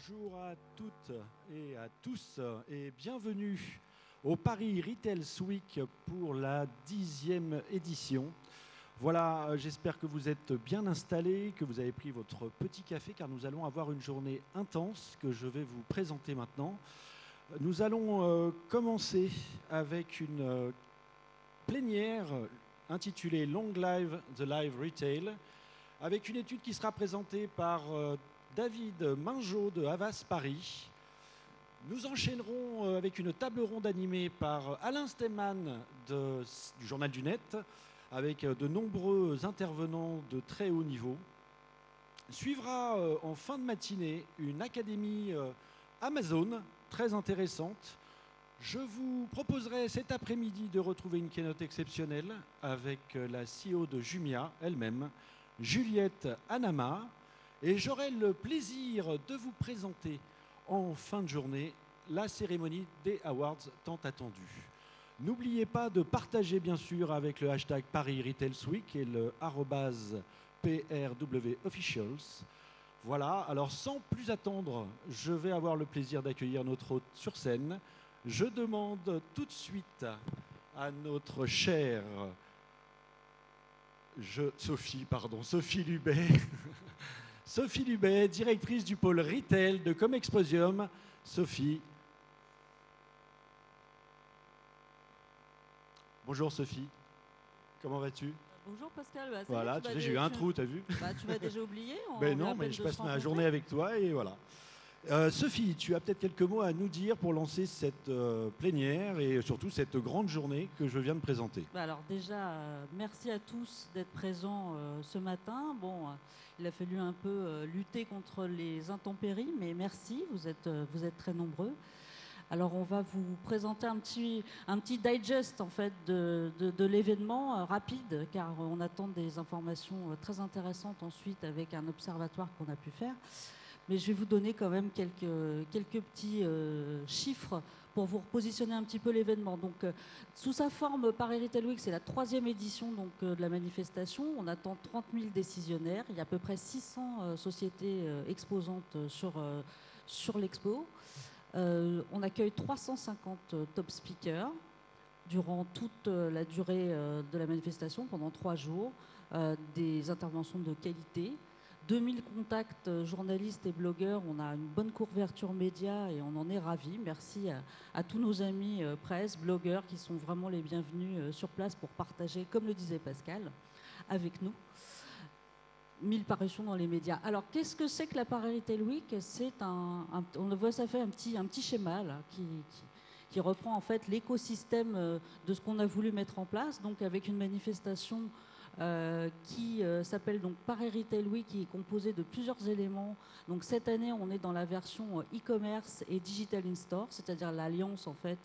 Bonjour à toutes et à tous et bienvenue au Paris Retail Week pour la 10e édition. Voilà, j'espère que vous êtes bien installés, que vous avez pris votre petit café car nous allons avoir une journée intense que je vais vous présenter maintenant. Nous allons commencer avec une plénière intitulée Long Live the Live Retail avec une étude qui sera présentée par David Mingeot de Havas Paris. Nous enchaînerons avec une table ronde animée par Alain Stemann du Journal du Net, avec de nombreux intervenants de très haut niveau. Suivra en fin de matinée une académie Amazon très intéressante. Je vous proposerai cet après-midi de retrouver une keynote exceptionnelle avec la CEO de Jumia elle-même, Juliette Hanama. Et j'aurai le plaisir de vous présenter en fin de journée la cérémonie des Awards tant attendue. N'oubliez pas de partager bien sûr avec le hashtag Paris Retail Week et le @PRWOfficials. Voilà, alors sans plus attendre, je vais avoir le plaisir d'accueillir notre hôte sur scène. Je demande tout de suite à notre chère Sophie Lubet. Sophie Lubet, directrice du pôle retail de Comexposium. Sophie. Bonjour Sophie, comment vas-tu? Bonjour Pascal. Bah, voilà, tu sais, j'ai eu un trou, t'as vu? Bah, tu m'as déjà oublié. Ben non, mais je passe ma journée avec toi et voilà. Sophie, tu as peut-être quelques mots à nous dire pour lancer cette plénière et surtout cette grande journée que je viens de présenter. Bah alors déjà, merci à tous d'être présents ce matin. Bon, il a fallu un peu lutter contre les intempéries, mais merci, vous êtes très nombreux. Alors on va vous présenter un petit digest en fait de l'événement rapide, car on attend des informations très intéressantes ensuite avec un observatoire qu'on a pu faire. Mais je vais vous donner quand même quelques petits chiffres pour vous repositionner un petit peu l'événement. Donc, sous sa forme, Paris Retail Week, c'est la 3e édition donc, de la manifestation. On attend 30 000 décisionnaires. Il y a à peu près 600 sociétés exposantes sur l'expo. On accueille 350 top speakers durant toute la durée de la manifestation, pendant 3 jours. Des interventions de qualité. 2000 contacts journalistes et blogueurs, on a une bonne couverture média et on en est ravis. Merci à tous nos amis presse, blogueurs qui sont vraiment les bienvenus sur place pour partager, comme le disait Pascal, avec nous. 1000 parutions dans les médias. Alors, qu'est-ce que c'est que la Paris Retail Week? On voit, ça fait un petit schéma là, qui reprend en fait l'écosystème de ce qu'on a voulu mettre en place, donc avec une manifestation qui s'appelle donc Paris Retail Week, qui est composé de plusieurs éléments. Donc cette année, on est dans la version e-commerce et digital in-store, c'est-à-dire l'alliance en fait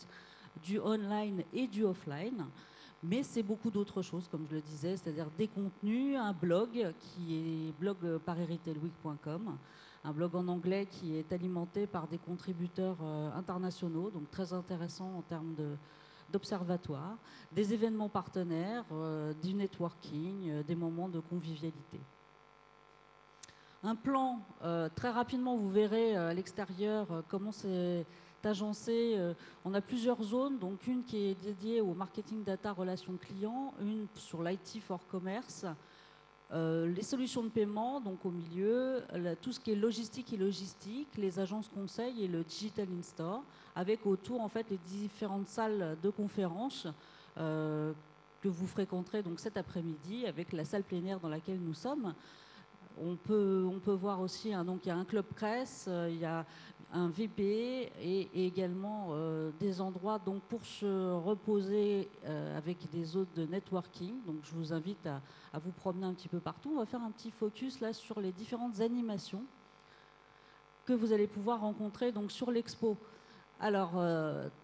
du online et du offline. Mais c'est beaucoup d'autres choses, comme je le disais, c'est-à-dire des contenus, un blog qui est blog parisretailweek.com, un blog en anglais qui est alimenté par des contributeurs internationaux, donc très intéressant en termes d'observatoire, des événements partenaires, du networking, des moments de convivialité. Un plan, très rapidement, vous verrez à l'extérieur comment c'est agencé. On a plusieurs zones, donc une qui est dédiée au marketing data relations clients, une sur l'IT for commerce, les solutions de paiement, donc au milieu, tout ce qui est logistique et logistique, les agences conseils et le digital in-store, avec autour en fait les différentes salles de conférences que vous fréquenterez donc cet après-midi avec la salle plénière dans laquelle nous sommes. On peut voir aussi, donc il y a un club presse, il y a un VP et également des endroits donc, pour se reposer avec des zones de networking. Donc je vous invite à vous promener un petit peu partout. On va faire un petit focus là sur les différentes animations que vous allez pouvoir rencontrer donc, sur l'expo. Alors,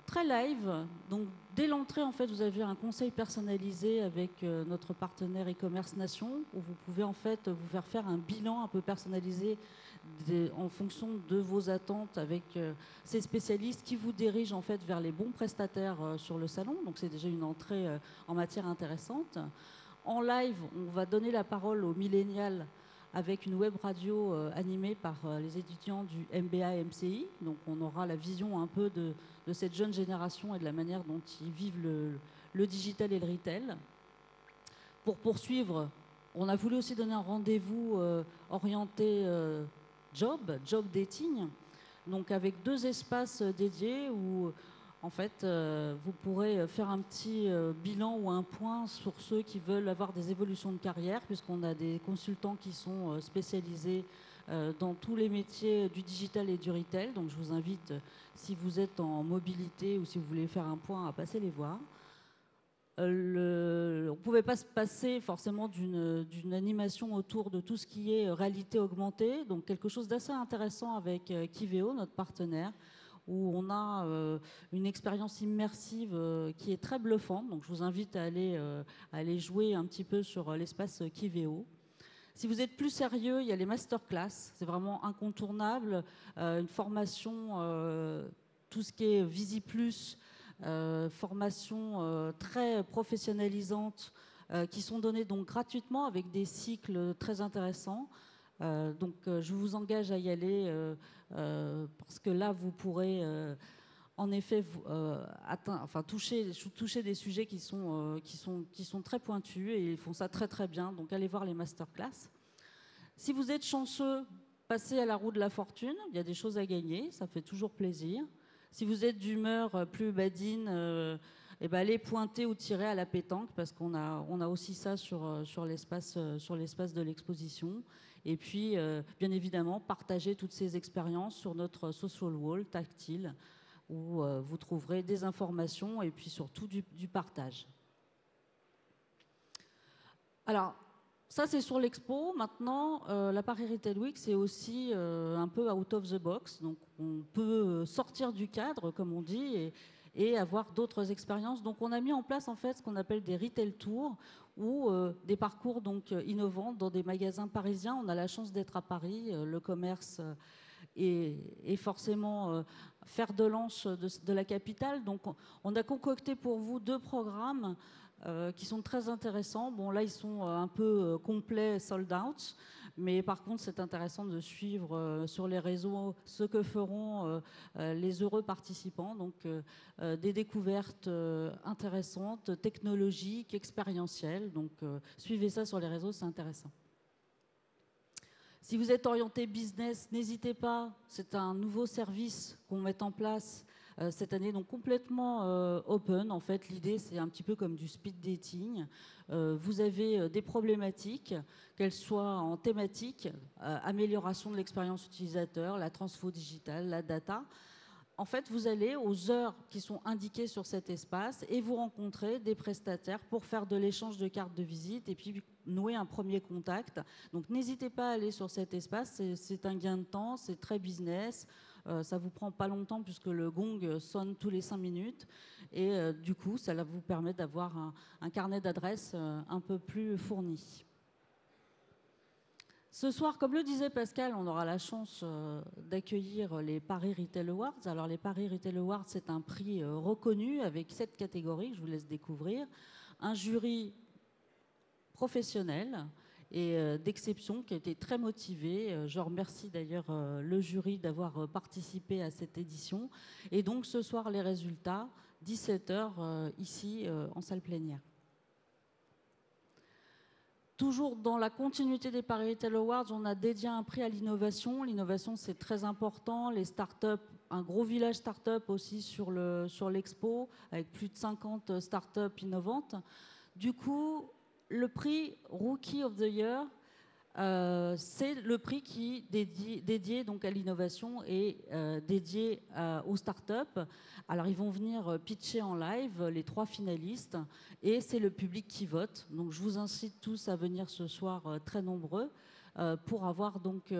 très live, donc dès l'entrée, en fait, vous avez un conseil personnalisé avec notre partenaire e-commerce Nation, où vous pouvez en fait vous faire un bilan un peu personnalisé en fonction de vos attentes avec ces spécialistes qui vous dirigent en fait vers les bons prestataires sur le salon. Donc, c'est déjà une entrée en matière intéressante. En live, on va donner la parole aux millénials avec une web radio animée par les étudiants du MBA-MCI. Donc on aura la vision un peu de cette jeune génération et de la manière dont ils vivent le digital et le retail. Pour poursuivre, on a voulu aussi donner un rendez-vous orienté job dating, donc avec 2 espaces dédiés où en fait vous pourrez faire un petit bilan ou un point sur ceux qui veulent avoir des évolutions de carrière, puisqu'on a des consultants qui sont spécialisés dans tous les métiers du digital et du retail. Donc je vous invite, si vous êtes en mobilité ou si vous voulez faire un point, à passer les voir. On ne pouvait pas se passer forcément d'une animation autour de tout ce qui est réalité augmentée, donc quelque chose d'assez intéressant avec Kiveo, notre partenaire, où on a une expérience immersive qui est très bluffante. Donc je vous invite à aller jouer un petit peu sur l'espace Kiveo. Si vous êtes plus sérieux, il y a les masterclass, c'est vraiment incontournable, une formation, tout ce qui est VisiPlus, formations très professionnalisantes qui sont données donc gratuitement avec des cycles très intéressants. Donc je vous engage à y aller parce que là vous pourrez en effet toucher des sujets qui sont très pointus et ils font ça très très bien. Donc allez voir les masterclass. Si vous êtes chanceux, passez à la roue de la fortune, il y a des choses à gagner, ça fait toujours plaisir. Si vous êtes d'humeur plus badine, allez pointer ou tirer à la pétanque parce qu'on a aussi ça sur l'espace de l'exposition. Et puis, bien évidemment, partager toutes ces expériences sur notre social wall tactile où vous trouverez des informations et puis surtout du partage. Alors, ça, c'est sur l'expo. Maintenant, la Paris Retail Week, c'est aussi un peu out of the box. Donc, on peut sortir du cadre, comme on dit, et avoir d'autres expériences. Donc, on a mis en place, en fait, ce qu'on appelle des retail tours ou des parcours donc, innovants dans des magasins parisiens. On a la chance d'être à Paris. Le commerce est forcément fer de lance de la capitale. Donc, on a concocté pour vous 2 programmes qui sont très intéressants. Bon, là, ils sont un peu complets, sold out, mais par contre, c'est intéressant de suivre sur les réseaux ce que feront les heureux participants. Donc, des découvertes intéressantes, technologiques, expérientielles. Donc, suivez ça sur les réseaux, c'est intéressant. Si vous êtes orienté business, n'hésitez pas. C'est un nouveau service qu'on met en place cette année, donc complètement open. En fait, l'idée, c'est un petit peu comme du speed dating. Vous avez des problématiques, qu'elles soient en thématique, amélioration de l'expérience utilisateur, la transfo digitale, la data. En fait, vous allez aux heures qui sont indiquées sur cet espace et vous rencontrez des prestataires pour faire de l'échange de cartes de visite et puis nouer un premier contact. Donc n'hésitez pas à aller sur cet espace, c'est un gain de temps, c'est très business, ça vous prend pas longtemps puisque le gong sonne tous les 5 minutes et du coup ça vous permet d'avoir un carnet d'adresses un peu plus fourni. Ce soir, comme le disait Pascal, on aura la chance d'accueillir les Paris Retail Awards. Alors les Paris Retail Awards, c'est un prix reconnu avec 7 catégories que je vous laisse découvrir. Un jury professionnel et d'exception qui a été très motivé. Je remercie d'ailleurs le jury d'avoir participé à cette édition. Et donc ce soir, les résultats, 17h ici en salle plénière. Toujours dans la continuité des Paris Retail Awards, on a dédié un prix à l'innovation. L'innovation, c'est très important. Les startups, un gros village start-up aussi sur l'expo, avec plus de 50 startups innovantes. Du coup, le prix Rookie of the Year, c'est le prix qui dédié donc à l'innovation et dédié aux startups. Alors ils vont venir pitcher en live les 3 finalistes et c'est le public qui vote. Donc je vous incite tous à venir ce soir très nombreux pour avoir donc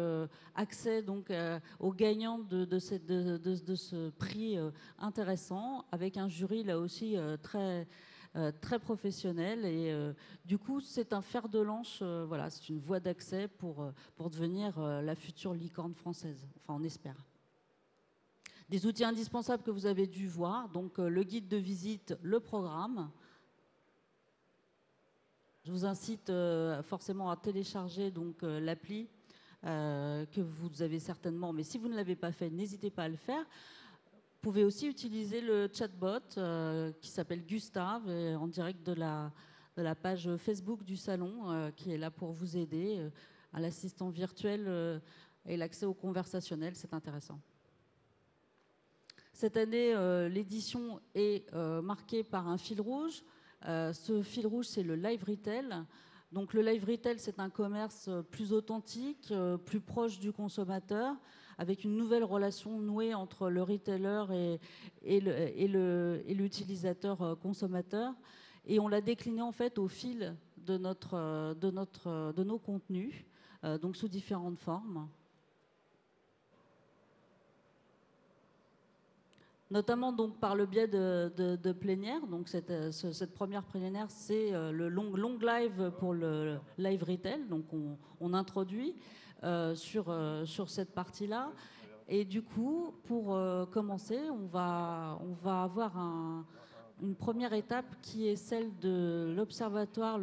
accès donc aux gagnants de ce prix intéressant avec un jury là aussi très professionnel et du coup c'est un fer de lance, voilà, c'est une voie d'accès pour devenir la future licorne française, enfin on espère. Des outils indispensables que vous avez dû voir, donc le guide de visite, le programme. Je vous incite forcément à télécharger donc l'appli que vous avez certainement, mais si vous ne l'avez pas fait, n'hésitez pas à le faire. Vous pouvez aussi utiliser le chatbot qui s'appelle Gustave en direct de la page Facebook du salon qui est là pour vous aider à l'assistant virtuel et l'accès au conversationnel, c'est intéressant. Cette année, l'édition est marquée par un fil rouge. Ce fil rouge, c'est le live retail. Donc le live retail, c'est un commerce plus authentique, plus proche du consommateur, avec une nouvelle relation nouée entre le retailer et l'utilisateur consommateur. Et on l'a décliné en fait au fil de nos contenus, donc sous différentes formes. Notamment donc par le biais de plénières. Donc cette première plénière, c'est le long live pour le live retail. Donc on introduit sur cette partie-là. Et du coup, pour commencer, on va avoir une première étape qui est celle de l'observatoire,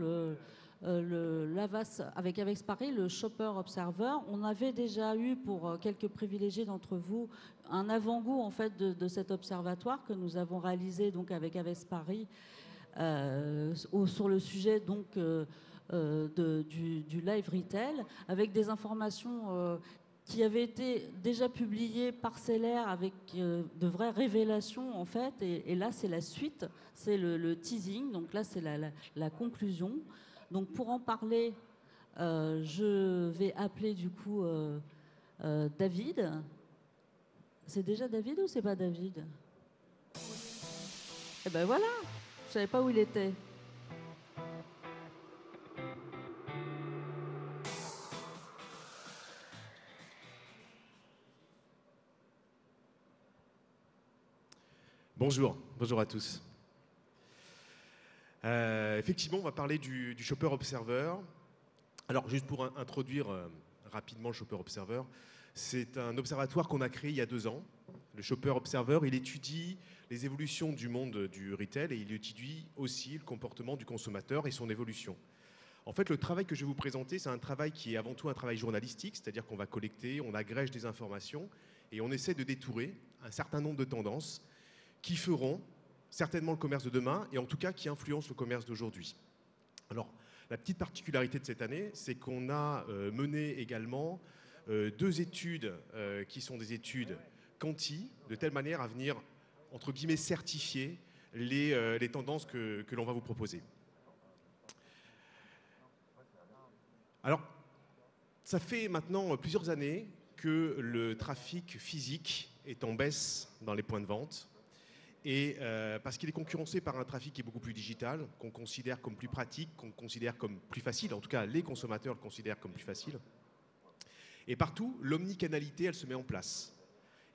l'Avas avec Avex Paris, le Shopper Observer. On avait déjà eu pour quelques privilégiés d'entre vous un avant-goût en fait de cet observatoire que nous avons réalisé donc avec Avex Paris sur le sujet donc du live retail avec des informations qui avaient été déjà publiées parcellaires avec de vraies révélations en fait et là c'est la suite, c'est le teasing, donc là c'est la conclusion. Donc pour en parler, je vais appeler du coup David. C'est déjà David ou c'est pas David? Eh ben voilà, je savais pas où il était. Bonjour à tous. Effectivement, on va parler du Shopper Observer. Alors, juste pour introduire rapidement le Shopper Observer, c'est un observatoire qu'on a créé il y a 2 ans. Le Shopper Observer, il étudie les évolutions du monde du retail et il étudie aussi le comportement du consommateur et son évolution. En fait, le travail que je vais vous présenter, c'est un travail qui est avant tout un travail journalistique, c'est-à-dire qu'on va collecter, on agrège des informations et on essaie de détourer un certain nombre de tendances qui feront certainement le commerce de demain et en tout cas qui influencent le commerce d'aujourd'hui. Alors, la petite particularité de cette année, c'est qu'on a mené également 2 études qui sont des études quanti, de telle manière à venir, entre guillemets, certifier les tendances que l'on va vous proposer. Alors, ça fait maintenant plusieurs années que le trafic physique est en baisse dans les points de vente. Et parce qu'il est concurrencé par un trafic qui est beaucoup plus digital, qu'on considère comme plus pratique, qu'on considère comme plus facile, en tout cas les consommateurs le considèrent comme plus facile. Et partout, l'omnicanalité, elle se met en place.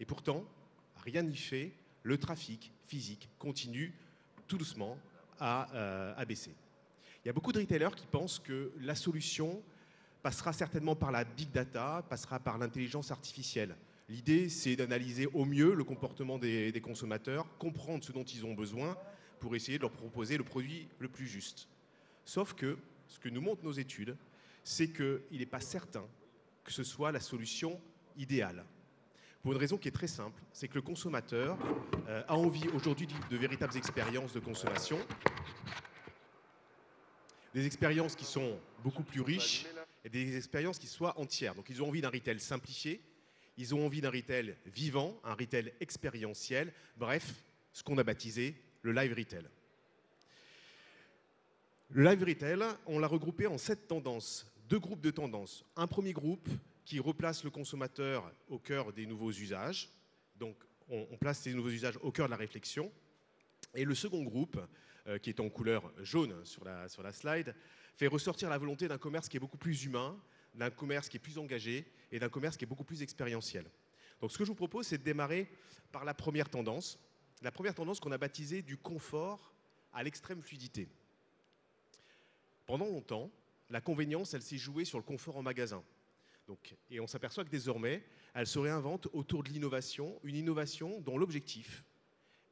Et pourtant, rien n'y fait, le trafic physique continue tout doucement à baisser. Il y a beaucoup de retailers qui pensent que la solution passera certainement par la big data, passera par l'intelligence artificielle. L'idée, c'est d'analyser au mieux le comportement des consommateurs, comprendre ce dont ils ont besoin pour essayer de leur proposer le produit le plus juste. Sauf que, ce que nous montrent nos études, c'est qu'il n'est pas certain que ce soit la solution idéale. Pour une raison qui est très simple, c'est que le consommateur a envie aujourd'hui de véritables expériences de consommation, des expériences qui sont beaucoup plus riches et des expériences qui soient entières. Donc ils ont envie d'un retail simplifié, ils ont envie d'un retail vivant, un retail expérientiel, bref, ce qu'on a baptisé le live retail. Le live retail, on l'a regroupé en 7 tendances, 2 groupes de tendances. Un premier groupe qui replace le consommateur au cœur des nouveaux usages, donc on place ces nouveaux usages au cœur de la réflexion. Et le second groupe, qui est en couleur jaune sur la slide, fait ressortir la volonté d'un commerce qui est beaucoup plus humain, d'un commerce qui est plus engagé et d'un commerce qui est beaucoup plus expérientiel. Donc ce que je vous propose, c'est de démarrer par la première tendance qu'on a baptisée du confort à l'extrême fluidité. Pendant longtemps, la convenience, elle s'est jouée sur le confort en magasin. Et on s'aperçoit que désormais, elle se réinvente autour de l'innovation, une innovation dont l'objectif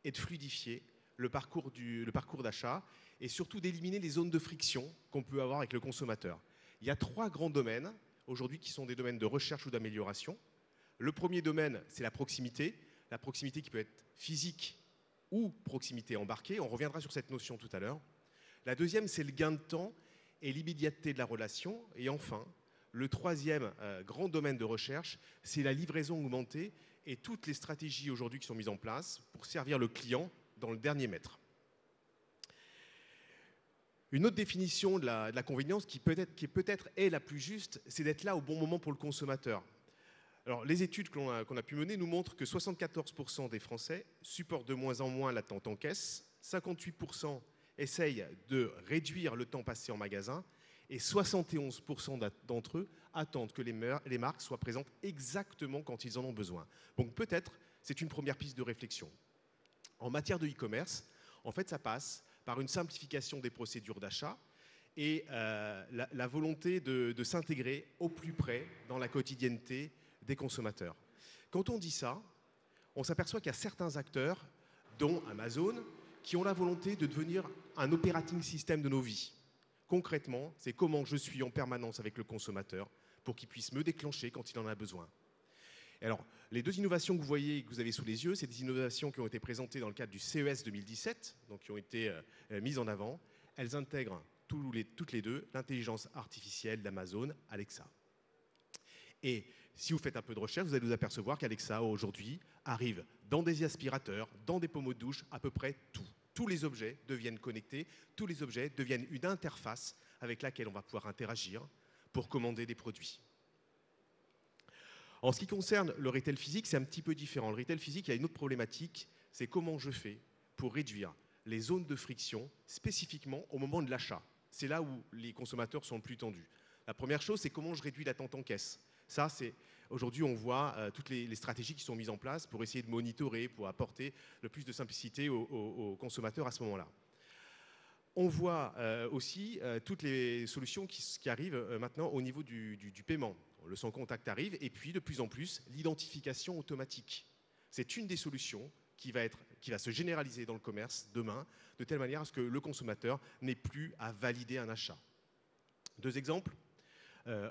est de fluidifier le parcours d'achat et surtout d'éliminer les zones de friction qu'on peut avoir avec le consommateur. Il y a 3 grands domaines aujourd'hui qui sont des domaines de recherche ou d'amélioration. Le premier domaine, c'est la proximité qui peut être physique ou proximité embarquée. On reviendra sur cette notion tout à l'heure. La deuxième, c'est le gain de temps et l'immédiateté de la relation. Et enfin, le troisième grand domaine de recherche, c'est la livraison augmentée et toutes les stratégies aujourd'hui qui sont mises en place pour servir le client dans le dernier mètre. Une autre définition de la convenience qui peut-être est la plus juste, c'est d'être là au bon moment pour le consommateur. Alors, les études qu'on a pu mener nous montrent que 74% des Français supportent de moins en moins l'attente en caisse, 58% essayent de réduire le temps passé en magasin et 71% d'entre eux attendent que les marques soient présentes exactement quand ils en ont besoin. Donc peut-être c'est une première piste de réflexion. En matière de e-commerce, en fait, ça passe par une simplification des procédures d'achat et la volonté de s'intégrer au plus près dans la quotidienneté des consommateurs. Quand on dit ça, on s'aperçoit qu'il y a certains acteurs, dont Amazon, qui ont la volonté de devenir un operating system de nos vies. Concrètement, c'est comment je suis en permanence avec le consommateur pour qu'il puisse me déclencher quand il en a besoin. Et alors, les 2 innovations que vous voyez et que vous avez sous les yeux, c'est des innovations qui ont été présentées dans le cadre du CES 2017, donc qui ont été mises en avant. Elles intègrent toutes les 2 l'intelligence artificielle d'Amazon, Alexa. Et si vous faites un peu de recherche, vous allez vous apercevoir qu'Alexa, aujourd'hui, arrive dans des aspirateurs, dans des pommeaux de douche, à peu près tout. Tous les objets deviennent connectés, tous les objets deviennent une interface avec laquelle on va pouvoir interagir pour commander des produits. En ce qui concerne le retail physique, c'est un petit peu différent. Le retail physique, il y a une autre problématique, c'est comment je fais pour réduire les zones de friction spécifiquement au moment de l'achat. C'est là où les consommateurs sont le plus tendus. La première chose, c'est comment je réduis l'attente en caisse. Ça, c'est aujourd'hui, on voit toutes les stratégies qui sont mises en place pour essayer de monitorer, pour apporter le plus de simplicité aux consommateurs à ce moment-là. On voit aussi toutes les solutions qui arrivent maintenant au niveau du paiement. Le sans contact arrive et puis de plus en plus l'identification automatique. C'est une des solutions qui va se généraliser dans le commerce demain, de telle manière à ce que le consommateur n'ait plus à valider un achat. 2 exemples.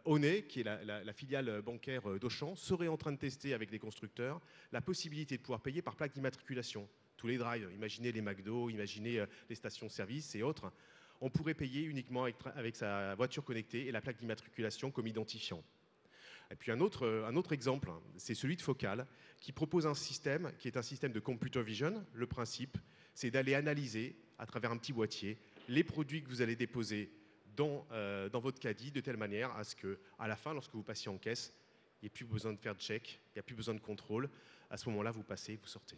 Honey, qui est la filiale bancaire d'Auchan, serait en train de tester avec des constructeurs la possibilité de pouvoir payer par plaque d'immatriculation. Tous les drives, imaginez les McDo, imaginez les stations-service et autres, on pourrait payer uniquement avec sa voiture connectée et la plaque d'immatriculation comme identifiant. Et puis un autre exemple, c'est celui de Focal, qui propose un système qui est un système de computer vision. Le principe, c'est d'aller analyser, à travers un petit boîtier, les produits que vous allez déposer dans votre caddie, de telle manière à ce qu'à la fin, lorsque vous passiez en caisse, il n'y ait plus besoin de faire de check, il n'y a plus besoin de contrôle. À ce moment-là, vous passez, vous sortez.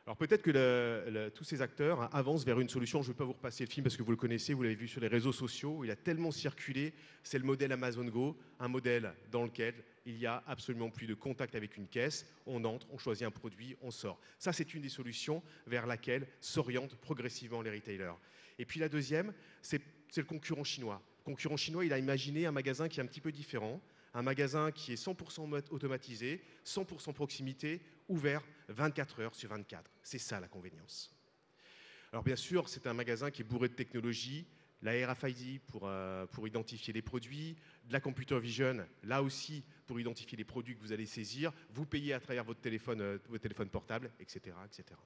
Alors peut-être que tous ces acteurs avancent vers une solution. Je ne vais pas vous repasser le film parce que vous le connaissez, vous l'avez vu sur les réseaux sociaux. Il a tellement circulé. C'est le modèle Amazon Go, un modèle dans lequel il n'y a absolument plus de contact avec une caisse. On entre, on choisit un produit, on sort. Ça, c'est une des solutions vers laquelle s'orientent progressivement les retailers. Et puis la deuxième, c'est le concurrent chinois. Le concurrent chinois, il a imaginé un magasin qui est un petit peu différent. Un magasin qui est 100% automatisé, 100% proximité, ouvert 24 heures sur 24. C'est ça la convenience. Alors bien sûr, c'est un magasin qui est bourré de technologie, la RFID pour identifier les produits, de la computer vision, là aussi pour identifier les produits que vous allez saisir, vous payez à travers votre téléphone portable, etc., etc.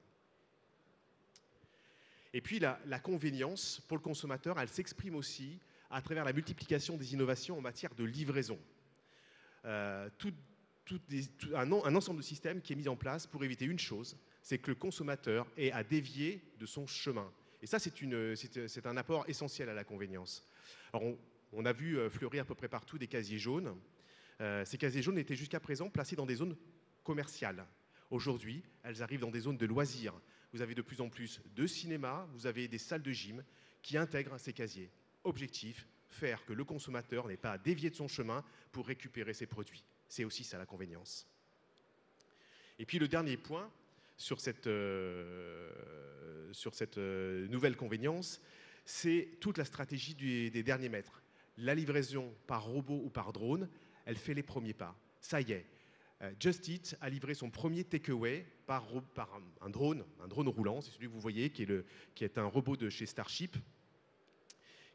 Et puis la convenience pour le consommateur, elle s'exprime aussi à travers la multiplication des innovations en matière de livraison. Un ensemble de systèmes qui est mis en place pour éviter une chose, c'est que le consommateur ait à dévier de son chemin. Et ça, c'est un apport essentiel à la convenience. Alors, on a vu fleurir à peu près partout des casiers jaunes. Ces casiers jaunes étaient jusqu'à présent placés dans des zones commerciales. Aujourd'hui, elles arrivent dans des zones de loisirs. Vous avez de plus en plus de cinémas, vous avez des salles de gym qui intègrent ces casiers. Objectif, faire que le consommateur n'ait pas à dévier de son chemin pour récupérer ses produits. C'est aussi ça la convenience. Et puis le dernier point sur cette nouvelle convenience, c'est toute la stratégie des derniers mètres. La livraison par robot ou par drone, elle fait les premiers pas. Ça y est, Just Eat a livré son premier takeaway par un drone roulant, c'est celui que vous voyez, qui est un robot de chez Starship,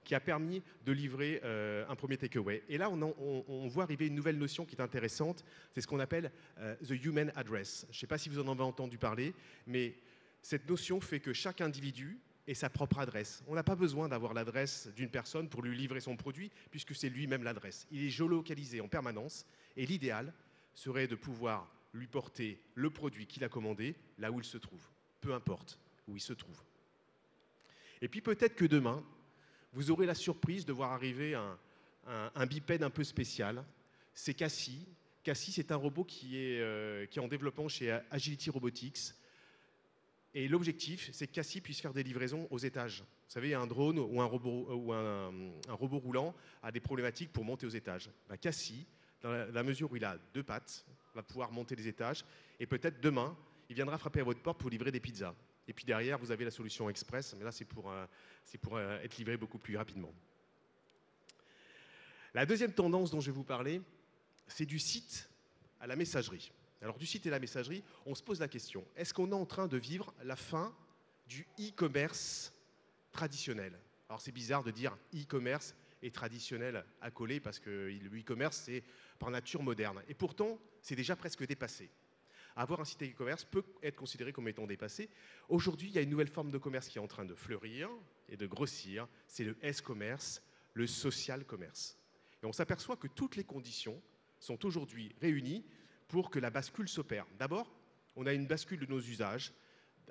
qui a permis de livrer un premier takeaway. Et là, on voit arriver une nouvelle notion qui est intéressante, c'est ce qu'on appelle the human address. Je ne sais pas si vous en avez entendu parler, mais cette notion fait que chaque individu ait sa propre adresse. On n'a pas besoin d'avoir l'adresse d'une personne pour lui livrer son produit, puisque c'est lui-même l'adresse. Il est géolocalisé en permanence, et l'idéal serait de pouvoir lui porter le produit qu'il a commandé là où il se trouve, peu importe où il se trouve. Et puis peut-être que demain, vous aurez la surprise de voir arriver un bipède un peu spécial. C'est Cassie. Cassie, c'est un robot qui est en développement chez Agility Robotics. Et l'objectif, c'est que Cassie puisse faire des livraisons aux étages. Vous savez, un drone ou un robot roulant a des problématiques pour monter aux étages. Cassie, dans la mesure où il a 2 pattes, va pouvoir monter les étages. Et peut-être demain, il viendra frapper à votre porte pour livrer des pizzas. Et puis derrière, vous avez la solution express, mais là, c'est pour être livré beaucoup plus rapidement. La deuxième tendance dont je vais vous parler, c'est du site à la messagerie. Alors, du site et la messagerie, on se pose la question, est-ce qu'on est en train de vivre la fin du e-commerce traditionnel? Alors, c'est bizarre de dire e-commerce et traditionnel accolé, parce que le e-commerce, c'est par nature moderne. Et pourtant, c'est déjà presque dépassé. Avoir un site e-commerce peut être considéré comme étant dépassé. Aujourd'hui, il y a une nouvelle forme de commerce qui est en train de fleurir et de grossir. C'est le S-commerce, le social commerce. Et on s'aperçoit que toutes les conditions sont aujourd'hui réunies pour que la bascule s'opère. D'abord, on a une bascule de nos usages,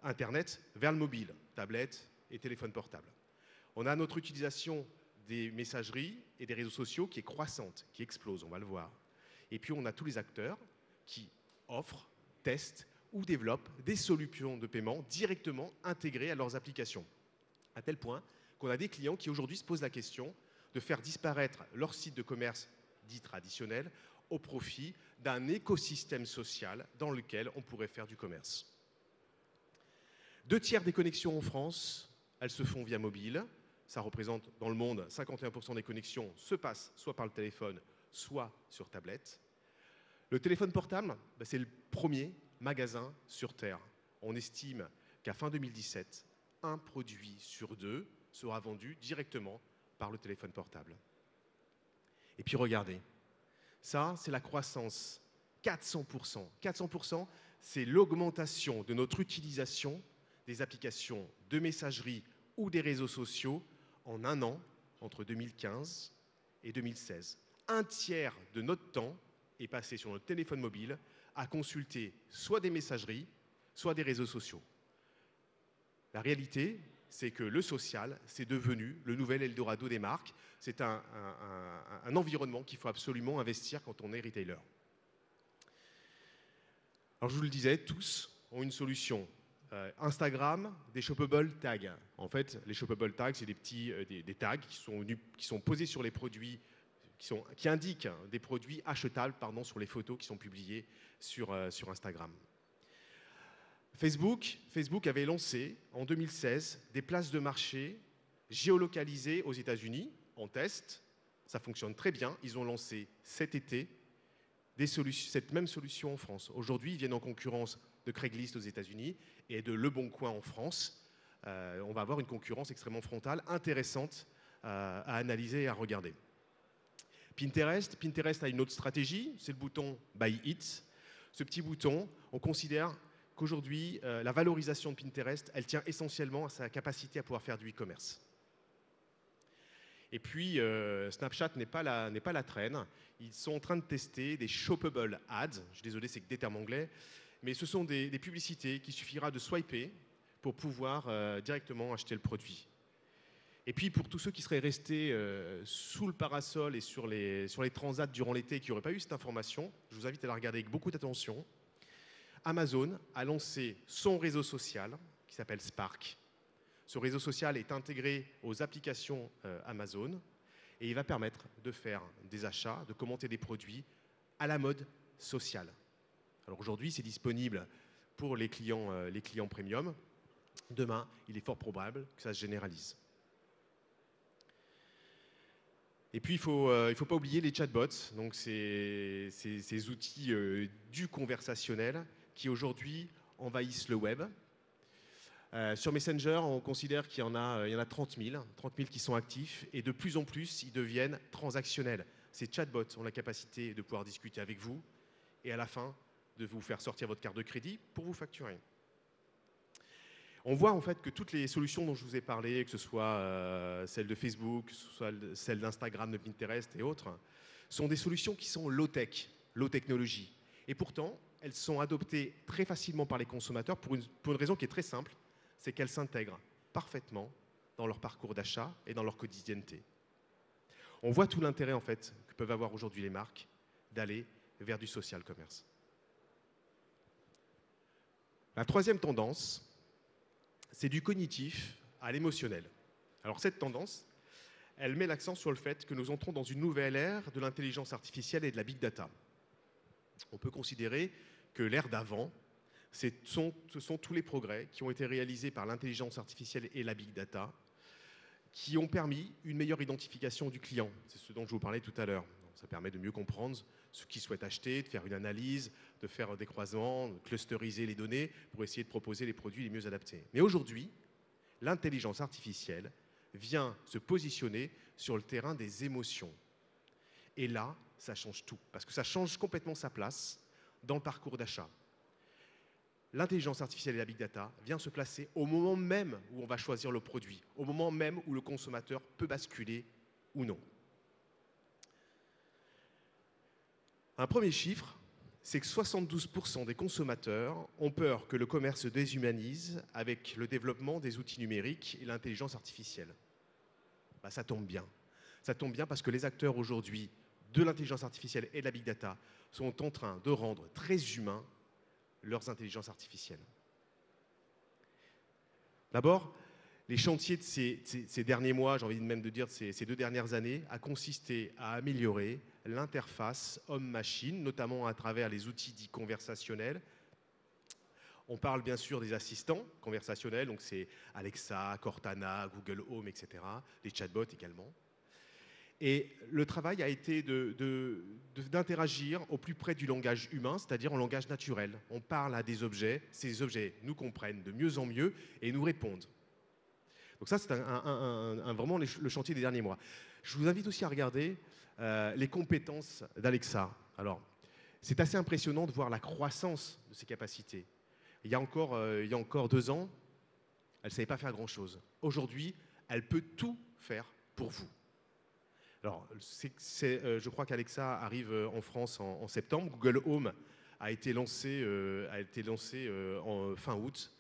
Internet vers le mobile, tablette et téléphone portable. On a notre utilisation des messageries et des réseaux sociaux qui est croissante, qui explose, on va le voir. Et puis, on a tous les acteurs qui offrent, testent ou développent des solutions de paiement directement intégrées à leurs applications. À tel point qu'on a des clients qui aujourd'hui se posent la question de faire disparaître leur site de commerce dit traditionnel au profit d'un écosystème social dans lequel on pourrait faire du commerce. 2/3 des connexions en France, elles se font via mobile. Ça représente dans le monde 51% des connexions se passent soit par le téléphone, soit sur tablette. Le téléphone portable, c'est le premier magasin sur Terre. On estime qu'à fin 2017, 1 produit sur 2 sera vendu directement par le téléphone portable. Et puis regardez, ça c'est la croissance, 400%. 400%, c'est l'augmentation de notre utilisation des applications de messagerie ou des réseaux sociaux en un an, entre 2015 et 2016. 1/3 de notre temps est passé sur notre téléphone mobile à consulter soit des messageries, soit des réseaux sociaux. La réalité, c'est que le social, c'est devenu le nouvel Eldorado des marques. C'est un environnement qu'il faut absolument investir quand on est retailer. Alors je vous le disais, tous ont une solution. Instagram, des shoppable tags. En fait, les shoppable tags, c'est des tags qui sont posés sur les produits, qui indiquent des produits achetables sur les photos qui sont publiées sur Instagram. Facebook avait lancé en 2016 des places de marché géolocalisées aux États-Unis en test. Ça fonctionne très bien. Ils ont lancé cet été cette même solution en France. Aujourd'hui, ils viennent en concurrence de Craigslist aux États-Unis et de Le Bon Coin en France. On va avoir une concurrence extrêmement frontale, intéressante à analyser et à regarder. Pinterest a une autre stratégie, c'est le bouton Buy It. Ce petit bouton, on considère qu'aujourd'hui, la valorisation de Pinterest, elle tient essentiellement à sa capacité à pouvoir faire du e-commerce. Et puis, Snapchat n'est pas la traîne. Ils sont en train de tester des shoppable ads. Je suis désolé, c'est que des termes anglais. Mais ce sont des publicités qu'il suffira de swiper pour pouvoir directement acheter le produit. Et puis, pour tous ceux qui seraient restés sous le parasol et sur les transats durant l'été et qui n'auraient pas eu cette information, je vous invite à la regarder avec beaucoup d'attention. Amazon a lancé son réseau social qui s'appelle Spark. Ce réseau social est intégré aux applications Amazon et il va permettre de faire des achats, de commenter des produits à la mode sociale. Alors aujourd'hui, c'est disponible pour les clients premium. Demain, il est fort probable que ça se généralise. Et puis, il ne faut pas oublier les chatbots, donc ces outils du conversationnel qui aujourd'hui envahissent le web. Sur Messenger, on considère qu'il y en a 30 000 qui sont actifs et de plus en plus, ils deviennent transactionnels. Ces chatbots ont la capacité de pouvoir discuter avec vous et à la fin, de vous faire sortir votre carte de crédit pour vous facturer. On voit en fait que toutes les solutions dont je vous ai parlé, que ce soit celle de Facebook, que ce soit celle d'Instagram, de Pinterest et autres, sont des solutions qui sont low-tech, low technologie. Et pourtant, elles sont adoptées très facilement par les consommateurs pour une raison qui est très simple, c'est qu'elles s'intègrent parfaitement dans leur parcours d'achat et dans leur quotidienneté. On voit tout l'intérêt en fait que peuvent avoir aujourd'hui les marques d'aller vers du social commerce. La troisième tendance, c'est du cognitif à l'émotionnel. Alors cette tendance, elle met l'accent sur le fait que nous entrons dans une nouvelle ère de l'intelligence artificielle et de la big data. On peut considérer que l'ère d'avant, ce sont tous les progrès qui ont été réalisés par l'intelligence artificielle et la big data qui ont permis une meilleure identification du client. C'est ce dont je vous parlais tout à l'heure. Ça permet de mieux comprendre ce qu'il souhaite acheter, de faire une analyse, de faire des croisements, de clusteriser les données pour essayer de proposer les produits les mieux adaptés. Mais aujourd'hui, l'intelligence artificielle vient se positionner sur le terrain des émotions. Et là, ça change tout, parce que ça change complètement sa place dans le parcours d'achat. L'intelligence artificielle et la big data vient se placer au moment même où on va choisir le produit, au moment même où le consommateur peut basculer ou non. Un premier chiffre, c'est que 72% des consommateurs ont peur que le commerce se déshumanise avec le développement des outils numériques et l'intelligence artificielle. Ben, ça tombe bien. Ça tombe bien parce que les acteurs aujourd'hui de l'intelligence artificielle et de la big data sont en train de rendre très humains leurs intelligences artificielles. D'abord, les chantiers de ces derniers mois, j'ai envie même de dire ces 2 dernières années, a consisté à améliorer l'interface homme-machine, notamment à travers les outils dits conversationnels. On parle bien sûr des assistants conversationnels, donc c'est Alexa, Cortana, Google Home, etc., les chatbots également. Et le travail a été d'interagir au plus près du langage humain, c'est-à-dire en langage naturel. On parle à des objets, ces objets nous comprennent de mieux en mieux et nous répondent. Donc ça, c'est vraiment le chantier des derniers mois. Je vous invite aussi à regarder les compétences d'Alexa. Alors, c'est assez impressionnant de voir la croissance de ses capacités. Il y a encore 2 ans, elle ne savait pas faire grand-chose. Aujourd'hui, elle peut tout faire pour vous. Alors, je crois qu'Alexa arrive en France en septembre. Google Home a été lancé en fin août.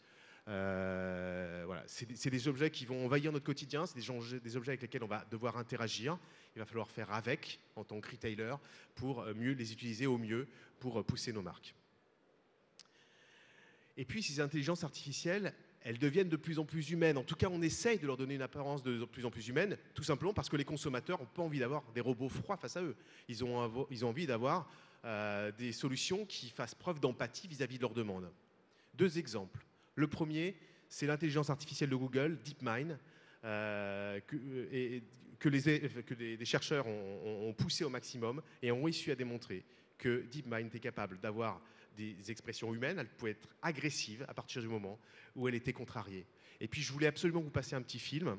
Voilà. C'est des objets qui vont envahir notre quotidien, c'est des objets avec lesquels on va devoir interagir. Il va falloir faire avec en tant que retailer pour mieux les utiliser au mieux pour pousser nos marques. Et puis ces intelligences artificielles, elles deviennent de plus en plus humaines. En tout cas, on essaye de leur donner une apparence de plus en plus humaine, tout simplement parce que les consommateurs n'ont pas envie d'avoir des robots froids face à eux. Ils ont envie d'avoir des solutions qui fassent preuve d'empathie vis-à-vis de leurs demandes. 2 exemples. Le premier, c'est l'intelligence artificielle de Google, DeepMind, que des chercheurs ont poussé au maximum et ont réussi à démontrer que DeepMind était capable d'avoir des expressions humaines, elle pouvait être agressive à partir du moment où elle était contrariée. Et puis je voulais absolument vous passer un petit film,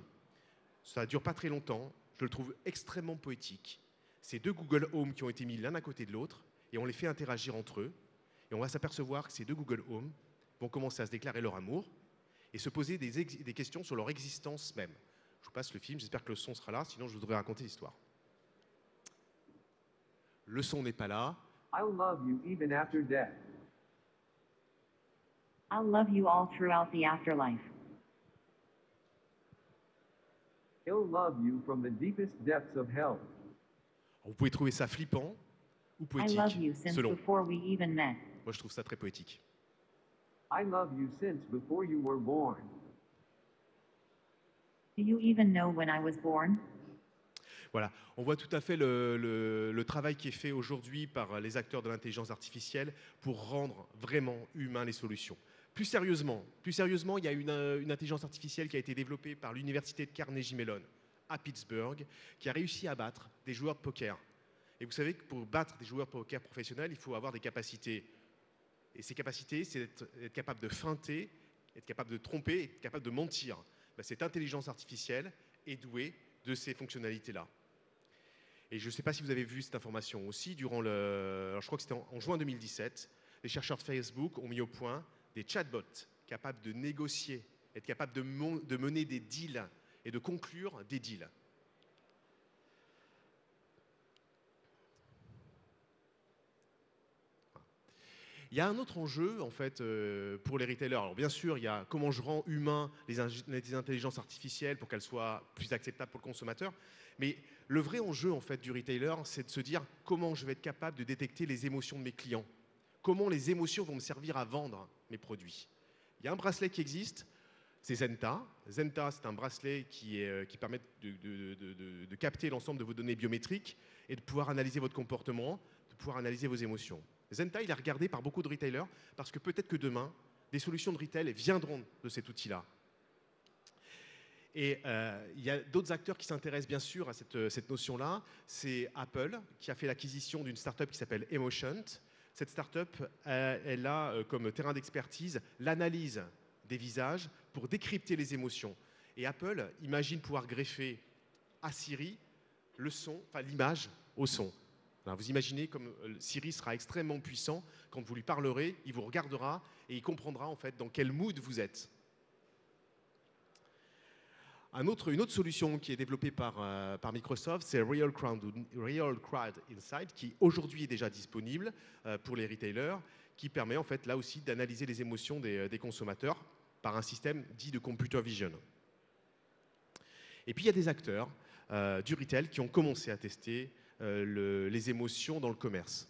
ça ne dure pas très longtemps, je le trouve extrêmement poétique. C'est 2 Google Home qui ont été mis l'un à côté de l'autre et on les fait interagir entre eux et on va s'apercevoir que ces 2 Google Home vont commencer à se déclarer leur amour et se poser des questions sur leur existence même. Je vous passe le film, j'espère que le son sera là, sinon je voudrais raconter l'histoire. Le son n'est pas là. I'll love you even after death. I'll love you all throughout the afterlife. He'll love you from the deepest depths of hell. Vous pouvez trouver ça flippant ou I poétique, love you since selon. before we even met. Moi, je trouve ça très poétique. I love you since before you were born. Do you even know when I was born? Voilà, on voit tout à fait le travail qui est fait aujourd'hui par les acteurs de l'intelligence artificielle pour rendre vraiment humain les solutions. Plus sérieusement, il y a une intelligence artificielle qui a été développée par l'université de Carnegie Mellon à Pittsburgh qui a réussi à battre des joueurs de poker. Et vous savez que pour battre des joueurs de poker professionnels, il faut avoir des capacités. Et ces capacités, c'est être capable de feinter, être capable de tromper, être capable de mentir. Ben, cette intelligence artificielle est douée de ces fonctionnalités-là. Et je ne sais pas si vous avez vu cette information aussi, durant alors je crois que c'était en juin 2017, les chercheurs de Facebook ont mis au point des chatbots capables de négocier, être capables de mener des deals et de conclure des deals. Il y a un autre enjeu en fait pour les retailers. Alors bien sûr, il y a comment je rends humain les intelligences artificielles pour qu'elles soient plus acceptables pour le consommateur. Mais le vrai enjeu en fait du retailer, c'est de se dire comment je vais être capable de détecter les émotions de mes clients. Comment les émotions vont me servir à vendre mes produits. Il y a un bracelet qui existe, c'est Zenta. Zenta, c'est un bracelet qui permet de capter l'ensemble de vos données biométriques et de pouvoir analyser votre comportement, de pouvoir analyser vos émotions. Zenta, il est regardé par beaucoup de retailers parce que peut-être que demain, des solutions de retail viendront de cet outil-là. Et il y a d'autres acteurs qui s'intéressent bien sûr à cette notion-là. C'est Apple qui a fait l'acquisition d'une start-up qui s'appelle Emotion. Cette start-up, elle a comme terrain d'expertise l'analyse des visages pour décrypter les émotions. Et Apple imagine pouvoir greffer à Siri le son, enfin l'image au son. Alors vous imaginez comme Siri sera extrêmement puissant, quand vous lui parlerez, il vous regardera et il comprendra en fait dans quel mood vous êtes. Une autre solution qui est développée par Microsoft, c'est Real Crowd Insight, qui aujourd'hui est déjà disponible pour les retailers, qui permet en fait là aussi d'analyser les émotions des consommateurs par un système dit de computer vision. Et puis il y a des acteurs du retail qui ont commencé à tester les émotions dans le commerce.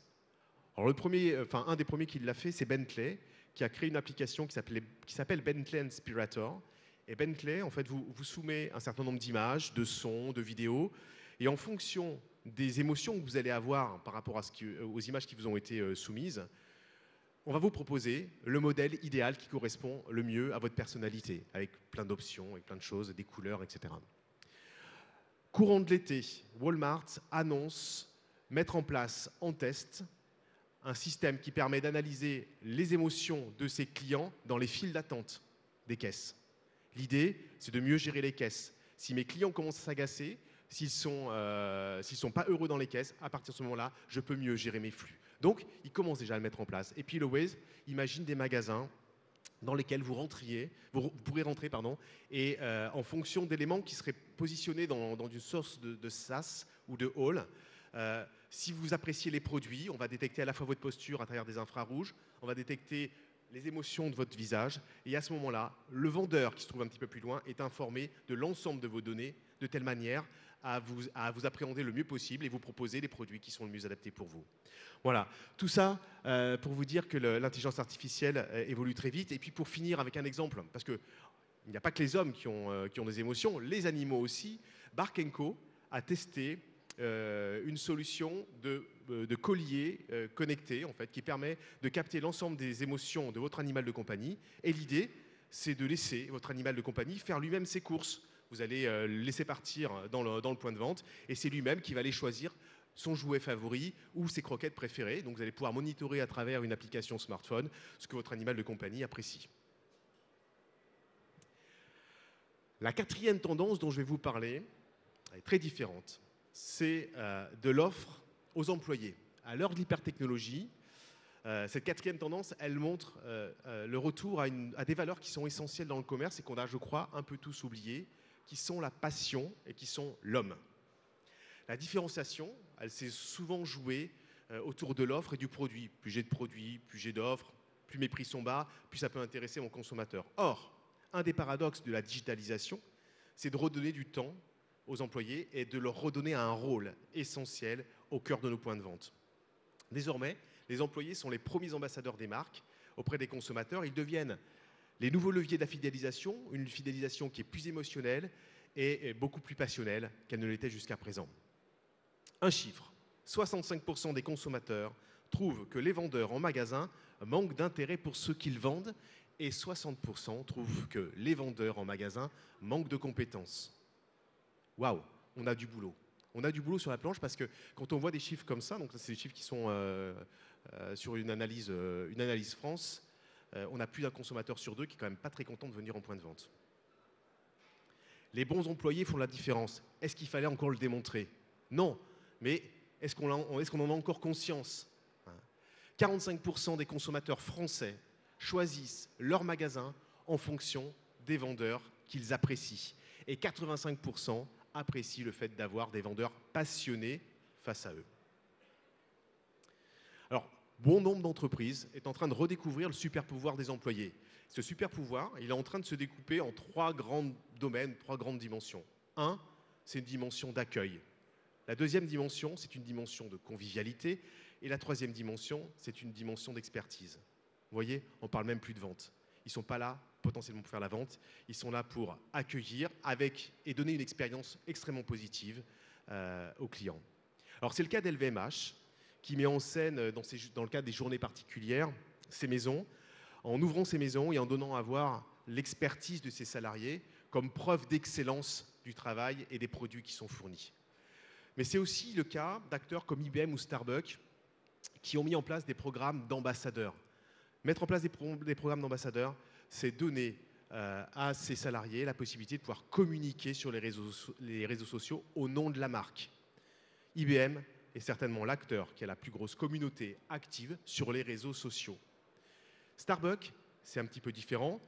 Alors un des premiers qui l'a fait, c'est Bentley, qui a créé une application qui s'appelle Bentley Inspirator. Et Bentley, en fait, vous soumet un certain nombre d'images, de sons, de vidéos, et en fonction des émotions que vous allez avoir par rapport aux images qui vous ont été soumises, on va vous proposer le modèle idéal qui correspond le mieux à votre personnalité, avec plein d'options, avec plein de choses, des couleurs, etc. Courant de l'été, Walmart annonce mettre en place en test un système qui permet d'analyser les émotions de ses clients dans les files d'attente des caisses. L'idée, c'est de mieux gérer les caisses. Si mes clients commencent à s'agacer, s'ils sont pas heureux dans les caisses, à partir de ce moment-là, je peux mieux gérer mes flux. Donc, ils commencent déjà à le mettre en place. Et puis, Waze imagine des magasins dans lesquels vous pourrez rentrer, et en fonction d'éléments qui seraient positionnés dans une source de SaaS ou de hall, si vous appréciez les produits, on va détecter à la fois votre posture à travers des infrarouges, on va détecter les émotions de votre visage, et à ce moment-là, le vendeur qui se trouve un petit peu plus loin est informé de l'ensemble de vos données de telle manière à vous appréhender le mieux possible et vous proposer les produits qui sont le mieux adaptés pour vous. Voilà, tout ça pour vous dire que l'intelligence artificielle évolue très vite. Et puis pour finir avec un exemple, parce qu'il n'y a pas que les hommes qui ont des émotions, les animaux aussi. Bark & Co a testé une solution de collier connecté en fait, qui permet de capter l'ensemble des émotions de votre animal de compagnie. Et l'idée, c'est de laisser votre animal de compagnie faire lui-même ses courses. Vous allez le laisser partir dans le point de vente et c'est lui-même qui va aller choisir son jouet favori ou ses croquettes préférées. Donc vous allez pouvoir monitorer à travers une application smartphone ce que votre animal de compagnie apprécie. La quatrième tendance dont je vais vous parler est très différente. C'est de l'offre aux employés. À l'heure de l'hypertechnologie, cette quatrième tendance, elle montre le retour à des valeurs qui sont essentielles dans le commerce et qu'on a, je crois, un peu tous oubliées, qui sont la passion et qui sont l'homme. La différenciation, elle s'est souvent jouée autour de l'offre et du produit. Plus j'ai de produits, plus j'ai d'offres, plus mes prix sont bas, plus ça peut intéresser mon consommateur. Or, un des paradoxes de la digitalisation, c'est de redonner du temps aux employés et de leur redonner un rôle essentiel au cœur de nos points de vente. Désormais, les employés sont les premiers ambassadeurs des marques auprès des consommateurs. Ils deviennent les nouveaux leviers de la fidélisation, une fidélisation qui est plus émotionnelle et beaucoup plus passionnelle qu'elle ne l'était jusqu'à présent. Un chiffre, 65% des consommateurs trouvent que les vendeurs en magasin manquent d'intérêt pour ce qu'ils vendent et 60% trouvent que les vendeurs en magasin manquent de compétences. Waouh! on a du boulot. On a du boulot sur la planche parce que quand on voit des chiffres comme ça, donc c'est des chiffres qui sont sur une analyse France, on a plus d'un consommateur sur deux qui est quand même pas très content de venir en point de vente. Les bons employés font la différence. Est-ce qu'il fallait encore le démontrer? Non, mais est-ce qu'on en a encore conscience? 45% des consommateurs français choisissent leur magasin en fonction des vendeurs qu'ils apprécient. Et 85% apprécient le fait d'avoir des vendeurs passionnés face à eux. Alors, bon nombre d'entreprises est en train de redécouvrir le super pouvoir des employés. Ce super pouvoir, il est en train de se découper en 3 grands domaines, 3 grandes dimensions. Un, c'est une dimension d'accueil. La deuxième dimension, c'est une dimension de convivialité. Et la troisième dimension, c'est une dimension d'expertise. Vous voyez, on ne parle même plus de vente. Ils ne sont pas là potentiellement pour faire la vente. Ils sont là pour accueillir et donner une expérience extrêmement positive aux clients. Alors, c'est le cas d'LVMH qui met en scène, dans le cadre des journées particulières, ces maisons, en ouvrant ces maisons et en donnant à voir l'expertise de ses salariés comme preuve d'excellence du travail et des produits qui sont fournis. Mais c'est aussi le cas d'acteurs comme IBM ou Starbucks qui ont mis en place des programmes d'ambassadeurs. Mettre en place des programmes d'ambassadeurs, c'est donner à ses salariés la possibilité de pouvoir communiquer sur les réseaux sociaux au nom de la marque. IBM est certainement l'acteur qui a la plus grosse communauté active sur les réseaux sociaux. Starbucks, c'est un petit peu différent.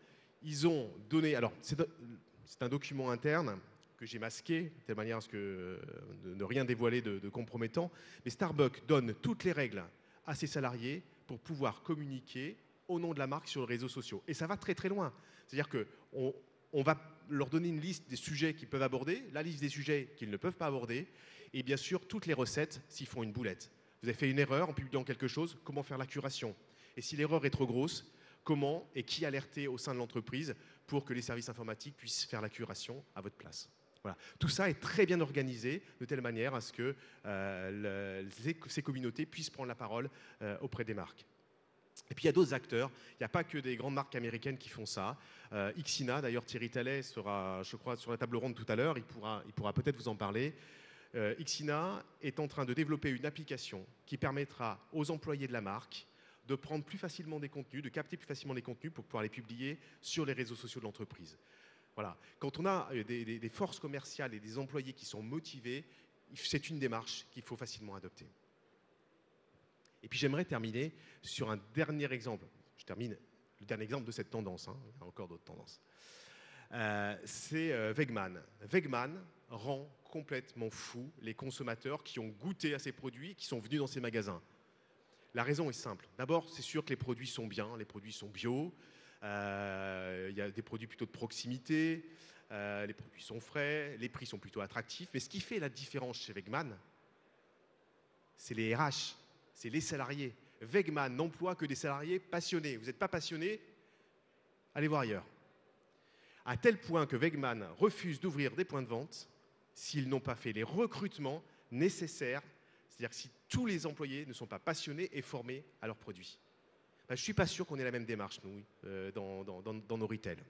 Ils ont donné... Alors, c'est un document interne que j'ai masqué, de telle manière à ce que de ne rien dévoiler de compromettant. Mais Starbucks donne toutes les règles à ses salariés pour pouvoir communiquer au nom de la marque sur les réseaux sociaux. Et ça va très très loin. C'est-à-dire qu'on va leur donner une liste des sujets qu'ils peuvent aborder, la liste des sujets qu'ils ne peuvent pas aborder, et bien sûr toutes les recettes s'ils font une boulette. Vous avez fait une erreur en publiant quelque chose, comment faire la curation? Et si l'erreur est trop grosse, comment et qui alerter au sein de l'entreprise pour que les services informatiques puissent faire la curation à votre place? Voilà. Tout ça est très bien organisé de telle manière à ce que ces communautés puissent prendre la parole auprès des marques. Et puis il y a d'autres acteurs, il n'y a pas que des grandes marques américaines qui font ça. Ixina, d'ailleurs Thierry Tallet sera, je crois, sur la table ronde tout à l'heure, il pourra peut-être vous en parler. Ixina est en train de développer une application qui permettra aux employés de la marque de prendre plus facilement des contenus, de capter plus facilement les contenus pour pouvoir les publier sur les réseaux sociaux de l'entreprise. Voilà. Quand on a des forces commerciales et des employés qui sont motivés, c'est une démarche qu'il faut facilement adopter. Et puis j'aimerais terminer sur un dernier exemple. Je termine le dernier exemple de cette tendance. Il y a encore d'autres tendances. C'est Wegmann. Wegmann rend complètement fou les consommateurs qui ont goûté à ces produits, qui sont venus dans ces magasins. La raison est simple. D'abord, c'est sûr que les produits sont bien, les produits sont bio. Il y a des produits plutôt de proximité, les produits sont frais, les prix sont plutôt attractifs. Mais ce qui fait la différence chez Wegmann, c'est les RH, c'est les salariés. Wegmann n'emploie que des salariés passionnés. Vous n'êtes pas passionné? Allez voir ailleurs. À tel point que Wegmann refuse d'ouvrir des points de vente s'ils n'ont pas fait les recrutements nécessaires, c'est-à-dire si tous les employés ne sont pas passionnés et formés à leurs produits. Je ne suis pas sûr qu'on ait la même démarche, nous, dans nos retails.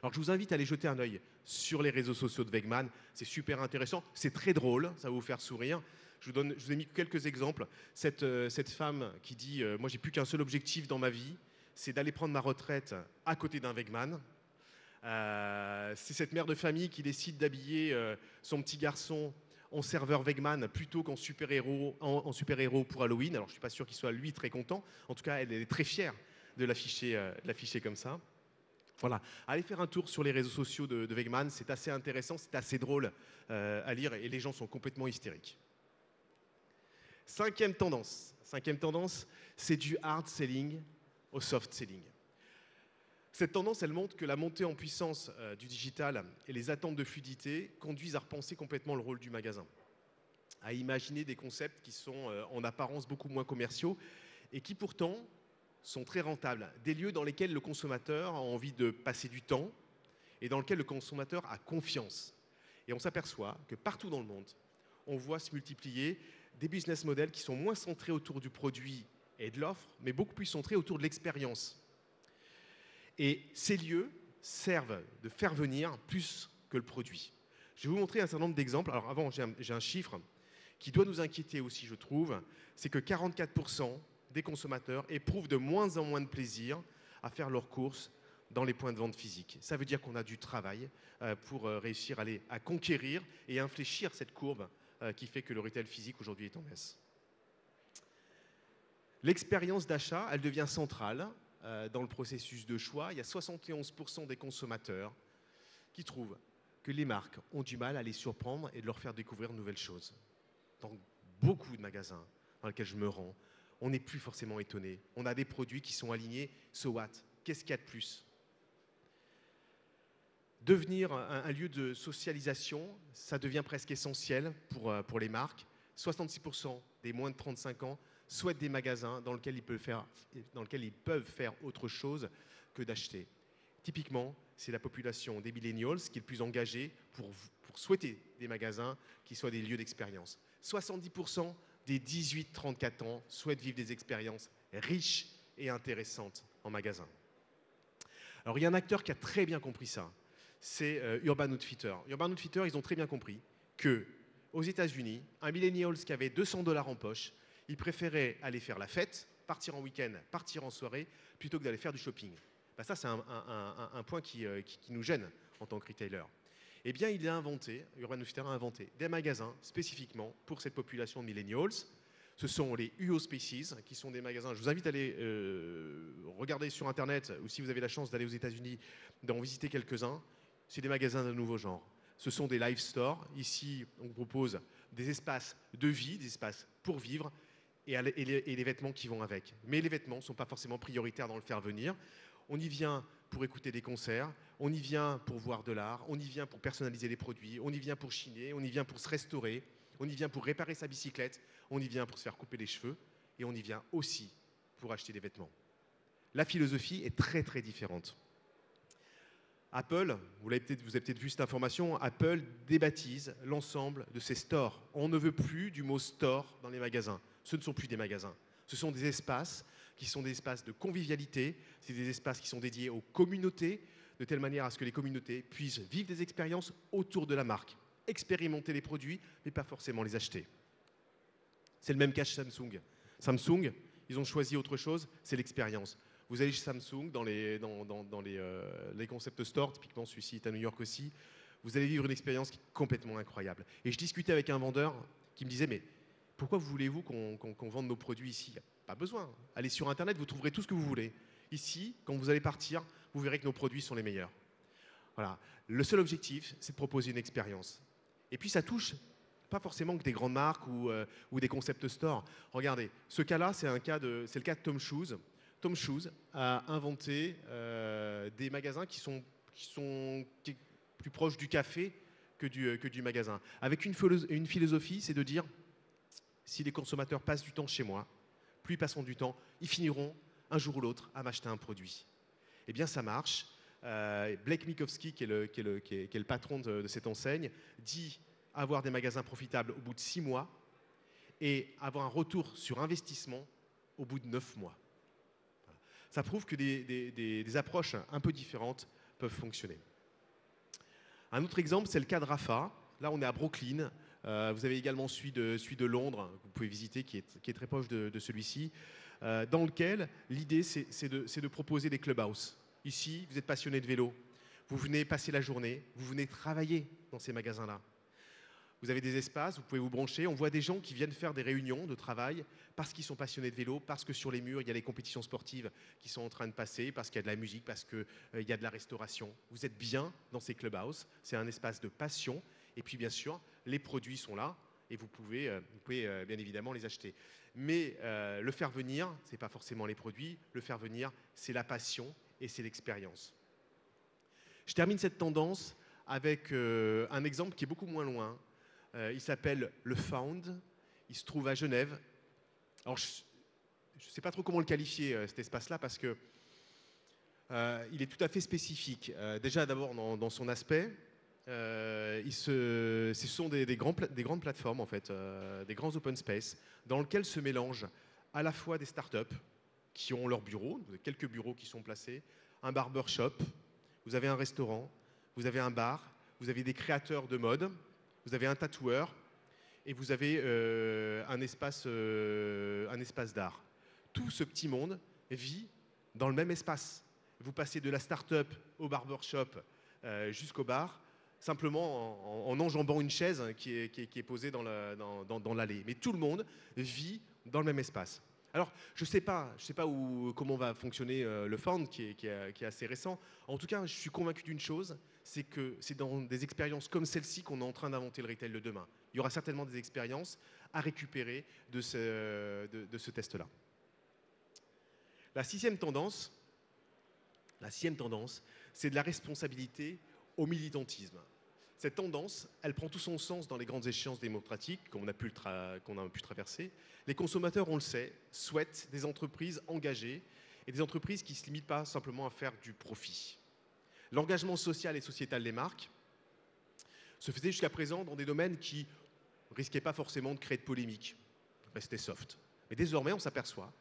Alors, je vous invite à aller jeter un œil sur les réseaux sociaux de Wegmann. C'est super intéressant, c'est très drôle, ça va vous faire sourire. Je vous ai mis quelques exemples. Cette femme qui dit « Moi, j'ai plus qu'un seul objectif dans ma vie, c'est d'aller prendre ma retraite à côté d'un Wegmann ». C'est cette mère de famille qui décide d'habiller son petit garçon en serveur Wegmann plutôt qu'en super-héros pour Halloween. Alors, je ne suis pas sûr qu'il soit, lui, très content. En tout cas, elle est très fière de l'afficher comme ça. Voilà. Allez faire un tour sur les réseaux sociaux de Wegmann. C'est assez intéressant, c'est assez drôle à lire et les gens sont complètement hystériques. Cinquième tendance, c'est du hard selling au soft selling. Cette tendance, elle montre que la montée en puissance du digital et les attentes de fluidité conduisent à repenser complètement le rôle du magasin, à imaginer des concepts qui sont en apparence beaucoup moins commerciaux et qui pourtant sont très rentables, des lieux dans lesquels le consommateur a envie de passer du temps et dans lesquels le consommateur a confiance. Et on s'aperçoit que partout dans le monde, on voit se multiplier des business models qui sont moins centrés autour du produit et de l'offre, mais beaucoup plus centrés autour de l'expérience. Et ces lieux servent de faire venir plus que le produit. Je vais vous montrer un certain nombre d'exemples. Alors avant, j'ai un chiffre qui doit nous inquiéter aussi, je trouve. C'est que 44% des consommateurs éprouvent de moins en moins de plaisir à faire leurs courses dans les points de vente physiques. Ça veut dire qu'on a du travail pour réussir à conquérir et infléchir cette courbe qui fait que le retail physique aujourd'hui est en baisse. L'expérience d'achat, elle devient centrale dans le processus de choix. Il y a 71% des consommateurs qui trouvent que les marques ont du mal à les surprendre et de leur faire découvrir de nouvelles choses. Dans beaucoup de magasins dans lesquels je me rends, on n'est plus forcément étonné. On a des produits qui sont alignés, so what? Qu'est-ce qu'il y a de plus? Devenir un lieu de socialisation, ça devient presque essentiel pour les marques. 66% des moins de 35 ans souhaitent des magasins dans lesquels ils peuvent faire autre chose que d'acheter. Typiquement, c'est la population des millennials qui est le plus engagée pour souhaiter des magasins qui soient des lieux d'expérience. 70% des 18-34 ans souhaitent vivre des expériences riches et intéressantes en magasin. Alors, il y a un acteur qui a très bien compris ça. C'est Urban Outfitters. Urban Outfitters, ils ont très bien compris qu'aux États-Unis, un millennial qui avait $200 en poche, il préférait aller faire la fête, partir en week-end, partir en soirée, plutôt que d'aller faire du shopping. Ben ça, c'est un point qui nous gêne en tant que retailer. Eh bien, Urban Outfitters a inventé des magasins spécifiquement pour cette population de millennials. Ce sont les UO Spaces, qui sont des magasins. Je vous invite à aller regarder sur Internet, ou si vous avez la chance d'aller aux États-Unis, d'en visiter quelques-uns. C'est des magasins d'un nouveau genre. Ce sont des live stores. Ici, on propose des espaces de vie, des espaces pour vivre, et les vêtements qui vont avec. Mais les vêtements ne sont pas forcément prioritaires dans le faire venir. On y vient pour écouter des concerts, on y vient pour voir de l'art, on y vient pour personnaliser les produits, on y vient pour chiner, on y vient pour se restaurer, on y vient pour réparer sa bicyclette, on y vient pour se faire couper les cheveux, et on y vient aussi pour acheter des vêtements. La philosophie est très très différente. Apple, vous avez peut-être vu cette information, Apple débaptise l'ensemble de ses stores. On ne veut plus du mot store dans les magasins. Ce ne sont plus des magasins. Ce sont des espaces qui sont des espaces de convivialité, c'est des espaces qui sont dédiés aux communautés, de telle manière à ce que les communautés puissent vivre des expériences autour de la marque, expérimenter les produits, mais pas forcément les acheter. C'est le même cas chez Samsung. Samsung, ils ont choisi autre chose, c'est l'expérience. Vous allez chez Samsung, dans les concept stores, typiquement celui-ci est à New York aussi, vous allez vivre une expérience qui est complètement incroyable. Et je discutais avec un vendeur qui me disait, mais pourquoi voulez-vous qu'on vende nos produits ici? Pas besoin. Allez sur Internet, vous trouverez tout ce que vous voulez. Ici, quand vous allez partir, vous verrez que nos produits sont les meilleurs. Voilà. Le seul objectif, c'est de proposer une expérience. Et puis ça touche pas forcément que des grandes marques ou des concept stores. Regardez, ce cas-là, c'est le cas de Tom Shoes. Tom Shoes a inventé des magasins qui sont plus proches du café que du magasin. Avec une philosophie, c'est de dire, si les consommateurs passent du temps chez moi, plus ils passeront du temps, ils finiront un jour ou l'autre à m'acheter un produit. Eh bien, ça marche. Blake Mikowski, qui est le patron de cette enseigne, dit avoir des magasins profitables au bout de 6 mois et avoir un retour sur investissement au bout de 9 mois. Voilà. Ça prouve que des approches un peu différentes peuvent fonctionner. Un autre exemple, c'est le cas de Rafa. Là, on est à Brooklyn. Vous avez également celui de Londres, que vous pouvez visiter, qui est très proche de celui-ci, dans lequel l'idée, c'est de proposer des clubhouses. Ici, vous êtes passionné de vélo, vous venez passer la journée, vous venez travailler dans ces magasins-là. Vous avez des espaces, vous pouvez vous brancher. On voit des gens qui viennent faire des réunions de travail parce qu'ils sont passionnés de vélo, parce que sur les murs, il y a les compétitions sportives qui sont en train de passer, parce qu'il y a de la musique, parce qu'il y a de la restauration. Vous êtes bien dans ces clubhouses, c'est un espace de passion. Et puis, bien sûr, les produits sont là et vous pouvez bien évidemment les acheter. Mais le faire venir, ce n'est pas forcément les produits. Le faire venir, c'est la passion et c'est l'expérience. Je termine cette tendance avec un exemple qui est beaucoup moins loin. Il s'appelle le Found. Il se trouve à Genève. Alors, je ne sais pas trop comment le qualifier, cet espace-là, parce que il est tout à fait spécifique. Déjà, d'abord, dans son aspect. Ce sont des grandes plateformes, en fait, des grands open space, dans lesquels se mélangent à la fois des startups qui ont leurs bureaux, vous avez quelques bureaux qui sont placés, un barbershop, vous avez un restaurant, vous avez un bar, vous avez des créateurs de mode, vous avez un tatoueur et vous avez un espace d'art. Tout ce petit monde vit dans le même espace. Vous passez de la start-up au barbershop jusqu'au bar, simplement en enjambant une chaise qui est posée dans l'allée. Mais tout le monde vit dans le même espace. Alors, je ne sais pas comment va fonctionner le Found, qui est assez récent. En tout cas, je suis convaincu d'une chose, c'est que c'est dans des expériences comme celle-ci qu'on est en train d'inventer le retail de demain. Il y aura certainement des expériences à récupérer de ce test-là. La sixième tendance, c'est de la responsabilité au militantisme. Cette tendance, elle prend tout son sens dans les grandes échéances démocratiques qu'on a pu traverser. Les consommateurs, on le sait, souhaitent des entreprises engagées et des entreprises qui ne se limitent pas simplement à faire du profit. L'engagement social et sociétal des marques se faisait jusqu'à présent dans des domaines qui ne risquaient pas forcément de créer de polémique, rester soft. Mais désormais, on s'aperçoit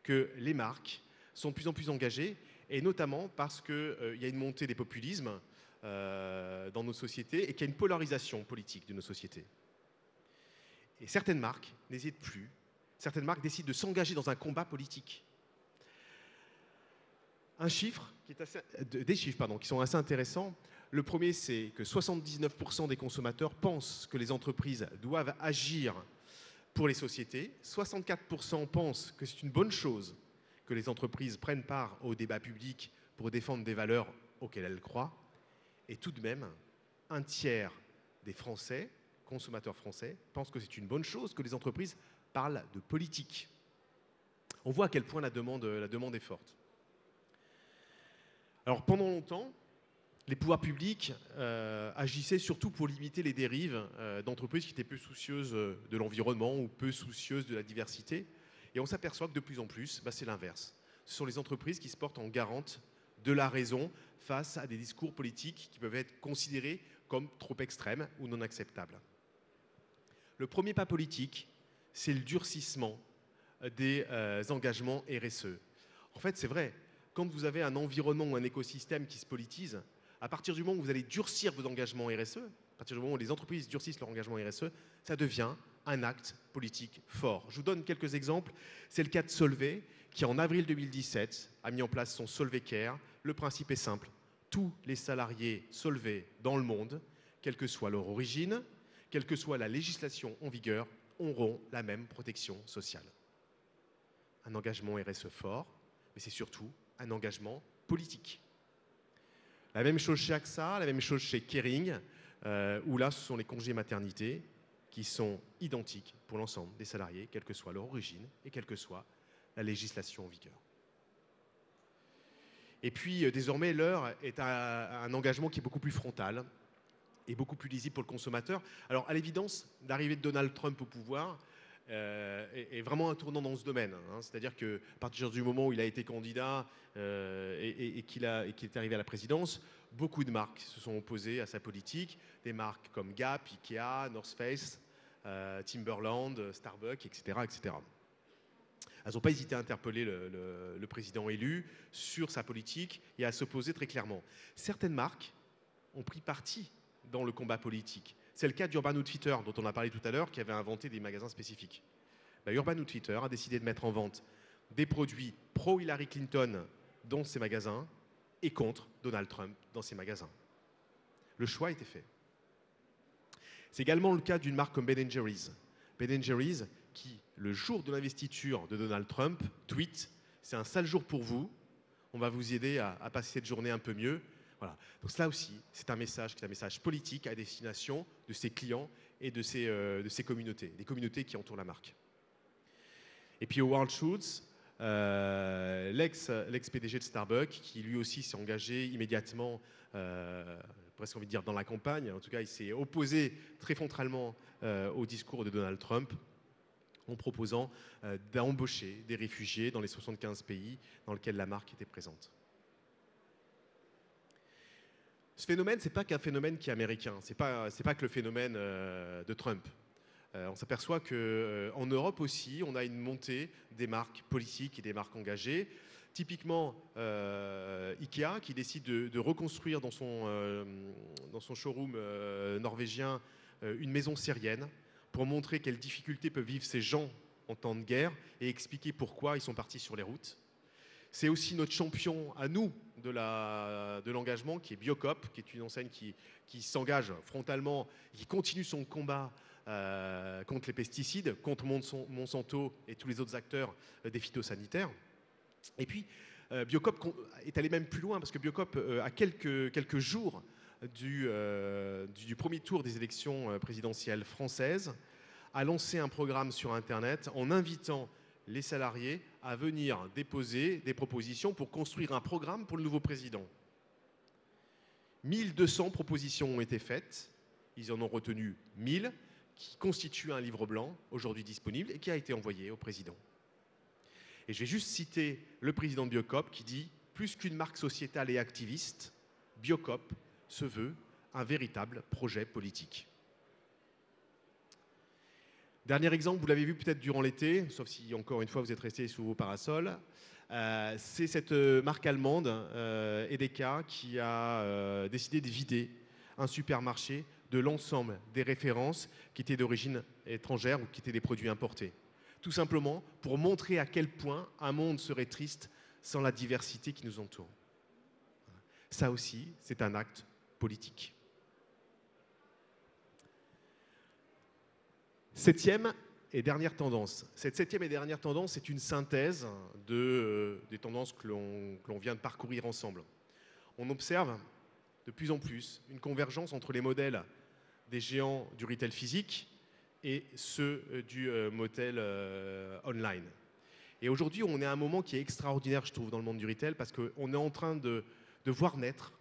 que les marques sont de plus en plus engagées, et notamment parce qu'il y a une montée des populismes dans nos sociétés et qu'il y a une polarisation politique de nos sociétés. Et certaines marques n'hésitent plus, certaines marques décident de s'engager dans un combat politique. Des chiffres qui sont assez intéressants. Le premier, c'est que 79% des consommateurs pensent que les entreprises doivent agir pour les sociétés. 64% pensent que c'est une bonne chose que les entreprises prennent part au débat public pour défendre des valeurs auxquelles elles croient. Et tout de même, un tiers des Français, consommateurs français, pensent que c'est une bonne chose que les entreprises parlent de politique. On voit à quel point la demande est forte. Alors pendant longtemps, les pouvoirs publics agissaient surtout pour limiter les dérives d'entreprises qui étaient peu soucieuses de l'environnement ou peu soucieuses de la diversité. Et on s'aperçoit que de plus en plus, c'est l'inverse. Ce sont les entreprises qui se portent en garante de la raison face à des discours politiques qui peuvent être considérés comme trop extrêmes ou non acceptables. Le premier pas politique, c'est le durcissement des engagements RSE. En fait, c'est vrai, quand vous avez un environnement ou un écosystème qui se politise, à partir du moment où vous allez durcir vos engagements RSE, à partir du moment où les entreprises durcissent leur engagement RSE, ça devient un acte politique fort. Je vous donne quelques exemples. C'est le cas de Solvay, qui en avril 2017 a mis en place son Solvay Care. Le principe est simple. Tous les salariés Solvay dans le monde, quelle que soit leur origine, quelle que soit la législation en vigueur, auront la même protection sociale. Un engagement RSE fort, mais c'est surtout un engagement politique. La même chose chez AXA, la même chose chez Kering, où là, ce sont les congés maternité qui sont identiques pour l'ensemble des salariés, quelle que soit leur origine et quelle que soit la législation en vigueur. Et puis, désormais, l'heure est à un engagement qui est beaucoup plus frontal et beaucoup plus lisible pour le consommateur. Alors, à l'évidence, l'arrivée de Donald Trump au pouvoir est vraiment un tournant dans ce domaine. C'est-à-dire qu'à partir du moment où il a été candidat et qu'il est arrivé à la présidence, beaucoup de marques se sont opposées à sa politique. Des marques comme Gap, Ikea, North Face, Timberland, Starbucks, etc., etc. Elles n'ont pas hésité à interpeller le président élu sur sa politique et à s'opposer très clairement. Certaines marques ont pris parti dans le combat politique. C'est le cas d'Urban Outfitters, dont on a parlé tout à l'heure, qui avait inventé des magasins spécifiques. Urban Outfitters a décidé de mettre en vente des produits pro-Hillary Clinton dans ses magasins et contre Donald Trump dans ses magasins. Le choix a été fait. C'est également le cas d'une marque comme Ben & Jerry's. Ben & Jerry's qui, le jour de l'investiture de Donald Trump, tweet « C'est un sale jour pour vous, on va vous aider à passer cette journée un peu mieux ». Voilà. Donc cela aussi, c'est un message politique à destination de ses clients et de ses communautés, des communautés qui entourent la marque. Et puis Howard Schultz, l'ex-PDG de Starbucks, qui lui aussi s'est engagé immédiatement, presque envie de dire dans la campagne, en tout cas il s'est opposé très frontalement au discours de Donald Trump en proposant d'embaucher des réfugiés dans les 75 pays dans lesquels la marque était présente. Ce phénomène, ce n'est pas qu'un phénomène qui est américain, ce n'est pas que le phénomène de Trump. On s'aperçoit qu'en Europe aussi, on a une montée des marques politiques et des marques engagées. Typiquement, Ikea qui décide de reconstruire dans son showroom norvégien une maison syrienne pour montrer quelles difficultés peuvent vivre ces gens en temps de guerre et expliquer pourquoi ils sont partis sur les routes. C'est aussi notre champion à nous de l'engagement qui est Biocop, qui est une enseigne qui s'engage frontalement, qui continue son combat contre les pesticides, contre Monsanto et tous les autres acteurs des phytosanitaires. Et puis, Biocop est allé même plus loin parce que Biocop, à quelques jours du premier tour des élections présidentielles françaises, a lancé un programme sur Internet en invitant les salariés à venir déposer des propositions pour construire un programme pour le nouveau président. 1200 propositions ont été faites, ils en ont retenu 1000, qui constituent un livre blanc, aujourd'hui disponible, et qui a été envoyé au président. Et je vais juste citer le président de Biocop qui dit « Plus qu'une marque sociétale et activiste, Biocop se veut un véritable projet politique ». Dernier exemple, vous l'avez vu peut-être durant l'été, sauf si encore une fois vous êtes resté sous vos parasols, c'est cette marque allemande, Edeka, qui a décidé de vider un supermarché de l'ensemble des références qui étaient d'origine étrangère ou qui étaient des produits importés. Tout simplement pour montrer à quel point un monde serait triste sans la diversité qui nous entoure. Ça aussi, c'est un acte politique. Septième et dernière tendance. Cette septième et dernière tendance, c'est une synthèse des tendances que l'on vient de parcourir ensemble. On observe de plus en plus une convergence entre les modèles des géants du retail physique et ceux du modèle online. Et aujourd'hui, on est à un moment qui est extraordinaire, je trouve, dans le monde du retail, parce qu'on est en train de voir naître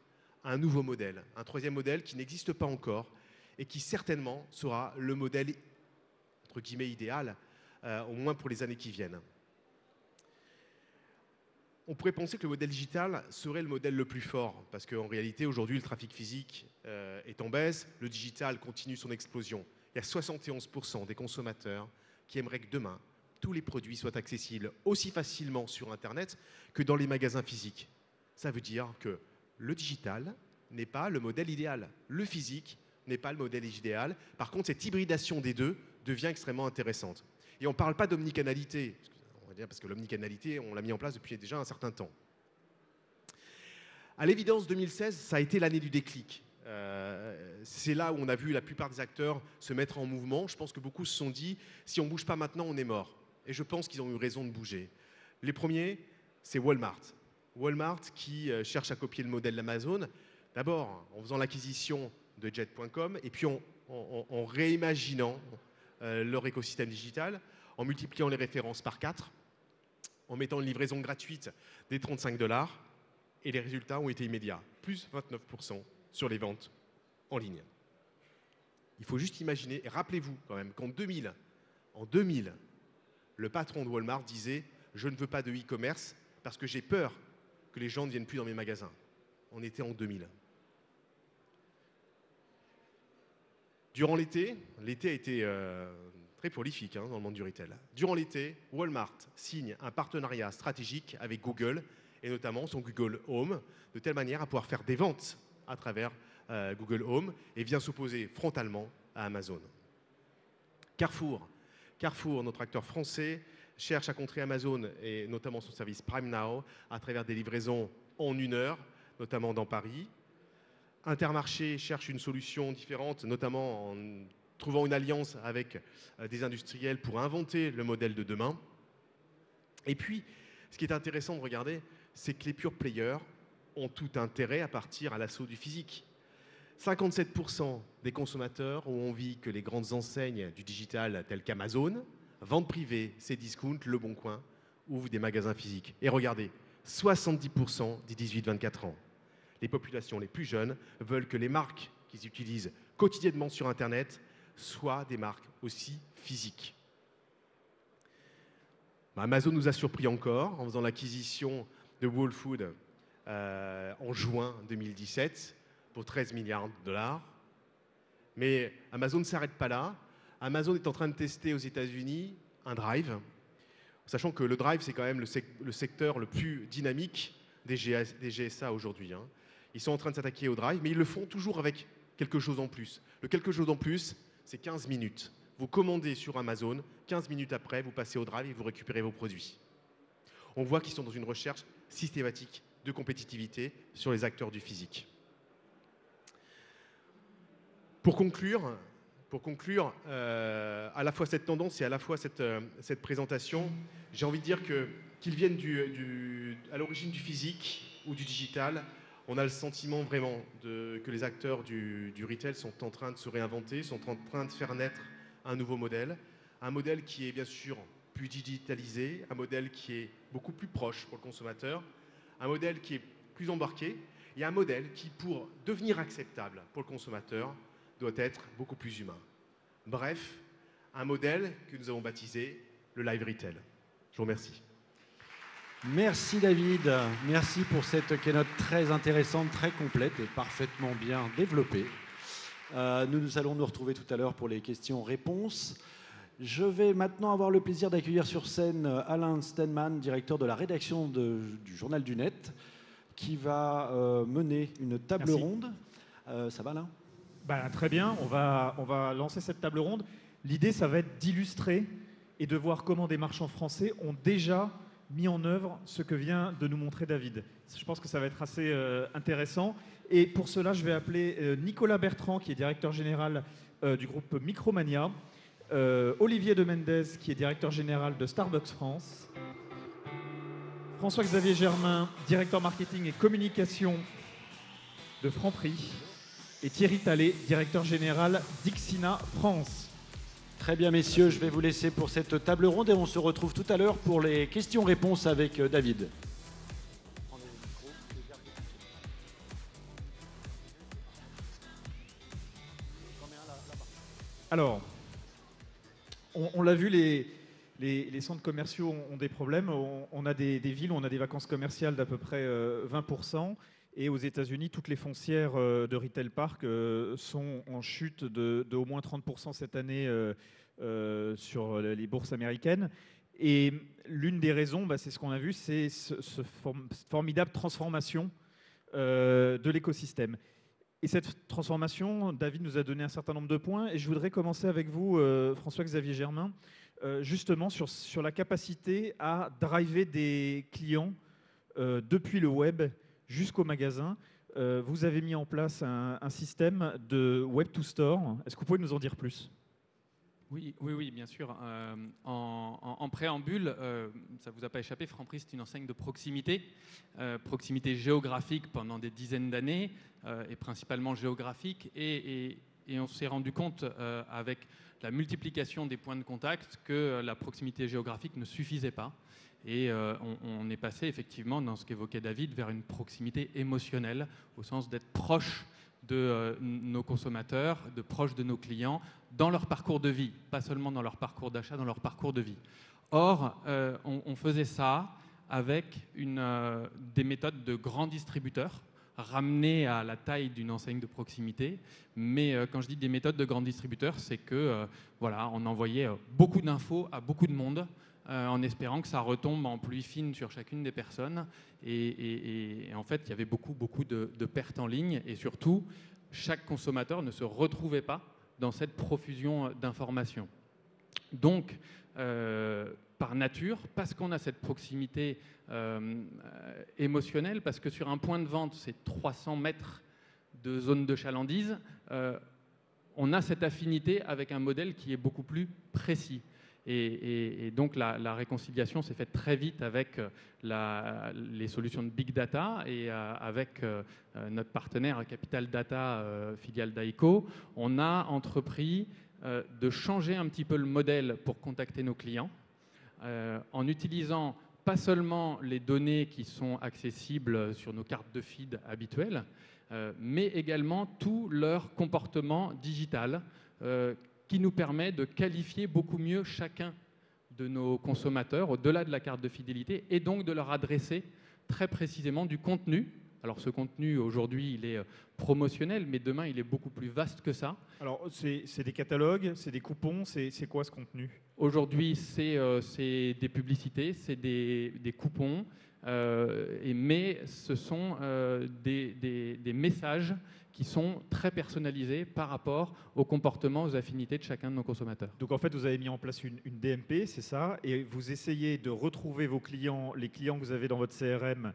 un nouveau modèle, un troisième modèle qui n'existe pas encore et qui certainement sera le modèle entre guillemets idéal, au moins pour les années qui viennent. On pourrait penser que le modèle digital serait le modèle le plus fort, parce qu'en réalité, aujourd'hui, le trafic physique est en baisse, le digital continue son explosion. Il y a 71% des consommateurs qui aimeraient que demain, tous les produits soient accessibles aussi facilement sur Internet que dans les magasins physiques. Ça veut dire que le digital n'est pas le modèle idéal. Le physique n'est pas le modèle idéal. Par contre, cette hybridation des deux devient extrêmement intéressante. Et on ne parle pas d'omnicanalité, parce que l'omnicanalité, on l'a mis en place depuis déjà un certain temps. À l'évidence, 2016, ça a été l'année du déclic. C'est là où on a vu la plupart des acteurs se mettre en mouvement. Je pense que beaucoup se sont dit, si on ne bouge pas maintenant, on est mort. Et je pense qu'ils ont eu raison de bouger. Les premiers, c'est Walmart. Walmart qui cherche à copier le modèle d'Amazon, d'abord en faisant l'acquisition de Jet.com et puis en réimaginant leur écosystème digital, en multipliant les références par 4, en mettant une livraison gratuite des $35, et les résultats ont été immédiats, plus 29% sur les ventes en ligne. Il faut juste imaginer, et rappelez-vous quand même qu'en 2000, le patron de Walmart disait « Je ne veux pas de e-commerce parce que j'ai peur que les gens ne viennent plus dans mes magasins ». On était en 2000. Durant l'été a été très prolifique dans le monde du retail. Durant l'été, Walmart signe un partenariat stratégique avec Google et notamment son Google Home, de telle manière à pouvoir faire des ventes à travers Google Home et vient s'opposer frontalement à Amazon. Carrefour, notre acteur français, cherche à contrer Amazon et notamment son service Prime Now à travers des livraisons en 1 heure, notamment dans Paris. Intermarché cherche une solution différente, notamment en trouvant une alliance avec des industriels pour inventer le modèle de demain. Et puis, ce qui est intéressant de regarder, c'est que les pure players ont tout intérêt à partir à l'assaut du physique. 57% des consommateurs ont envie que les grandes enseignes du digital telles qu'Amazon, Vente Privée, Cdiscount, Le Bon Coin, ouvrent des magasins physiques. Et regardez, 70% des 18-24 ans. Les populations les plus jeunes veulent que les marques qu'ils utilisent quotidiennement sur Internet soient des marques aussi physiques. Amazon nous a surpris encore en faisant l'acquisition de Whole Foods en juin 2017 pour 13 milliards de $. Mais Amazon ne s'arrête pas là. Amazon est en train de tester aux États-Unis un drive Sachant que le drive, c'est quand même le secteur le plus dynamique des GSA aujourd'hui. Hein. Ils sont en train de s'attaquer au drive, mais ils le font toujours avec quelque chose en plus. Le quelque chose en plus, c'est 15 minutes. Vous commandez sur Amazon, 15 minutes après, vous passez au drive et vous récupérez vos produits. On voit qu'ils sont dans une recherche systématique de compétitivité sur les acteurs du physique. Pour conclure, à la fois cette tendance et à la fois cette présentation, j'ai envie de dire qu'ils viennent à l'origine du physique ou du digital. On a le sentiment vraiment que les acteurs du retail sont en train de se réinventer, sont en train de faire naître un nouveau modèle. Un modèle qui est bien sûr plus digitalisé, un modèle qui est beaucoup plus proche pour le consommateur, un modèle qui est plus embarqué et un modèle qui, pour devenir acceptable pour le consommateur, doit être beaucoup plus humain. Bref, un modèle que nous avons baptisé le live retail. Je vous remercie. Merci David, merci pour cette keynote très intéressante, très complète et parfaitement bien développée. Nous allons nous retrouver tout à l'heure pour les questions-réponses. Je vais maintenant avoir le plaisir d'accueillir sur scène Alain Stenman, directeur de la rédaction du Journal du Net, qui va mener une table ronde. Ça va Alain ? Très bien, on va lancer cette table ronde. L'idée, ça va être d'illustrer et de voir comment des marchands français ont déjà mis en œuvre ce que vient de nous montrer David. Je pense que ça va être assez intéressant. Et pour cela, je vais appeler Nicolas Bertrand, qui est directeur général du groupe Micromania, Olivier de Mendez, qui est directeur général de Starbucks France, François-Xavier Germain, directeur marketing et communication de Franprix, et Thierry Tallet, directeur général d'Ixina France. Très bien, messieurs, je vais vous laisser pour cette table ronde et on se retrouve tout à l'heure pour les questions-réponses avec David. Alors, on l'a vu, les centres commerciaux ont des problèmes. On a des villes où on a des vacances commerciales d'à peu près 20%. Et aux États-Unis, toutes les foncières de Retail Park sont en chute de au moins 30% cette année sur les bourses américaines. Et l'une des raisons, c'est ce qu'on a vu, c'est cette formidable transformation de l'écosystème. Et cette transformation, David nous a donné un certain nombre de points. Et je voudrais commencer avec vous, François-Xavier Germain, justement sur la capacité à driver des clients depuis le web jusqu'au magasin. Vous avez mis en place un système de Web to Store. Est-ce que vous pouvez nous en dire plus ? Oui, bien sûr. En préambule, ça ne vous a pas échappé, Franprix, c'est une enseigne de proximité, proximité géographique pendant des dizaines d'années, et principalement géographique. Et on s'est rendu compte, avec la multiplication des points de contact, que la proximité géographique ne suffisait pas. Et on est passé effectivement, dans ce qu'évoquait David, vers une proximité émotionnelle, au sens d'être proche de nos consommateurs, de proche de nos clients, dans leur parcours de vie, pas seulement dans leur parcours d'achat, dans leur parcours de vie. Or, on faisait ça avec des méthodes de grands distributeurs, ramenées à la taille d'une enseigne de proximité. Mais quand je dis des méthodes de grands distributeurs, c'est que on envoyait beaucoup d'infos à beaucoup de monde, en espérant que ça retombe en pluie fine sur chacune des personnes. Et en fait, il y avait beaucoup de pertes en ligne. Et surtout, chaque consommateur ne se retrouvait pas dans cette profusion d'informations. Donc, par nature, parce qu'on a cette proximité émotionnelle, parce que sur un point de vente, c'est 300 mètres de zone de chalandise, on a cette affinité avec un modèle qui est beaucoup plus précis. Et donc la réconciliation s'est faite très vite avec les solutions de Big Data et avec notre partenaire Capital Data, filiale d'Aiko. On a entrepris de changer un petit peu le modèle pour contacter nos clients en utilisant pas seulement les données qui sont accessibles sur nos cartes de feed habituelles, mais également tout leur comportement digital qui nous permet de qualifier beaucoup mieux chacun de nos consommateurs au-delà de la carte de fidélité et donc de leur adresser très précisément du contenu. Alors ce contenu, aujourd'hui, il est promotionnel, mais demain, il est beaucoup plus vaste que ça. Alors, c'est des catalogues, c'est des coupons, c'est quoi ce contenu ? Aujourd'hui, c'est des publicités, c'est des coupons, mais ce sont des messages qui sont très personnalisés par rapport au comportement, aux affinités de chacun de nos consommateurs. Donc en fait, vous avez mis en place une DMP, c'est ça, et vous essayez de retrouver vos clients, les clients que vous avez dans votre CRM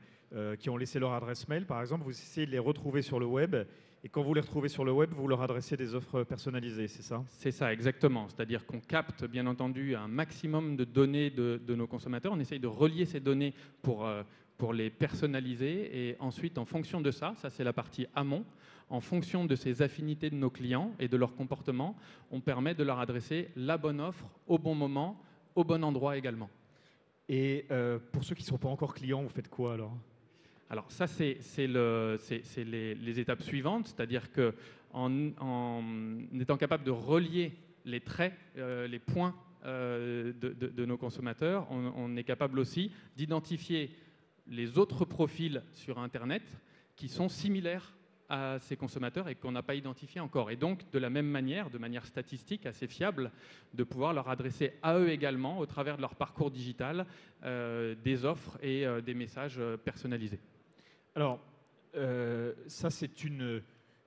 qui ont laissé leur adresse mail, par exemple, vous essayez de les retrouver sur le web, et quand vous les retrouvez sur le web, vous leur adressez des offres personnalisées, c'est ça? C'est ça, exactement. C'est-à-dire qu'on capte, bien entendu, un maximum de données de nos consommateurs. On essaye de relier ces données pour les personnaliser. Et ensuite, en fonction de ça, ça c'est la partie amont, en fonction de ces affinités de nos clients et de leur comportement, on permet de leur adresser la bonne offre au bon moment, au bon endroit également. Et pour ceux qui ne sont pas encore clients, vous faites quoi alors? Alors ça, c'est les étapes suivantes, c'est-à-dire qu'en étant capable de relier les traits, les points de nos consommateurs, on est capable aussi d'identifier les autres profils sur Internet qui sont similaires à ces consommateurs et qu'on n'a pas identifiés encore. Et donc, de la même manière, de manière statistique assez fiable, de pouvoir leur adresser à eux également, au travers de leur parcours digital, des offres et des messages personnalisés. Alors, ça c'est une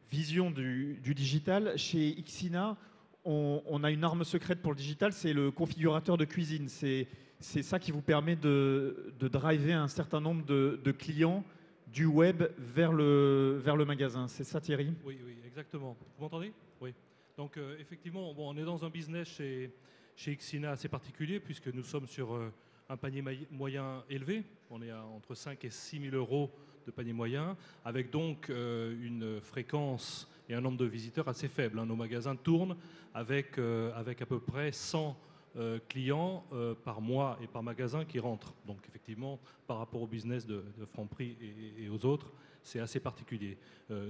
vision du digital. Chez Ixina, on a une arme secrète pour le digital, c'est le configurateur de cuisine. C'est ça qui vous permet de driver un certain nombre de clients du web vers le magasin. C'est ça, Thierry? Oui, exactement. Vous m'entendez? Oui. Donc, effectivement, bon, on est dans un business chez Ixina assez particulier puisque nous sommes sur un panier moyen élevé. On est à entre 5 et 6 000 euros de panier moyen, avec donc une fréquence et un nombre de visiteurs assez faible. Nos magasins tournent avec à peu près 100 clients par mois et par magasin qui rentrent. Donc effectivement, par rapport au business de Franprix et aux autres, c'est assez particulier.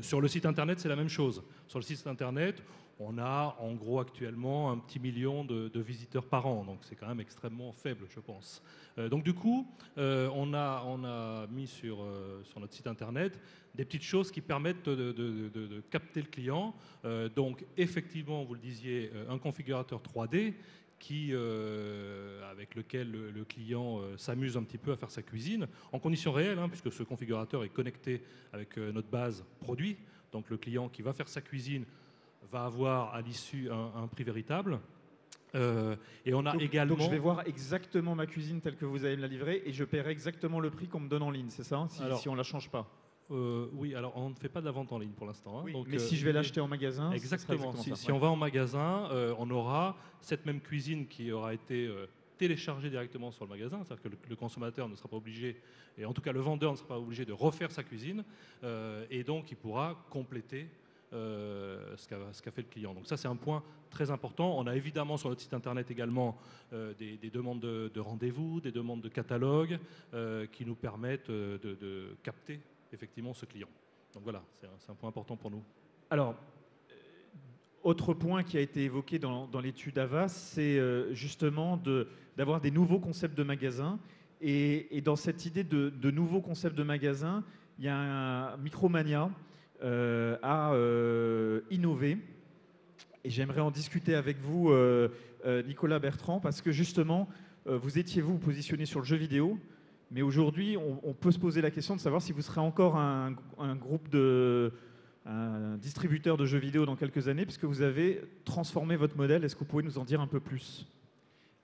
Sur le site internet, c'est la même chose. Sur le site internet, on a en gros actuellement un petit million de visiteurs par an. Donc c'est quand même extrêmement faible, je pense. Donc du coup, on a mis sur notre site internet des petites choses qui permettent de capter le client. Donc effectivement, vous le disiez, un configurateur 3D avec lequel le client s'amuse un petit peu à faire sa cuisine, en conditions réelles, puisque ce configurateur est connecté avec notre base produit. Donc le client qui va faire sa cuisine va avoir à l'issue un prix véritable. Et on a également... Donc je vais voir exactement ma cuisine telle que vous allez me la livrer et je paierai exactement le prix qu'on me donne en ligne, c'est ça, si on ne la change pas? Oui, alors on ne fait pas de la vente en ligne pour l'instant. Oui, donc, mais si je vais l'acheter en magasin, exactement. Si on va en magasin, on aura cette même cuisine qui aura été téléchargée directement sur le magasin, c'est-à-dire que le consommateur ne sera pas obligé, et en tout cas le vendeur ne sera pas obligé de refaire sa cuisine, et donc il pourra compléter ce qu'a fait le client. Donc ça, c'est un point très important. On a évidemment sur notre site internet également des demandes de rendez-vous, des demandes de catalogue qui nous permettent de capter effectivement ce client. Donc voilà, c'est un point important pour nous. Alors, autre point qui a été évoqué dans l'étude Havas, c'est justement d'avoir des nouveaux concepts de magasins. Et dans cette idée de nouveaux concepts de magasins, il y a un Micromania à innover. Et j'aimerais en discuter avec vous, Nicolas Bertrand, parce que justement, vous étiez vous positionné sur le jeu vidéo. Mais aujourd'hui, on peut se poser la question de savoir si vous serez encore un distributeur de jeux vidéo dans quelques années, puisque vous avez transformé votre modèle. Est-ce que vous pouvez nous en dire un peu plus?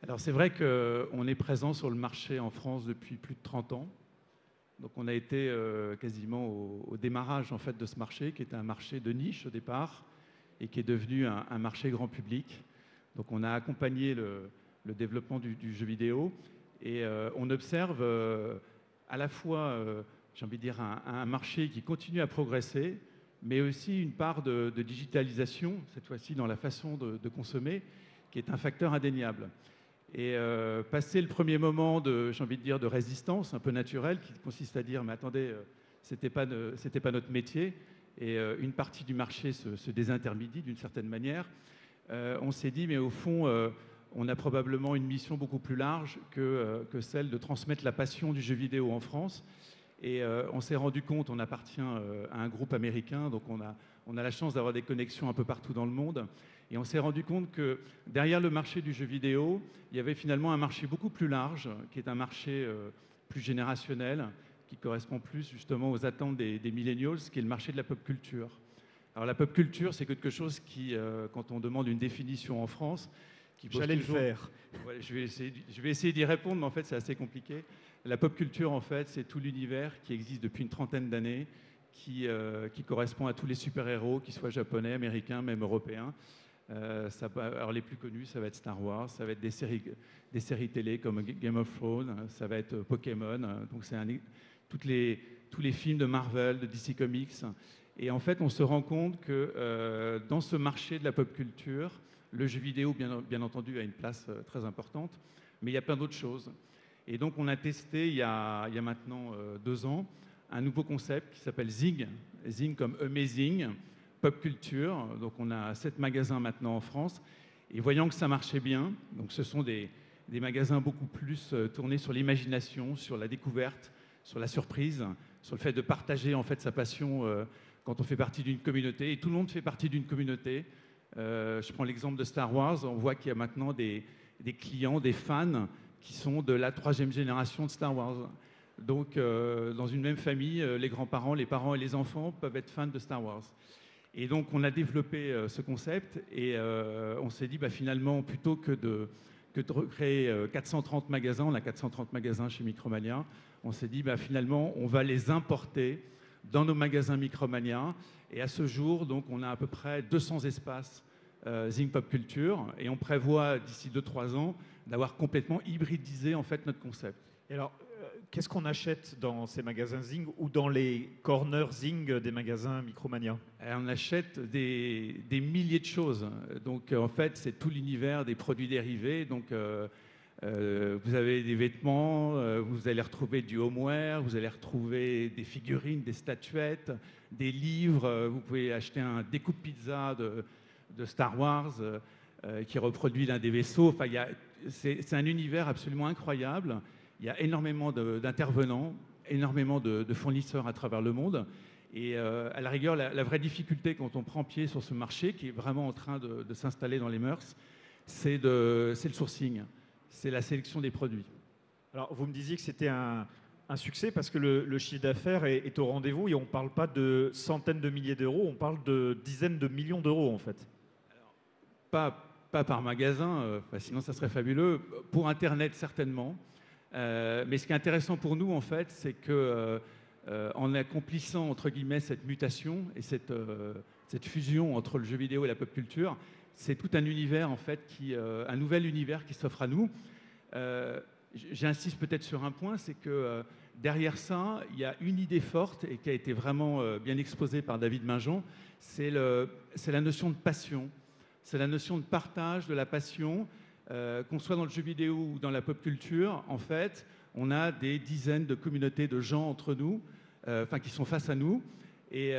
Alors c'est vrai qu'on est présent sur le marché en France depuis plus de 30 ans. Donc on a été quasiment au démarrage en fait, de ce marché, qui était un marché de niche au départ, et qui est devenu un marché grand public. Donc on a accompagné le développement du jeu vidéo. Et on observe à la fois, j'ai envie de dire, un marché qui continue à progresser, mais aussi une part de digitalisation, cette fois-ci dans la façon de consommer, qui est un facteur indéniable. Et passer le premier moment j'ai envie de dire, de résistance un peu naturelle, qui consiste à dire, mais attendez, c'était pas notre métier, et une partie du marché se désintermédie d'une certaine manière, on s'est dit, mais au fond... on a probablement une mission beaucoup plus large que celle de transmettre la passion du jeu vidéo en France. Et on s'est rendu compte, on appartient à un groupe américain, donc on a la chance d'avoir des connexions un peu partout dans le monde. Et on s'est rendu compte que derrière le marché du jeu vidéo, il y avait finalement un marché beaucoup plus large, qui est un marché plus générationnel, qui correspond plus justement aux attentes des millennials, qui est le marché de la pop culture. Alors la pop culture, c'est quelque chose qui, quand on demande une définition en France, qui pose J'allais toujours... le faire. Ouais, je vais essayer d'y répondre, mais en fait c'est assez compliqué. La pop culture, en fait, c'est tout l'univers qui existe depuis une trentaine d'années, qui correspond à tous les super-héros, qu'ils soient japonais, américains, même européens. Alors les plus connus, ça va être Star Wars, ça va être des séries télé comme Game of Thrones, ça va être Pokémon, donc c'est tous les films de Marvel, de DC Comics. Et en fait, on se rend compte que dans ce marché de la pop culture, le jeu vidéo, bien entendu, a une place très importante, mais il y a plein d'autres choses. Et donc, on a testé, il y a maintenant 2 ans, un nouveau concept qui s'appelle Zing. Zing comme Amazing, pop culture. Donc, on a 7 magasins maintenant en France. Et voyant que ça marchait bien, donc ce sont des magasins beaucoup plus tournés sur l'imagination, sur la découverte, sur la surprise, sur le fait de partager en fait sa passion quand on fait partie d'une communauté. Et tout le monde fait partie d'une communauté. Je prends l'exemple de Star Wars. On voit qu'il y a maintenant des clients, des fans qui sont de la 3e génération de Star Wars. Donc, dans une même famille, les grands-parents, les parents et les enfants peuvent être fans de Star Wars. Et donc, on a développé ce concept et on s'est dit, finalement, plutôt que de recréer 430 magasins, on a 430 magasins chez Micromania, on s'est dit, finalement, on va les importer dans nos magasins Micromania. Et à ce jour, donc, on a à peu près 200 espaces Zing Pop Culture et on prévoit, d'ici 2-3 ans, d'avoir complètement hybridisé en fait notre concept. Et alors, qu'est-ce qu'on achète dans ces magasins Zing ou dans les corners Zing des magasins Micromania? On achète des milliers de choses. Donc, en fait, c'est tout l'univers des produits dérivés. Donc, vous avez des vêtements, vous allez retrouver du homeware, vous allez retrouver des figurines, des statuettes, des livres. Vous pouvez acheter un découpe pizza de Star Wars qui reproduit l'un des vaisseaux. Enfin, c'est un univers absolument incroyable. Il y a énormément d'intervenants, énormément de fournisseurs à travers le monde. Et à la rigueur, la vraie difficulté quand on prend pied sur ce marché, qui est vraiment en train de s'installer dans les mœurs, c'est le sourcing, c'est la sélection des produits. Alors, vous me disiez que c'était un succès parce que le chiffre d'affaires est au rendez-vous et on ne parle pas de centaines de milliers d'euros, on parle de dizaines de millions d'euros en fait. Alors, pas par magasin, sinon ça serait fabuleux. Pour Internet, certainement. Mais ce qui est intéressant pour nous, en fait, c'est que en accomplissant, entre guillemets, cette mutation et cette fusion entre le jeu vidéo et la pop culture, c'est tout un univers, en fait, un nouvel univers qui s'offre à nous. J'insiste peut-être sur un point, c'est que derrière ça, il y a une idée forte et qui a été vraiment bien exposée par David Mingeon, c'est la notion de passion. C'est la notion de partage de la passion, qu'on soit dans le jeu vidéo ou dans la pop culture. En fait, on a des dizaines de communautés de gens entre nous, qui sont face à nous. Et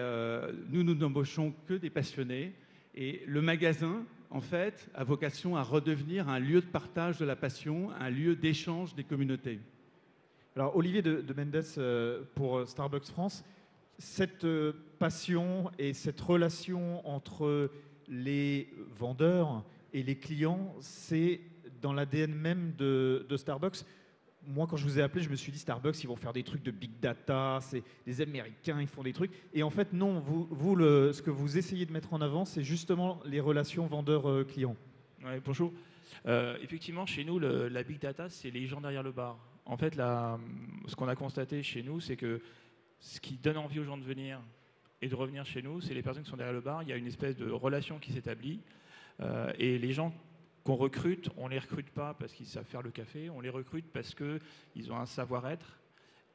nous n'embauchons que des passionnés. Et le magasin, en fait, a vocation à redevenir un lieu de partage de la passion, un lieu d'échange des communautés. Alors, Olivier de Mendes, pour Starbucks France, cette passion et cette relation entre les vendeurs et les clients, c'est dans l'ADN même de Starbucks. Moi, quand je vous ai appelé, je me suis dit Starbucks, ils vont faire des trucs de big data, c'est les Américains, ils font des trucs. Et en fait, non, ce que vous essayez de mettre en avant, c'est justement les relations vendeurs-clients. Ouais, bonjour. Effectivement, chez nous, la big data, c'est les gens derrière le bar. En fait, ce qu'on a constaté chez nous, c'est que ce qui donne envie aux gens de venir et de revenir chez nous, c'est les personnes qui sont derrière le bar. Il y a une espèce de relation qui s'établit. Et les gens qu'on recrute, on ne les recrute pas parce qu'ils savent faire le café, on les recrute parce qu'ils ont un savoir-être,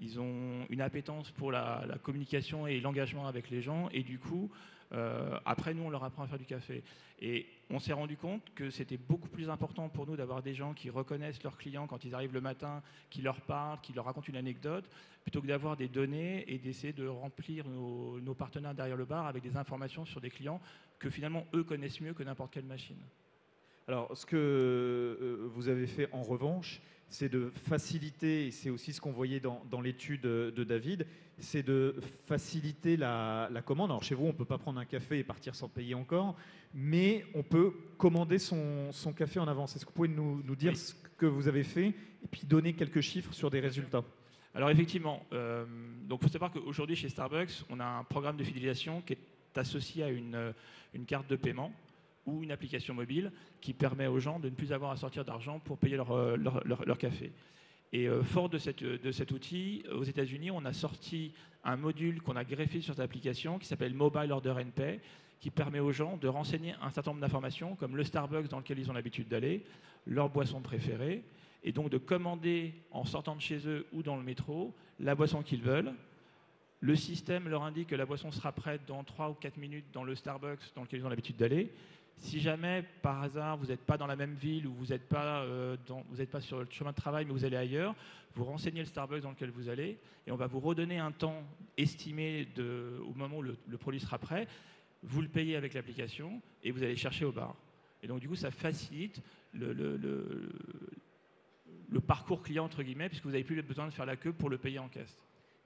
ils ont une appétence pour la communication et l'engagement avec les gens. Et du coup, après, nous, on leur apprend à faire du café. Et on s'est rendu compte que c'était beaucoup plus important pour nous d'avoir des gens qui reconnaissent leurs clients quand ils arrivent le matin, qui leur parlent, qui leur racontent une anecdote, plutôt que d'avoir des données et d'essayer de remplir nos partenaires derrière le bar avec des informations sur des clients que finalement, eux connaissent mieux que n'importe quelle machine. Alors, ce que vous avez fait en revanche, c'est de faciliter, et c'est aussi ce qu'on voyait dans l'étude de David, c'est de faciliter la commande. Alors, chez vous, on ne peut pas prendre un café et partir sans payer encore, mais on peut commander son café en avance. Est-ce que vous pouvez nous dire ce que vous avez fait et puis donner quelques chiffres sur des résultats? Alors effectivement, donc faut savoir qu'aujourd'hui chez Starbucks, on a un programme de fidélisation qui est associé à une carte de paiement ou une application mobile qui permet aux gens de ne plus avoir à sortir d'argent pour payer leur café. Et fort de cet outil, aux États-Unis, on a sorti un module qu'on a greffé sur cette application qui s'appelle Mobile Order and Pay, qui permet aux gens de renseigner un certain nombre d'informations comme le Starbucks dans lequel ils ont l'habitude d'aller, leur boisson préférée, et donc de commander en sortant de chez eux ou dans le métro la boisson qu'ils veulent. Le système leur indique que la boisson sera prête dans 3 ou 4 minutes dans le Starbucks dans lequel ils ont l'habitude d'aller. Si jamais, par hasard, vous n'êtes pas dans la même ville ou vous n'êtes pas sur le chemin de travail mais vous allez ailleurs, vous renseignez le Starbucks dans lequel vous allez et on va vous redonner un temps estimé au moment où le produit sera prêt. Vous le payez avec l'application et vous allez chercher au bar. Et donc du coup, ça facilite le parcours client, entre guillemets, puisque vous n'avez plus besoin de faire la queue pour le payer en caisse.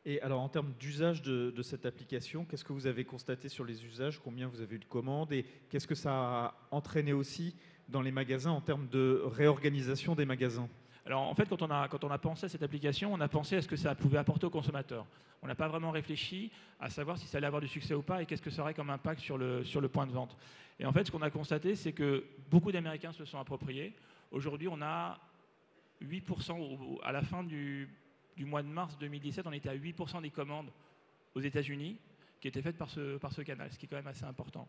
Et alors, en termes d'usage de cette application, qu'est-ce que vous avez constaté sur les usages? Combien vous avez eu de commandes? Et qu'est-ce que ça a entraîné aussi dans les magasins en termes de réorganisation des magasins? Alors, en fait, quand on a pensé à cette application, on a pensé à ce que ça pouvait apporter aux consommateurs. On n'a pas vraiment réfléchi à savoir si ça allait avoir du succès ou pas et qu'est-ce que ça aurait comme impact sur le point de vente. Et en fait, ce qu'on a constaté, c'est que beaucoup d'Américains se sont appropriés. Aujourd'hui, on a 8%, à la fin du mois de mars 2017, on était à 8% des commandes aux États-Unis qui étaient faites par ce canal, ce qui est quand même assez important.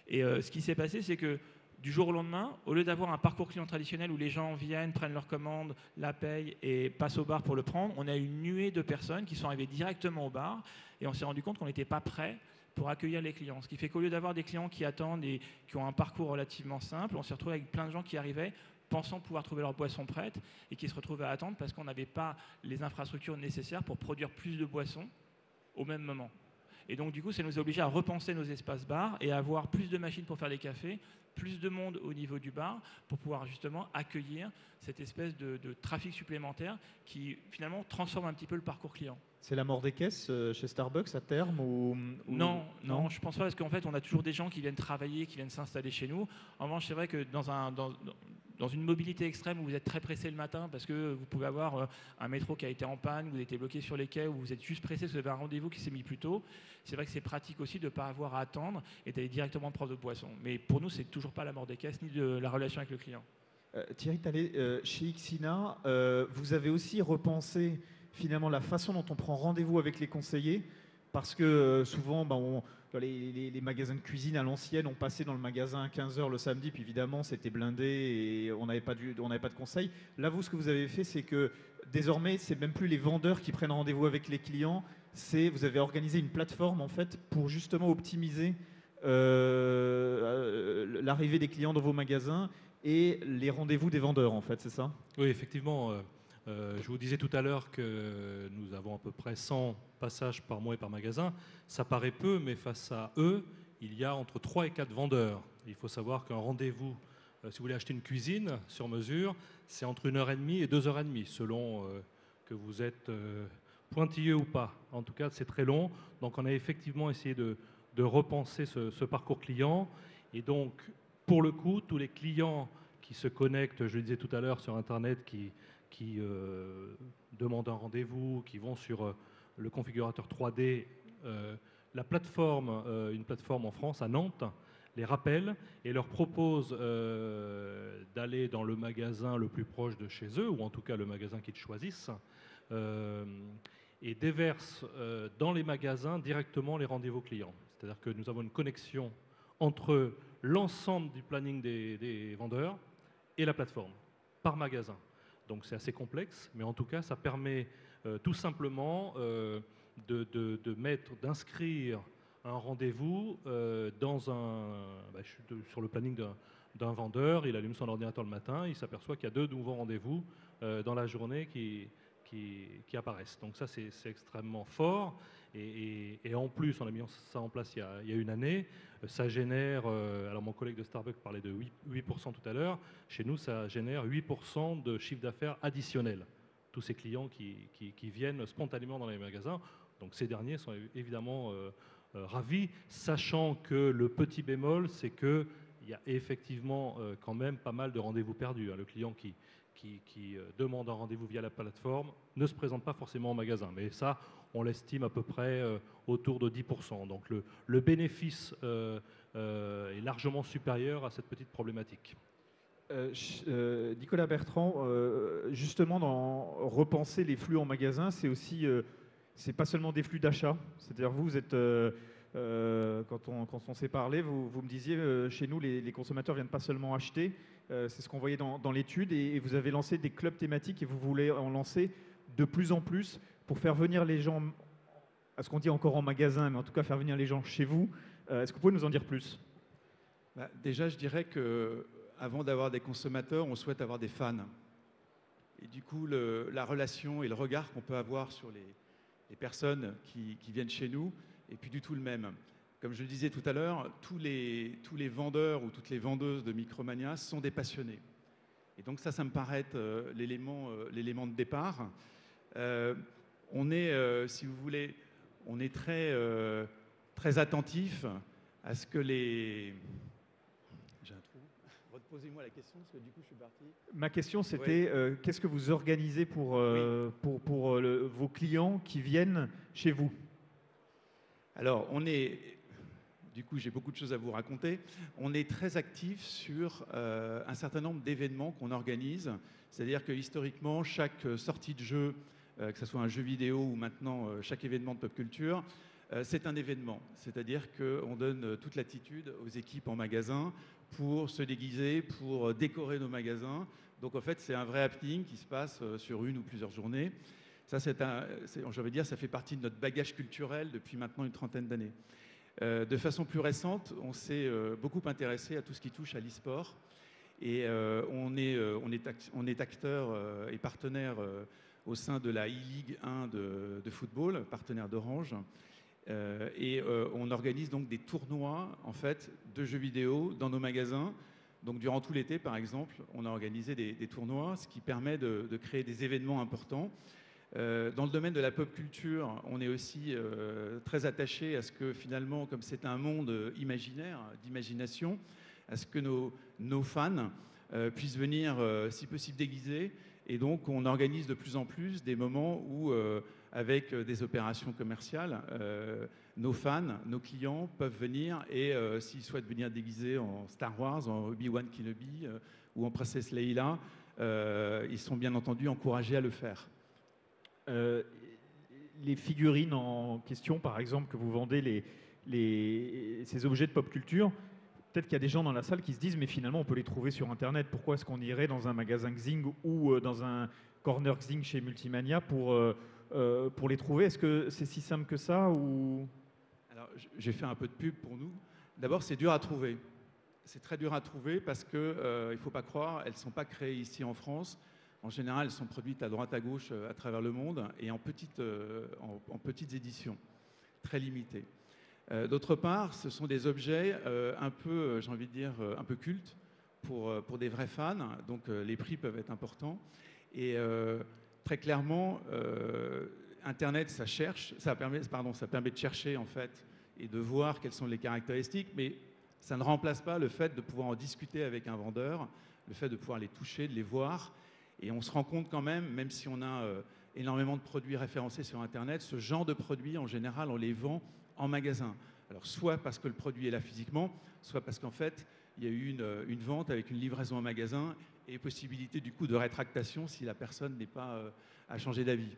Et ce qui s'est passé, c'est que du jour au lendemain, au lieu d'avoir un parcours client traditionnel où les gens viennent, prennent leur commande, la payent et passent au bar pour le prendre, on a une nuée de personnes qui sont arrivées directement au bar et on s'est rendu compte qu'on n'était pas prêt pour accueillir les clients. Ce qui fait qu'au lieu d'avoir des clients qui attendent et qui ont un parcours relativement simple, on s'est retrouvé avec plein de gens qui arrivaient pensant pouvoir trouver leur boisson prête et qui se retrouvaient à attendre parce qu'on n'avait pas les infrastructures nécessaires pour produire plus de boissons au même moment. Et donc du coup, ça nous a obligés à repenser nos espaces bars et à avoir plus de machines pour faire des cafés, plus de monde au niveau du bar pour pouvoir justement accueillir cette espèce de trafic supplémentaire qui finalement transforme un petit peu le parcours client. C'est la mort des caisses chez Starbucks à terme ou... Non, je pense pas parce qu'en fait on a toujours des gens qui viennent travailler, qui viennent s'installer chez nous. En revanche, c'est vrai que dans une mobilité extrême où vous êtes très pressé le matin parce que vous pouvez avoir un métro qui a été en panne, vous avez été bloqué sur les quais ou vous êtes juste pressé parce que vous avez un rendez-vous qui s'est mis plus tôt, c'est vrai que c'est pratique aussi de ne pas avoir à attendre et d'aller directement prendre de boisson. Mais pour nous, c'est toujours pas la mort des caisses ni de la relation avec le client. Thierry Tallet, chez Ixina, vous avez aussi repensé finalement la façon dont on prend rendez-vous avec les conseillers, parce que souvent les magasins de cuisine à l'ancienne, on passait dans le magasin à 15h le samedi, puis évidemment c'était blindé et on n'avait pas de conseils. Là, vous, ce que vous avez fait, c'est que désormais, c'est même plus les vendeurs qui prennent rendez-vous avec les clients, vous avez organisé une plateforme en fait pour justement optimiser l'arrivée des clients dans vos magasins et les rendez-vous des vendeurs, en fait, c'est ça? Oui, effectivement. Je vous disais tout à l'heure que nous avons à peu près 100 passages par mois et par magasin. Ça paraît peu, mais face à eux, il y a entre 3 et 4 vendeurs. Il faut savoir qu'un rendez-vous, si vous voulez acheter une cuisine sur mesure, c'est entre 1h30 et 2h30, selon que vous êtes pointilleux ou pas. En tout cas, c'est très long. Donc, on a effectivement essayé de repenser ce parcours client. Et donc, pour le coup, tous les clients qui se connectent, je le disais tout à l'heure, sur Internet, qui demandent un rendez-vous, qui vont sur le configurateur 3D, la plateforme, une plateforme en France, à Nantes, les rappelle et leur propose d'aller dans le magasin le plus proche de chez eux, ou en tout cas le magasin qu'ils choisissent, et déverse dans les magasins directement les rendez-vous clients. C'est-à-dire que nous avons une connexion entre l'ensemble du planning des vendeurs et la plateforme, par magasin. Donc c'est assez complexe, mais en tout cas, ça permet tout simplement d'inscrire un rendez-vous sur le planning d'un vendeur. Il allume son ordinateur le matin, il s'aperçoit qu'il y a 2 nouveaux rendez-vous dans la journée qui qui apparaissent. Donc ça, c'est extrêmement fort. Et en plus, on a mis ça en place il y a une année. Ça génère, alors mon collègue de Starbucks parlait de 8% tout à l'heure. Chez nous, ça génère 8% de chiffre d'affaires additionnel. Tous ces clients qui viennent spontanément dans les magasins. Donc ces derniers sont évidemment ravis, sachant que le petit bémol, c'est qu'il y a effectivement quand même pas mal de rendez-vous perdus. Le client qui demande un rendez-vous via la plateforme ne se présente pas forcément au magasin. Mais ça, on l'estime à peu près autour de 10%. Donc le bénéfice est largement supérieur à cette petite problématique. Nicolas Bertrand, justement, dans repenser les flux en magasin, c'est aussi, c'est pas seulement des flux d'achat. C'est-à-dire vous êtes, quand on s'est parlé, vous me disiez, chez nous, les consommateurs viennent pas seulement acheter, c'est ce qu'on voyait dans l'étude, et vous avez lancé des clubs thématiques et vous voulez en lancer de plus en plus pour faire venir les gens, à ce qu'on dit encore en magasin, mais en tout cas faire venir les gens chez vous. Est-ce que vous pouvez nous en dire plus? Déjà, je dirais que avant d'avoir des consommateurs, on souhaite avoir des fans. Et du coup, la relation et le regard qu'on peut avoir sur les personnes qui viennent chez nous est plus du tout le même. Comme je le disais tout à l'heure, tous les vendeurs ou toutes les vendeuses de Micromania sont des passionnés. Et donc ça me paraît être l'élément de départ. On est, si vous voulez, on est très attentif à ce que les... J'ai un trou. Reposez-moi la question, parce que du coup, je suis parti. Ma question, c'était qu'est-ce que vous organisez pour vos clients qui viennent chez vous? Alors, du coup, j'ai beaucoup de choses à vous raconter. On est très actif sur un certain nombre d'événements qu'on organise. C'est-à-dire que historiquement, chaque sortie de jeu, que ce soit un jeu vidéo ou maintenant chaque événement de pop culture, c'est un événement. C'est-à-dire qu'on donne toute l'attitude aux équipes en magasin pour se déguiser, pour décorer nos magasins. Donc en fait, c'est un vrai happening qui se passe sur une ou plusieurs journées. Ça, je veux dire, ça fait partie de notre bagage culturel depuis maintenant une trentaine d'années. De façon plus récente, on s'est beaucoup intéressé à tout ce qui touche à l'e-sport. Et on est acteur et partenaire au sein de la e-Ligue 1 de football, partenaire d'Orange. On organise donc des tournois en fait, de jeux vidéo dans nos magasins. Donc durant tout l'été, par exemple, on a organisé des tournois, ce qui permet de créer des événements importants. Dans le domaine de la pop culture, on est aussi très attaché à ce que finalement, comme c'est un monde imaginaire, d'imagination, à ce que nos fans puissent venir, si possible, déguisés. Et donc, on organise de plus en plus des moments où, avec des opérations commerciales, nos fans, nos clients peuvent venir et, s'ils souhaitent venir déguisés en Star Wars, en Obi-Wan Kenobi ou en Princesse Leia, ils sont bien entendu encouragés à le faire. Les figurines en question, par exemple, que vous vendez, ces objets de pop culture, peut-être qu'il y a des gens dans la salle qui se disent mais finalement on peut les trouver sur Internet. Pourquoi est-ce qu'on irait dans un magasin Xing ou dans un corner Xing chez Multimania pour les trouver? Est-ce que c'est si simple que ça ou... Alors, j'ai fait un peu de pub pour nous. D'abord, c'est dur à trouver. C'est très dur à trouver parce qu'il ne faut pas croire, elles ne sont pas créées ici en France. En général, elles sont produites à droite à gauche à travers le monde et en petites éditions, très limitées. D'autre part, ce sont des objets un peu, j'ai envie de dire, un peu cultes pour des vrais fans. Donc les prix peuvent être importants. Et très clairement, Internet, ça permet de chercher en fait et de voir quelles sont les caractéristiques, mais ça ne remplace pas le fait de pouvoir en discuter avec un vendeur, le fait de pouvoir les toucher, de les voir. Et on se rend compte quand même si on a énormément de produits référencés sur Internet, ce genre de produits, en général, on les vend en magasin. Alors, soit parce que le produit est là physiquement, soit parce qu'en fait, il y a eu une vente avec une livraison en magasin et possibilité, du coup, de rétractation si la personne n'est pas à changer d'avis.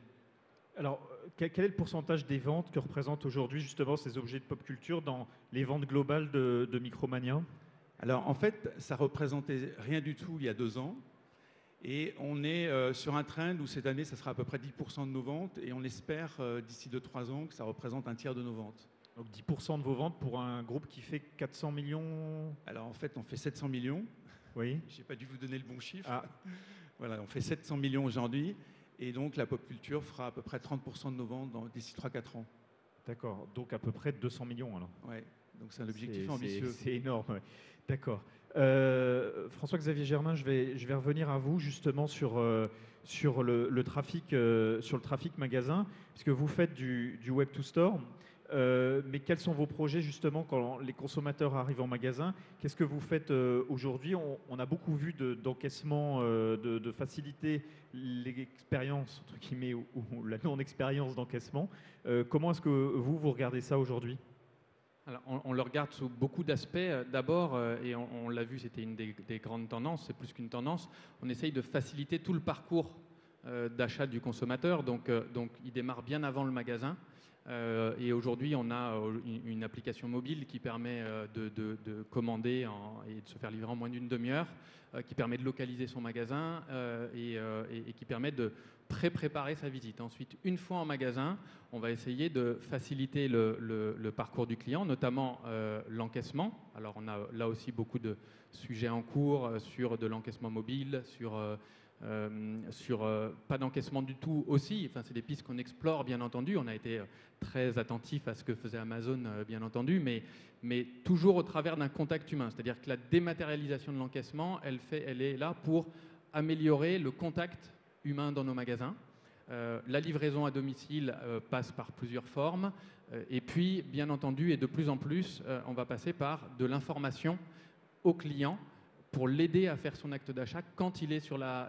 Alors, quel est le pourcentage des ventes que représentent aujourd'hui, justement, ces objets de pop culture dans les ventes globales de Micromania? Alors, en fait, ça représentait rien du tout il y a 2 ans. Et on est sur un trend où cette année, ça sera à peu près 10% de nos ventes. Et on espère, d'ici 2-3 ans, que ça représente un tiers de nos ventes. Donc 10% de vos ventes pour un groupe qui fait 400 millions? Alors en fait, on fait 700 millions. Oui. Je n'ai pas dû vous donner le bon chiffre. Ah. Voilà, on fait 700 millions aujourd'hui. Et donc la pop culture fera à peu près 30% de nos ventes d'ici 3-4 ans. D'accord, donc à peu près 200 millions alors. Ouais, donc c'est un objectif ambitieux. C'est énorme, ouais. D'accord. François-Xavier Germain, je vais revenir à vous justement sur le trafic magasin, puisque vous faites du Web to Store. Mais quels sont vos projets justement quand les consommateurs arrivent en magasin? Qu'est-ce que vous faites aujourd'hui? On a beaucoup vu d'encaissement, de faciliter l'expérience, entre guillemets, ou la non-expérience d'encaissement. Comment est-ce que vous regardez ça aujourd'hui? Alors, on le regarde sous beaucoup d'aspects. D'abord, et on l'a vu, c'était une des grandes tendances, c'est plus qu'une tendance, on essaye de faciliter tout le parcours d'achat du consommateur. Donc, il démarre bien avant le magasin. Et aujourd'hui, on a une application mobile qui permet de commander et de se faire livrer en moins d'une demi-heure, qui permet de localiser son magasin et qui permet de préparer sa visite. Ensuite, une fois en magasin, on va essayer de faciliter le parcours du client, notamment l'encaissement. Alors, on a là aussi beaucoup de sujets en cours sur de l'encaissement mobile, sur pas d'encaissement du tout aussi. Enfin, c'est des pistes qu'on explore, bien entendu. On a été très attentif à ce que faisait Amazon, bien entendu, mais toujours au travers d'un contact humain. C'est-à-dire que la dématérialisation de l'encaissement, elle est là pour améliorer le contact humain dans nos magasins. La livraison à domicile passe par plusieurs formes. Et puis, bien entendu, et de plus en plus, on va passer par de l'information au client pour l'aider à faire son acte d'achat quand il est sur la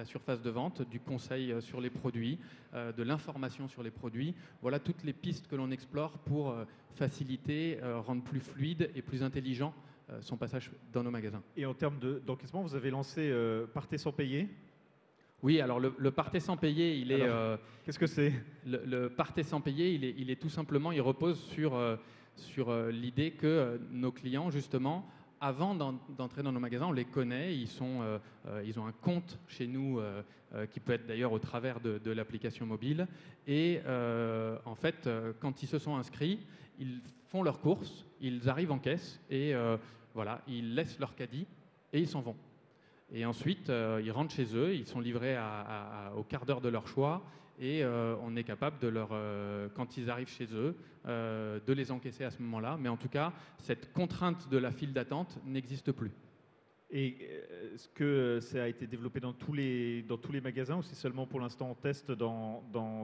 surface de vente, du conseil sur les produits, de l'information sur les produits. Voilà toutes les pistes que l'on explore pour faciliter, rendre plus fluide et plus intelligent son passage dans nos magasins. Et en termes d'encaissement, vous avez lancé Partez sans payer. Oui, alors le Partez sans payer, il est... Qu'est-ce que c'est? Le Partez sans payer, il est tout simplement, il repose sur l'idée que nos clients, justement, avant d'entrer dans nos magasins, on les connaît, ils ont un compte chez nous qui peut être d'ailleurs au travers de l'application mobile. Et en fait, quand ils se sont inscrits, ils font leurs courses, ils arrivent en caisse et voilà, ils laissent leur caddie et ils s'en vont. Et ensuite, ils rentrent chez eux, ils sont livrés au quart d'heure de leur choix et on est capable de quand ils arrivent chez eux, de les encaisser à ce moment-là. Mais en tout cas, cette contrainte de la file d'attente n'existe plus. Et est-ce que ça a été développé dans tous les magasins ou c'est seulement pour l'instant en test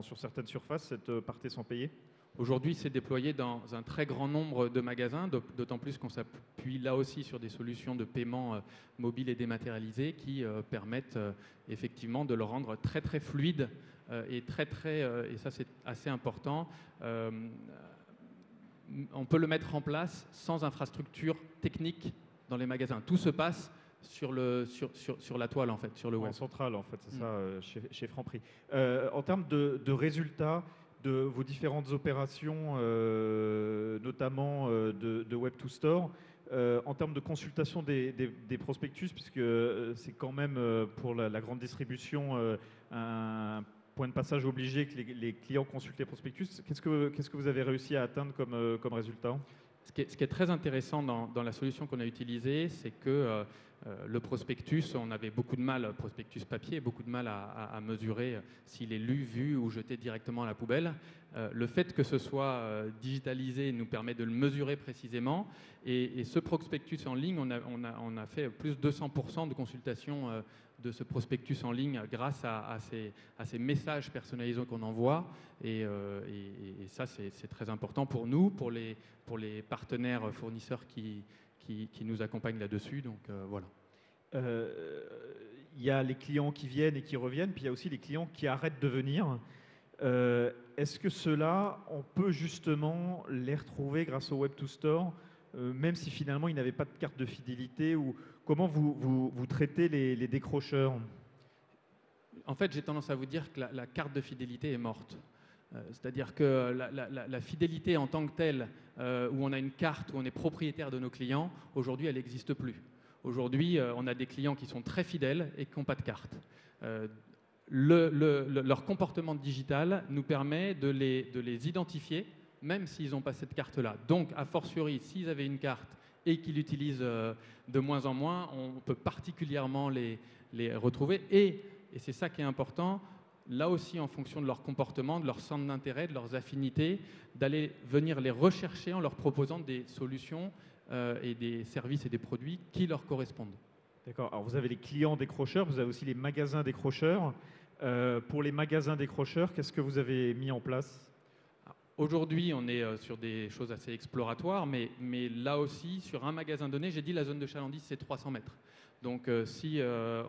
sur certaines surfaces, cette Partez sans payer? Aujourd'hui, c'est déployé dans un très grand nombre de magasins, d'autant plus qu'on s'appuie là aussi sur des solutions de paiement mobile et dématérialisées qui permettent effectivement de le rendre très très fluide et et ça c'est assez important. On peut le mettre en place sans infrastructure technique dans les magasins. Tout se passe sur la toile en fait, sur le web. En centrale en fait, c'est ça, chez Franprix. En termes de résultats de vos différentes opérations, notamment de Web to Store, en termes de consultation des prospectus, puisque c'est quand même pour la grande distribution un point de passage obligé que les clients consultent les prospectus. Qu'est-ce que vous avez réussi à atteindre comme résultat? Ce qui est très intéressant dans la solution qu'on a utilisée, c'est que le prospectus, on avait beaucoup de mal, prospectus papier, beaucoup de mal à mesurer s'il est lu, vu ou jeté directement à la poubelle. Le fait que ce soit digitalisé nous permet de le mesurer précisément. Et ce prospectus en ligne, on a fait plus de 200% de consultations de ce prospectus en ligne grâce à ces messages personnalisés qu'on envoie. Et ça, c'est très important pour nous, pour les partenaires fournisseurs qui nous accompagnent là-dessus. Donc voilà. Il y a les clients qui viennent et qui reviennent, puis il y a aussi les clients qui arrêtent de venir. Est-ce que ceux-là, on peut justement les retrouver grâce au Web to Store, même si finalement ils n'avaient pas de carte de fidélité, ou comment vous traitez les décrocheurs? En fait, j'ai tendance à vous dire que la carte de fidélité est morte. C'est-à-dire que la fidélité en tant que telle, où on a une carte, où on est propriétaire de nos clients, aujourd'hui, elle n'existe plus. Aujourd'hui, on a des clients qui sont très fidèles et qui n'ont pas de carte. Leur comportement digital nous permet de les identifier, même s'ils n'ont pas cette carte-là. Donc, a fortiori, s'ils avaient une carte et qu'ils l'utilisent de moins en moins, on peut particulièrement les retrouver. Et c'est ça qui est important, là aussi en fonction de leur comportement, de leur centre d'intérêt, de leurs affinités, d'aller venir les rechercher en leur proposant des solutions et des services et des produits qui leur correspondent. D'accord. Alors vous avez les clients décrocheurs, vous avez aussi les magasins décrocheurs. Pour les magasins décrocheurs, qu'est-ce que vous avez mis en place ? Aujourd'hui, on est sur des choses assez exploratoires, mais là aussi, sur un magasin donné, j'ai dit la zone de chalandise, c'est 300 mètres. Donc si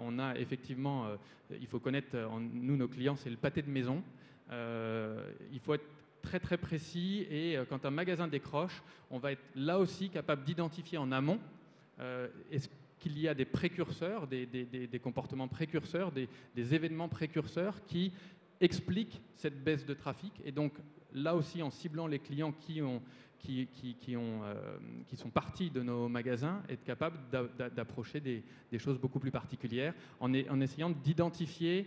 on a effectivement, il faut connaître, nous, nos clients, c'est le pâté de maison. Il faut être très très précis et quand un magasin décroche, on va être là aussi capable d'identifier en amont est-ce qu'il y a des précurseurs, des comportements précurseurs, des événements précurseurs qui expliquent cette baisse de trafic. Et donc là aussi, en ciblant les clients qui sont partis de nos magasins, être capable d'approcher des choses beaucoup plus particulières en essayant d'identifier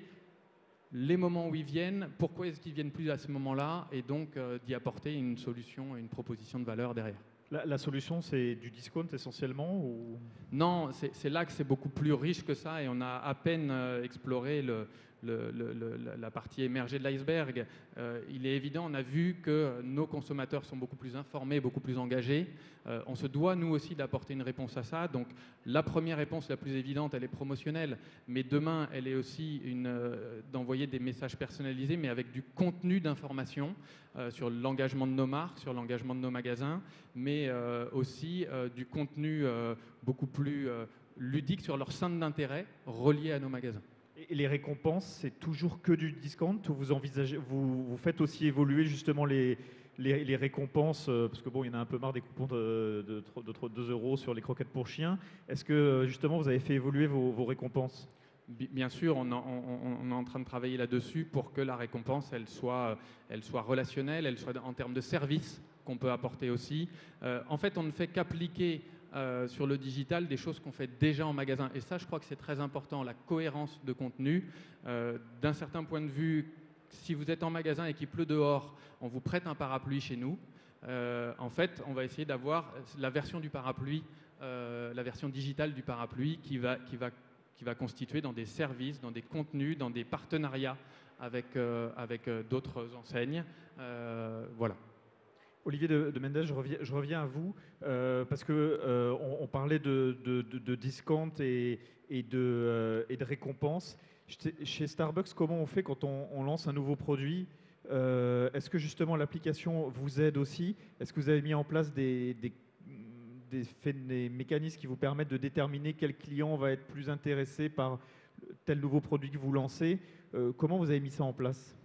les moments où ils viennent, pourquoi est-ce qu'ils viennent plus à ce moment-là, et donc d'y apporter une solution, une proposition de valeur derrière. La solution, c'est du discount essentiellement ou... Non, c'est là que c'est beaucoup plus riche que ça, et on a à peine exploré la partie émergée de l'iceberg. Il est évident, on a vu que nos consommateurs sont beaucoup plus informés, beaucoup plus engagés. On se doit, nous aussi, d'apporter une réponse à ça. Donc, la première réponse, la plus évidente, elle est promotionnelle. Mais demain, elle est aussi d'envoyer des messages personnalisés, mais avec du contenu d'information sur l'engagement de nos marques, sur l'engagement de nos magasins, mais aussi du contenu beaucoup plus ludique sur leur centre d'intérêt relié à nos magasins. Et les récompenses, c'est toujours que du discount ou vous faites aussi évoluer justement les récompenses, parce que bon, il y en a un peu marre des coupons de 2 € sur les croquettes pour chiens. Est-ce que justement vous avez fait évoluer vos récompenses ? Bien sûr, on est en train de travailler là-dessus pour que la récompense, elle soit relationnelle, elle soit en termes de services qu'on peut apporter aussi. En fait, on ne fait qu'appliquer sur le digital des choses qu'on fait déjà en magasin. Et ça, je crois que c'est très important, la cohérence de contenu. D'un certain point de vue, si vous êtes en magasin et qu'il pleut dehors, on vous prête un parapluie chez nous. En fait, on va essayer d'avoir la version du parapluie, la version digitale du parapluie qui va constituer dans des services, dans des contenus, dans des partenariats avec d'autres enseignes. Voilà. Olivier de Mendes, je reviens à vous, parce qu'on parlait de discount et de récompenses. Chez Starbucks, comment on fait quand on lance un nouveau produit ? Est-ce que justement l'application vous aide aussi ? Est-ce que vous avez mis en place des mécanismes qui vous permettent de déterminer quel client va être plus intéressé par tel nouveau produit que vous lancez ? Comment vous avez mis ça en place ?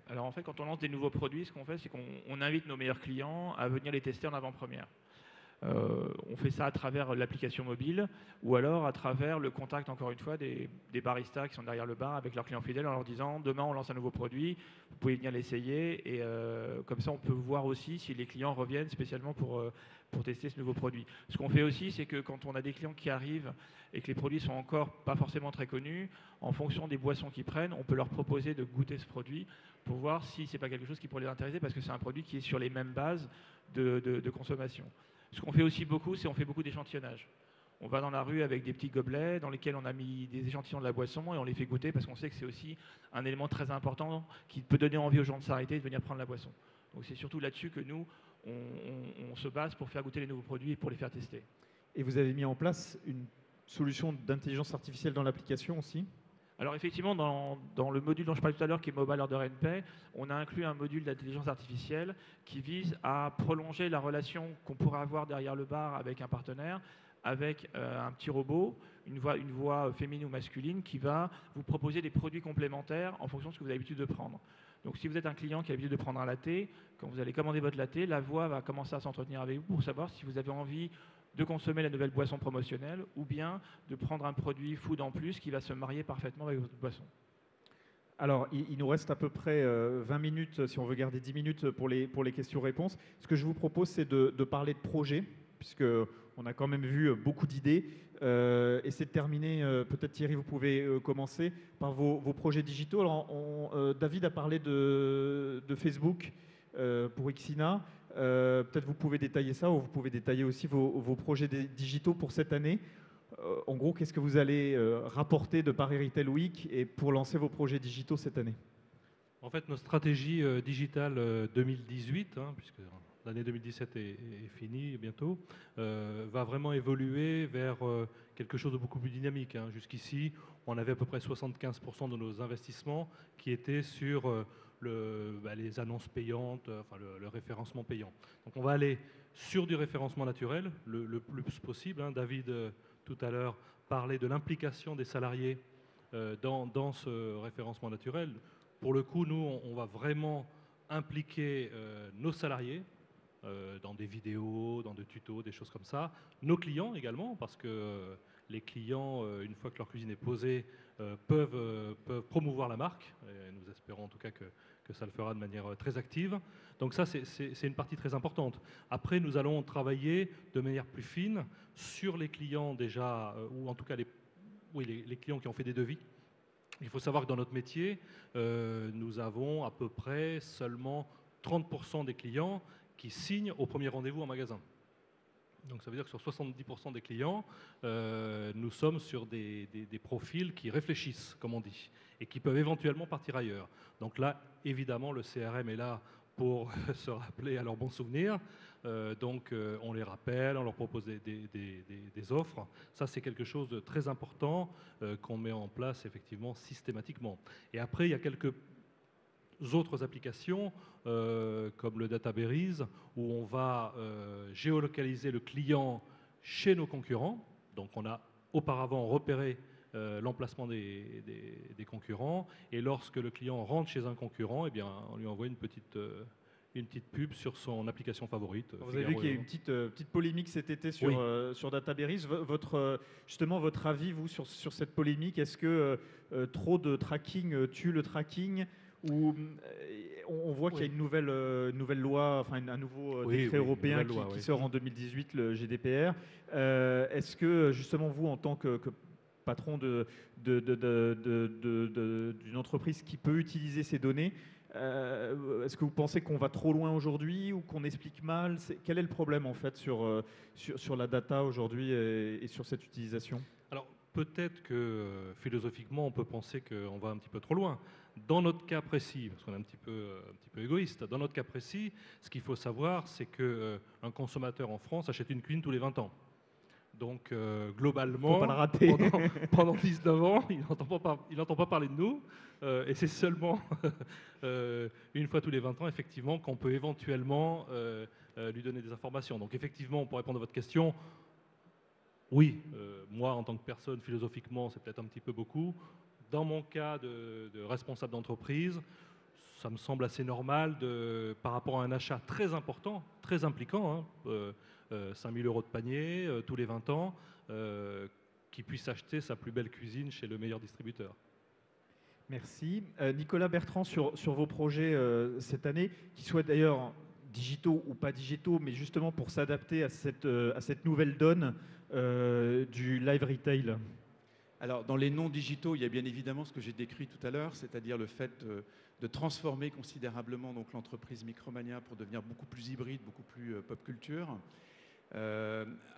Alors en fait, quand on lance des nouveaux produits, ce qu'on fait, c'est qu'on invite nos meilleurs clients à venir les tester en avant-première. On fait ça à travers l'application mobile ou alors à travers le contact, encore une fois, des baristas qui sont derrière le bar avec leurs clients fidèles en leur disant « Demain, on lance un nouveau produit, vous pouvez venir l'essayer » et comme ça, on peut voir aussi si les clients reviennent spécialement pour tester ce nouveau produit. Ce qu'on fait aussi, c'est que quand on a des clients qui arrivent et que les produits sont encore pas forcément très connus, en fonction des boissons qu'ils prennent, on peut leur proposer de goûter ce produit pour voir si c'est pas quelque chose qui pourrait les intéresser parce que c'est un produit qui est sur les mêmes bases de consommation. Ce qu'on fait aussi beaucoup, c'est on fait beaucoup d'échantillonnage. On va dans la rue avec des petits gobelets dans lesquels on a mis des échantillons de la boisson et on les fait goûter parce qu'on sait que c'est aussi un élément très important qui peut donner envie aux gens de s'arrêter et de venir prendre la boisson. Donc c'est surtout là-dessus que nous, on se base pour faire goûter les nouveaux produits et pour les faire tester. Et vous avez mis en place une solution d'intelligence artificielle dans l'application aussi ? Alors effectivement, dans le module dont je parlais tout à l'heure, qui est Mobile Order and Pay, on a inclus un module d'intelligence artificielle qui vise à prolonger la relation qu'on pourrait avoir derrière le bar avec un partenaire, avec un petit robot, une voix féminine ou masculine, qui va vous proposer des produits complémentaires en fonction de ce que vous avez l'habitude de prendre. Donc si vous êtes un client qui a l'habitude de prendre un latte, quand vous allez commander votre latte, la voix va commencer à s'entretenir avec vous pour savoir si vous avez envie de consommer la nouvelle boisson promotionnelle ou bien de prendre un produit food en plus qui va se marier parfaitement avec votre boisson. Alors, il nous reste à peu près 20 minutes, si on veut garder 10 minutes pour les questions-réponses. Ce que je vous propose, c'est de parler de projets, puisqu'on a quand même vu beaucoup d'idées. Et c'est de terminer, peut-être Thierry, vous pouvez commencer par vos projets digitaux. Alors, David a parlé de Facebook pour Ixina. Peut-être vous pouvez détailler ça ou vous pouvez détailler aussi vos projets digitaux pour cette année. En gros, qu'est-ce que vous allez rapporter de Paris Retail Week et pour lancer vos projets digitaux cette année? En fait, notre stratégie digitale 2018, puisque l'année 2017 est finie bientôt, va vraiment évoluer vers quelque chose de beaucoup plus dynamique. Jusqu'ici, on avait à peu près 75% de nos investissements qui étaient sur les annonces payantes, enfin le référencement payant. Donc on va aller sur du référencement naturel le plus possible. David, tout à l'heure, parlait de l'implication des salariés dans ce référencement naturel. Pour le coup, nous, on va vraiment impliquer nos salariés dans des vidéos, dans des tutos, des choses comme ça. Nos clients également, parce que les clients, une fois que leur cuisine est posée, peuvent promouvoir la marque. Et nous espérons en tout cas que ça le fera de manière très active. Donc ça, c'est une partie très importante. Après, nous allons travailler de manière plus fine sur les clients déjà, ou en tout cas les clients qui ont fait des devis. Il faut savoir que dans notre métier, nous avons à peu près seulement 30% des clients qui signent au premier rendez-vous en magasin. Donc ça veut dire que sur 70% des clients, nous sommes sur des profils qui réfléchissent, comme on dit, et qui peuvent éventuellement partir ailleurs. Donc là, évidemment, le CRM est là pour se rappeler à leurs bons souvenirs. Donc on les rappelle, on leur propose des offres. Ça, c'est quelque chose de très important qu'on met en place effectivement systématiquement. Et après, il y a quelques autres applications comme le Databerries où on va géolocaliser le client chez nos concurrents. Donc on a auparavant repéré l'emplacement des concurrents et lorsque le client rentre chez un concurrent, eh bien, on lui envoie une petite pub sur son application favorite. Vous avez vu qu'il y a eu une petite polémique cet été sur, sur Databerries. Justement, votre avis, vous, sur cette polémique, est-ce que trop de tracking tue le tracking ou on voit qu'il y a une nouvelle loi, enfin un nouveau décret européen qui sort en 2018, le GDPR. Est-ce que justement vous, en tant que patron d'une entreprise qui peut utiliser ces données, est-ce que vous pensez qu'on va trop loin aujourd'hui ou qu'on explique mal? Quel est le problème en fait sur la data aujourd'hui et sur cette utilisation? Alors peut-être que philosophiquement on peut penser qu'on va un petit peu trop loin. Dans notre cas précis, parce qu'on est un petit peu égoïste, dans notre cas précis, ce qu'il faut savoir, c'est qu'un consommateur en France achète une cuisine tous les 20 ans. Donc globalement, faut pas le rater. pendant 19 ans, il n'entend pas parler de nous. Et c'est seulement une fois tous les 20 ans, effectivement, qu'on peut éventuellement lui donner des informations. Donc effectivement, pour répondre à votre question, oui, moi en tant que personne, philosophiquement, c'est peut-être un petit peu beaucoup. Dans mon cas de responsable d'entreprise, ça me semble assez normal par rapport à un achat très important, très impliquant, 5 000 € de panier tous les 20 ans, qui puisse acheter sa plus belle cuisine chez le meilleur distributeur. Merci. Nicolas Bertrand, sur vos projets cette année, qui soient d'ailleurs digitaux ou pas digitaux, mais justement pour s'adapter à cette nouvelle donne du live retail. Alors, dans les non digitaux, il y a bien évidemment ce que j'ai décrit tout à l'heure, c'est-à-dire le fait de transformer considérablement donc l'entreprise Micromania pour devenir beaucoup plus hybride, beaucoup plus pop culture.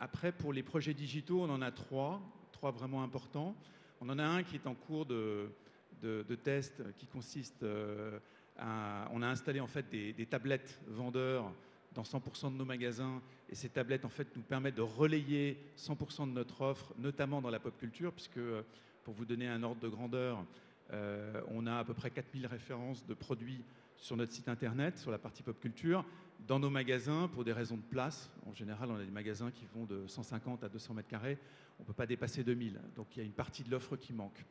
Après, pour les projets digitaux, on en a trois vraiment importants. On en a un qui est en cours de test qui consiste on a installé en fait des tablettes vendeurs dans 100% de nos magasins et ces tablettes en fait nous permettent de relayer 100% de notre offre, notamment dans la pop culture, puisque pour vous donner un ordre de grandeur, on a à peu près 4000 références de produits sur notre site internet, sur la partie pop culture. Dans nos magasins, pour des raisons de place, en général on a des magasins qui vont de 150 à 200 mètres carrés, on ne peut pas dépasser 2000, donc il y a une partie de l'offre qui manque.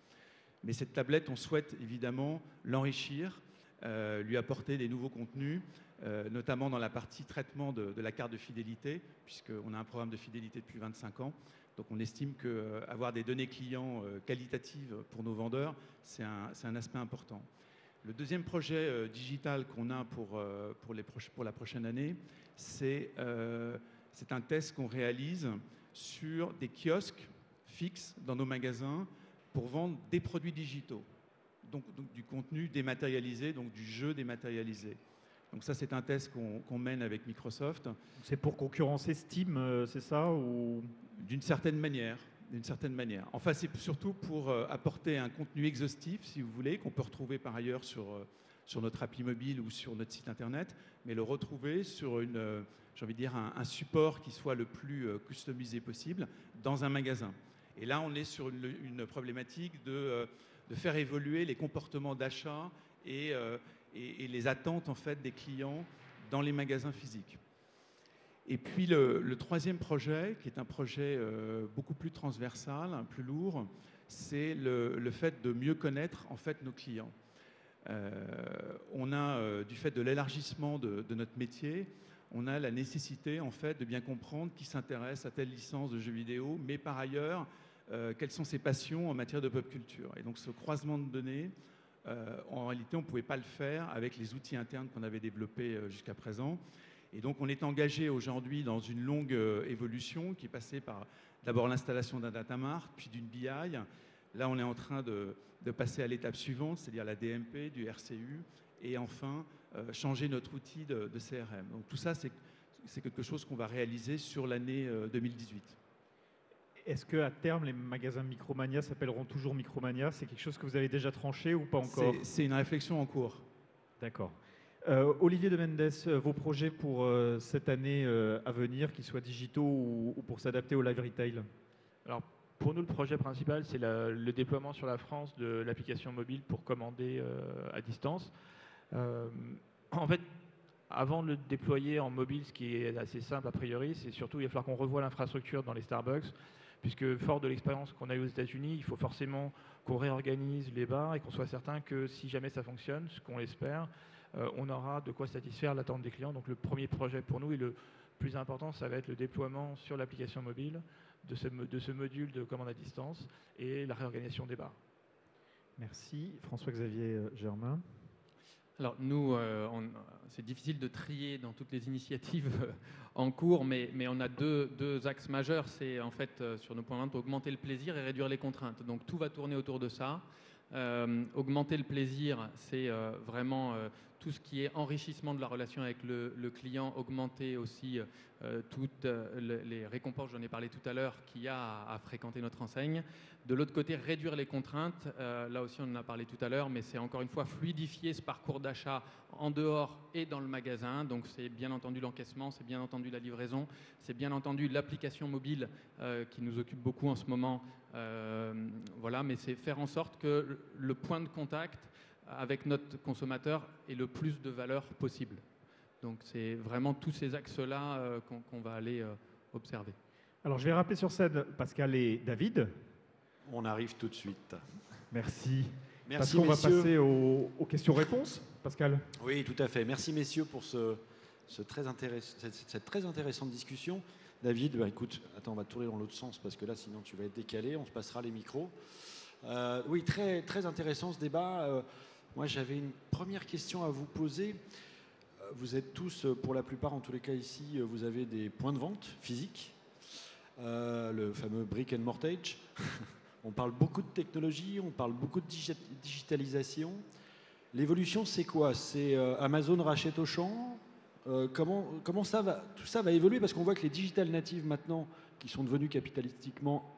Mais cette tablette, on souhaite évidemment l'enrichir, lui apporter des nouveaux contenus, notamment dans la partie traitement de la carte de fidélité, puisqu'on a un programme de fidélité depuis 25 ans. Donc on estime qu'avoir des données clients qualitatives pour nos vendeurs, c'est un aspect important. Le deuxième projet digital qu'on a pour la prochaine année, c'est un test qu'on réalise sur des kiosques fixes dans nos magasins pour vendre des produits digitaux. Donc du contenu dématérialisé, donc du jeu dématérialisé. Donc ça, c'est un test qu'on mène avec Microsoft. C'est pour concurrencer Steam, c'est ça ou... D'une certaine manière. d'une certaine manière. Enfin, c'est surtout pour apporter un contenu exhaustif, si vous voulez, qu'on peut retrouver par ailleurs sur notre appli mobile ou sur notre site internet, mais le retrouver sur j'ai envie de dire un support qui soit le plus customisé possible dans un magasin. Et là, on est sur une problématique de faire évoluer les comportements d'achat et les attentes en fait des clients dans les magasins physiques. Et puis le troisième projet, qui est un projet beaucoup plus transversal, plus lourd, c'est le fait de mieux connaître en fait nos clients. On a, du fait de l'élargissement de notre métier, on a la nécessité en fait de bien comprendre qui s'intéresse à telle licence de jeux vidéo, mais par ailleurs, quelles sont ses passions en matière de pop culture. Et donc ce croisement de données, en réalité, on ne pouvait pas le faire avec les outils internes qu'on avait développés jusqu'à présent. Et donc on est engagé aujourd'hui dans une longue évolution qui est passée par d'abord l'installation d'un data mart, puis d'une BI. Là, on est en train de passer à l'étape suivante, c'est-à-dire la DMP, du RCU, et enfin changer notre outil de CRM. Donc tout ça, c'est quelque chose qu'on va réaliser sur l'année 2018. Est-ce qu'à terme, les magasins Micromania s'appelleront toujours Micromania? C'est quelque chose que vous avez déjà tranché ou pas encore? C'est une réflexion en cours. D'accord. Olivier de Mendes, vos projets pour cette année à venir, qu'ils soient digitaux ou pour s'adapter au live retail? Alors, pour nous, le projet principal, c'est le déploiement sur la France de l'application mobile pour commander à distance. En fait, avant de le déployer en mobile, ce qui est assez simple a priori, c'est surtout il va falloir qu'on revoie l'infrastructure dans les Starbucks, puisque fort de l'expérience qu'on a eue aux États-Unis, il faut forcément qu'on réorganise les bars et qu'on soit certain que si jamais ça fonctionne, ce qu'on l'espère, on aura de quoi satisfaire l'attente des clients. Donc le premier projet pour nous et le plus important, ça va être le déploiement sur l'application mobile de ce module de commande à distance et la réorganisation des bars. Merci. François-Xavier Germain. Alors nous, c'est difficile de trier dans toutes les initiatives en cours, mais on a deux axes majeurs. C'est en fait, sur nos points de vente, augmenter le plaisir et réduire les contraintes. Donc tout va tourner autour de ça. Augmenter le plaisir, c'est vraiment tout ce qui est enrichissement de la relation avec le client, augmenter aussi toutes les récompenses, j'en ai parlé tout à l'heure, qu'il y a à fréquenter notre enseigne. De l'autre côté, réduire les contraintes, là aussi on en a parlé tout à l'heure, mais c'est encore une fois fluidifier ce parcours d'achat en dehors et dans le magasin. Donc c'est bien entendu l'encaissement, c'est bien entendu la livraison, c'est bien entendu l'application mobile qui nous occupe beaucoup en ce moment. Voilà, mais c'est faire en sorte que le point de contact avec notre consommateur ait le plus de valeur possible. Donc c'est vraiment tous ces axes-là qu'on va aller observer. Alors je vais rappeler sur scène Pascal et David. On arrive tout de suite. Merci. Merci, on va messieurs. passer aux questions-réponses. Pascal? Oui, tout à fait. Merci, messieurs, pour cette très intéressante discussion. David, écoute, attends, on va tourner dans l'autre sens parce que là, sinon, tu vas être décalé. On se passera les micros. Oui, très, très intéressant ce débat. Moi, j'avais une première question à vous poser. Vous êtes tous, pour la plupart, en tous les cas ici, vous avez des points de vente physiques, le fameux brick and mortgage. On parle beaucoup de technologie, on parle beaucoup de digitalisation. L'évolution, c'est quoi? C'est Amazon rachète Auchan. Comment tout ça va évoluer? Parce qu'on voit que les digital natives maintenant, qui sont devenus capitalistiquement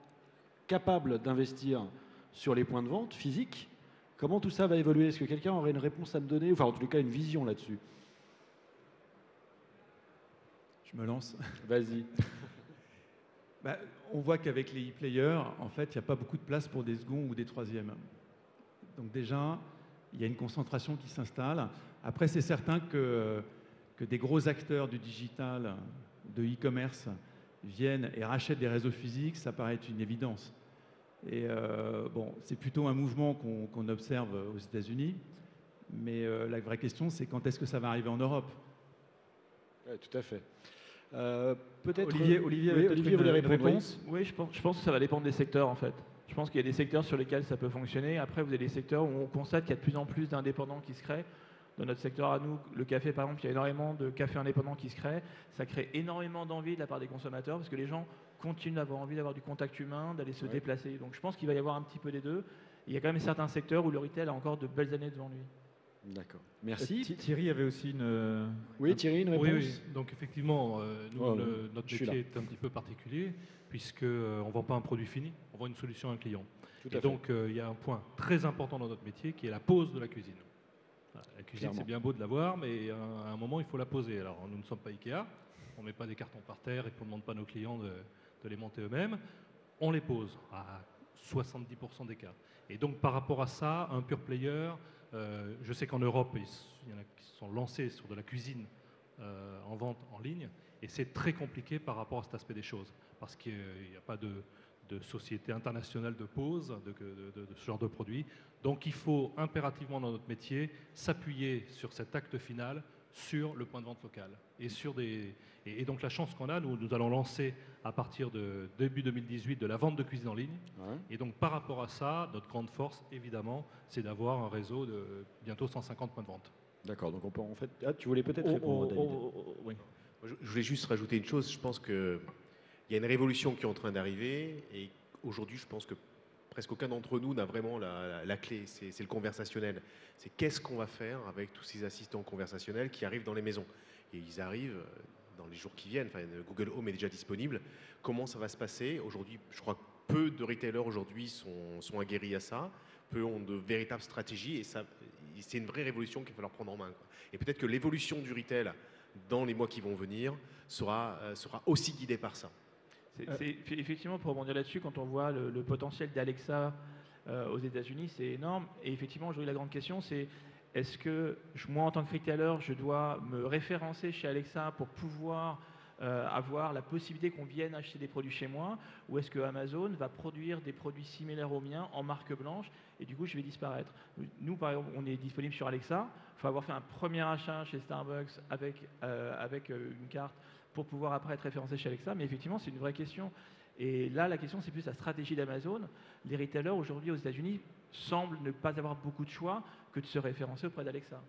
capables d'investir sur les points de vente physiques, comment tout ça va évoluer? Est-ce que quelqu'un aurait une réponse à me donner? Enfin, en tous les cas, une vision là-dessus. Je me lance. Vas-y. On voit qu'avec les e-players, en fait, il n'y a pas beaucoup de place pour des seconds ou des troisièmes. Donc déjà, il y a une concentration qui s'installe. Après, c'est certain que des gros acteurs du digital, de e-commerce, viennent et rachètent des réseaux physiques, ça paraît être une évidence. Et bon, c'est plutôt un mouvement qu'on observe aux États-Unis. Mais la vraie question, c'est quand est-ce que ça va arriver en Europe? Oui, tout à fait. Peut-être Olivier voulait répondre. Oui, je pense que ça va dépendre des secteurs en fait. Je pense qu'il y a des secteurs sur lesquels ça peut fonctionner. Après, vous avez des secteurs où on constate qu'il y a de plus en plus d'indépendants qui se créent. Dans notre secteur à nous, le café par exemple, il y a énormément de cafés indépendants qui se créent. Ça crée énormément d'envie de la part des consommateurs parce que les gens continuent d'avoir envie d'avoir du contact humain, d'aller se déplacer. Donc je pense qu'il va y avoir un petit peu des deux. Et il y a quand même certains secteurs où le retail a encore de belles années devant lui. D'accord. Merci. Thierry avait aussi une... Oui, Thierry, une réponse. Oui. Donc effectivement, nous, Oh, notre je suis métier là. est un petit peu particulier puisqu'on ne vend pas un produit fini, on vend une solution à un client. Tout à Et fait. donc il y a un point très important dans notre métier qui est la pose de la cuisine. Voilà, la cuisine, Clairement. c'est bien beau de l'avoir, mais à un moment, il faut la poser. Alors nous ne sommes pas Ikea, on ne met pas des cartons par terre et on ne demande pas à nos clients de les monter eux-mêmes. On les pose à 70% des cas. Et donc par rapport à ça, un pure player, je sais qu'en Europe, il y en a qui se sont lancés sur de la cuisine en vente en ligne, et c'est très compliqué par rapport à cet aspect des choses, parce qu'il n'y a pas de société internationale de pose de ce genre de produit. Donc il faut impérativement dans notre métier s'appuyer sur cet acte final, sur le point de vente local. Et donc la chance qu'on a, nous allons lancer à partir de début 2018 de la vente de cuisine en ligne. Ouais. Et donc par rapport à ça, notre grande force, évidemment, c'est d'avoir un réseau de bientôt 150 points de vente. D'accord, donc on peut en fait... Ah, tu voulais peut-être répondre, David. Oui. Je voulais juste rajouter une chose. Je pense qu'il y a une révolution qui est en train d'arriver. Et aujourd'hui, je pense que presque aucun d'entre nous n'a vraiment la clé. C'est le conversationnel. C'est qu'est-ce qu'on va faire avec tous ces assistants conversationnels qui arrivent dans les maisons. Et ils arrivent dans les jours qui viennent. Enfin, Google Home est déjà disponible. Comment ça va se passer? Aujourd'hui, je crois que peu de retailers aujourd'hui sont aguerris à ça. Peu ont de véritables stratégies. Et c'est une vraie révolution qu'il va falloir prendre en main, quoi. Et peut-être que l'évolution du retail dans les mois qui vont venir sera aussi guidée par ça. Effectivement, pour rebondir là-dessus, quand on voit le potentiel d'Alexa aux États-Unis, c'est énorme. Et effectivement, aujourd'hui, la grande question, c'est est-ce que moi, en tant que retailer, je dois me référencer chez Alexa pour pouvoir avoir la possibilité qu'on vienne acheter des produits chez moi, ou est-ce que Amazon va produire des produits similaires aux miens en marque blanche et du coup je vais disparaître? Nous par exemple on est disponible sur Alexa, il faut avoir fait un premier achat chez Starbucks avec une carte pour pouvoir après être référencé chez Alexa, mais effectivement c'est une vraie question. Et là la question c'est plus la stratégie d'Amazon. Les retailers aujourd'hui aux États-Unis semblent ne pas avoir beaucoup de choix que de se référencer auprès d'Alexa.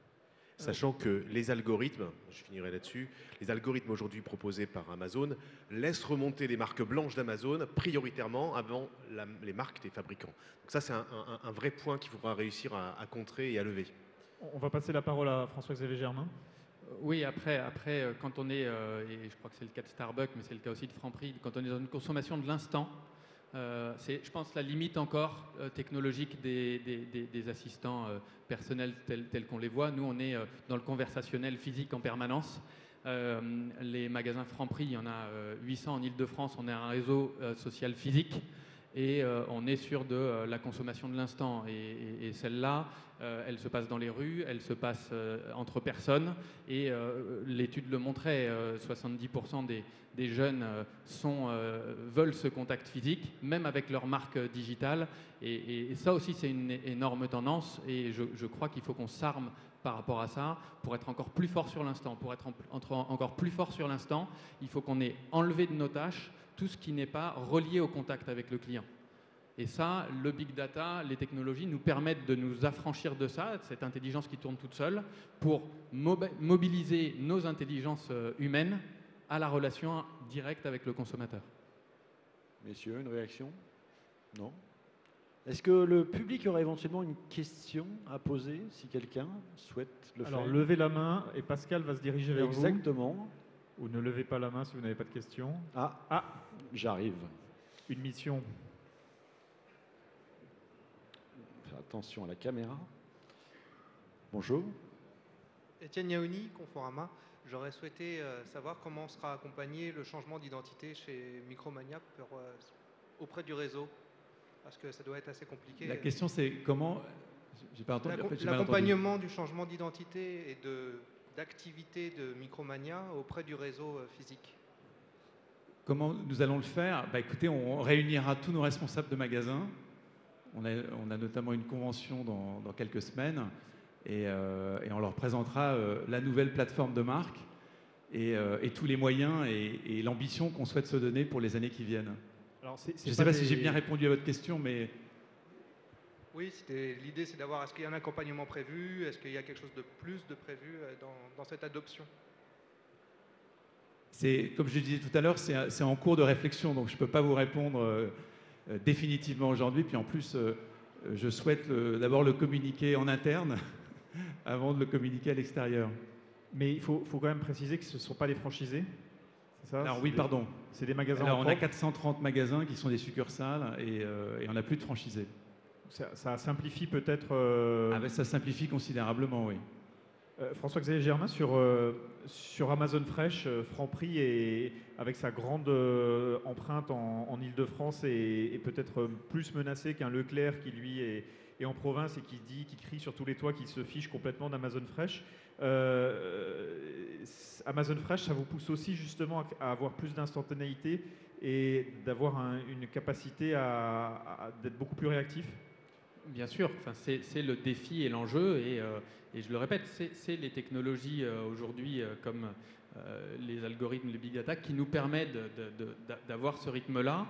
Sachant que les algorithmes, je finirai là-dessus, les algorithmes aujourd'hui proposés par Amazon laissent remonter les marques blanches d'Amazon prioritairement avant les marques des fabricants. Donc ça, c'est un vrai point qu'il faudra réussir à contrer et à lever. On va passer la parole à François-Xavier Germain. Oui, après, quand on est, et je crois que c'est le cas de Starbucks, mais c'est le cas aussi de Franprix, quand on est dans une consommation de l'instant, c'est, je pense, la limite encore technologique des assistants personnels tels qu'on les voit. Nous, on est dans le conversationnel physique en permanence. Les magasins Franprix, il y en a 800 en Ile-de-France. On est un réseau social physique et on est sur de la consommation de l'instant. Et celle-là, elle se passe dans les rues, elle se passe entre personnes. Et l'étude le montrait, 70% des jeunes veulent ce contact physique, même avec leur marque digitale. Et ça aussi, c'est une énorme tendance. Et je crois qu'il faut qu'on s'arme par rapport à ça pour être encore plus fort sur l'instant. Pour être encore plus fort sur l'instant, il faut qu'on ait enlevé de nos tâches tout ce qui n'est pas relié au contact avec le client. Et ça, le big data, les technologies nous permettent de nous affranchir de ça, de cette intelligence qui tourne toute seule, pour mobiliser nos intelligences humaines à la relation directe avec le consommateur. Messieurs, une réaction? Non? Est-ce que le public aurait éventuellement une question à poser, si quelqu'un souhaite le faire? Alors, levez la main et Pascal va se diriger vers vous. Exactement. Ou ne levez pas la main si vous n'avez pas de questions. Ah, j'arrive. Une mission. Faire attention à la caméra. Bonjour. Étienne Yaouni, Conforama. J'aurais souhaité savoir comment sera accompagné le changement d'identité chez Micromania auprès du réseau, parce que ça doit être assez compliqué. La question c'est comment... J'ai pas entendu. L'accompagnement du changement d'identité et d'activité de Micromania auprès du réseau physique. Comment nous allons le faire? Écoutez, on réunira tous nos responsables de magasins. On a notamment une convention dans quelques semaines et on leur présentera la nouvelle plateforme de marque et tous les moyens et l'ambition qu'on souhaite se donner pour les années qui viennent. Alors, je ne sais pas si j'ai bien répondu à votre question, mais... Oui, l'idée c'est d'avoir, est-ce qu'il y a un accompagnement prévu? Est-ce qu'il y a quelque chose de plus de prévu dans cette adoption? Comme je disais tout à l'heure, c'est en cours de réflexion, donc je ne peux pas vous répondre définitivement aujourd'hui. Puis en plus, je souhaite d'abord le communiquer en interne avant de le communiquer à l'extérieur. Mais il faut quand même préciser que ce ne sont pas des franchisés, c'est ça? Alors oui, pardon. C'est des magasins Alors en on a propre. 430 magasins qui sont des succursales et on n'a plus de franchisés. Ça simplifie peut-être... Ça simplifie considérablement, oui. François-Xavier Germain, sur Amazon Fresh, Franprix, et avec sa grande empreinte en Île-de-France, est peut-être plus menacé qu'un Leclerc qui, lui, est en province et qui crie sur tous les toits qu'il se fiche complètement d'Amazon Fresh. Amazon Fresh, ça vous pousse aussi justement à avoir plus d'instantanéité et d'avoir une capacité d'être beaucoup plus réactif? Bien sûr, enfin, c'est le défi et l'enjeu, et je le répète, c'est les technologies aujourd'hui comme les algorithmes, les big data, qui nous permettent d'avoir ce rythme-là.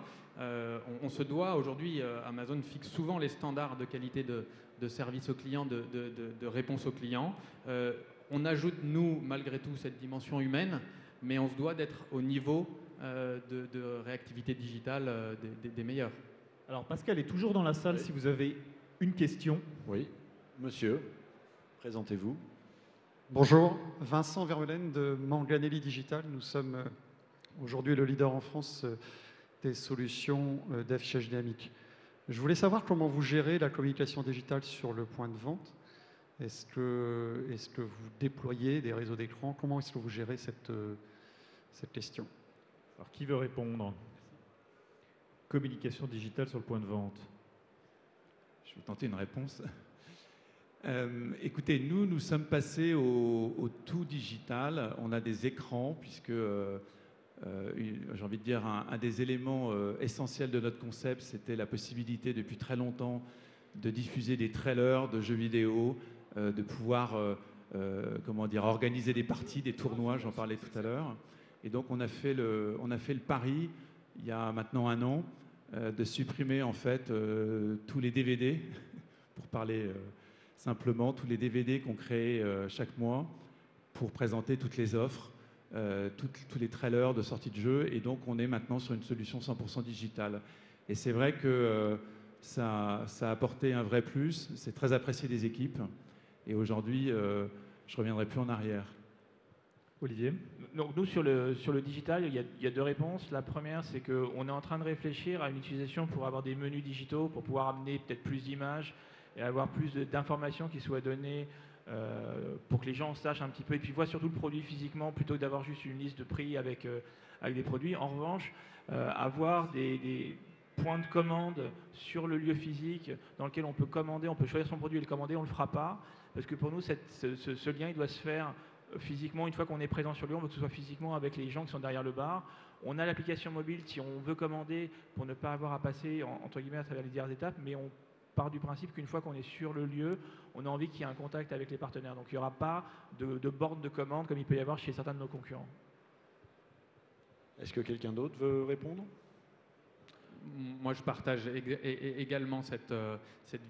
On se doit aujourd'hui, Amazon fixe souvent les standards de qualité de service aux clients, de réponse aux clients. On ajoute, nous, malgré tout, cette dimension humaine, mais on se doit d'être au niveau de réactivité digitale des meilleurs. Alors Pascal est toujours dans la salle, si vous avez une question. Oui, monsieur, présentez-vous. Bonjour, Vincent Vermeulen de Manganelli Digital. Nous sommes aujourd'hui le leader en France des solutions d'affichage dynamique. Je voulais savoir comment vous gérez la communication digitale sur le point de vente. Est-ce que vous déployez des réseaux d'écran? Comment est-ce que vous gérez cette question? Alors qui veut répondre? Communication digitale sur le point de vente. Je vais tenter une réponse. Écoutez, nous sommes passés au tout digital. On a des écrans, puisque j'ai envie de dire un des éléments essentiels de notre concept, c'était la possibilité depuis très longtemps de diffuser des trailers de jeux vidéo, de pouvoir organiser des parties, des tournois, j'en parlais tout à l'heure. Et donc on a fait le pari, il y a maintenant 1 an, de supprimer en fait tous les DVD, pour parler simplement, tous les DVD qu'on crée chaque mois pour présenter toutes les offres, tous les trailers de sortie de jeux. Et donc on est maintenant sur une solution 100% digitale. Et c'est vrai que ça a apporté un vrai plus, c'est très apprécié des équipes. Et aujourd'hui, je ne reviendrai plus en arrière. Olivier? Donc nous, sur le digital, il y a 2 réponses. La première, c'est qu'on est en train de réfléchir à une utilisation pour avoir des menus digitaux, pour pouvoir amener peut-être plus d'images et avoir plus d'informations qui soient données pour que les gens sachent un petit peu et puis voient surtout le produit physiquement plutôt que d'avoir juste une liste de prix avec des produits. En revanche, avoir des points de commande sur le lieu physique dans lequel on peut commander, on peut choisir son produit et le commander, on ne le fera pas. Parce que pour nous, ce lien, il doit se faire physiquement. Une fois qu'on est présent sur le lieu, on veut que ce soit physiquement avec les gens qui sont derrière le bar. On a l'application mobile si on veut commander pour ne pas avoir à passer, entre guillemets, à travers les diverses étapes, mais on part du principe qu'une fois qu'on est sur le lieu, on a envie qu'il y ait un contact avec les partenaires. Donc il n'y aura pas de borne de commande comme il peut y avoir chez certains de nos concurrents. Est-ce que quelqu'un d'autre veut répondre? Moi, je partage également cette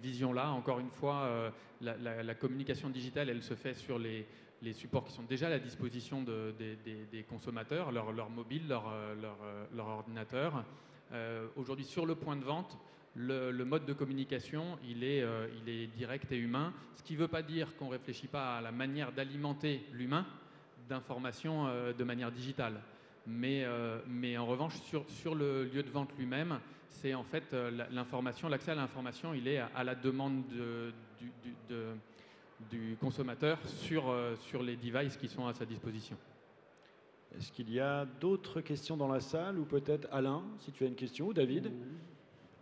vision-là. Encore une fois, la communication digitale, elle se fait sur les supports qui sont déjà à la disposition des consommateurs, leur mobile, leur ordinateur. Aujourd'hui, sur le point de vente, le mode de communication, il est direct et humain, ce qui ne veut pas dire qu'on ne réfléchit pas à la manière d'alimenter l'humain d'informations de manière digitale. Mais en revanche, sur le lieu de vente lui-même, c'est en fait l'information, l'accès à l'information, il est à la demande du consommateur sur les devices qui sont à sa disposition. Est-ce qu'il y a d'autres questions dans la salle? Ou peut-être Alain, si tu as une question, ou David,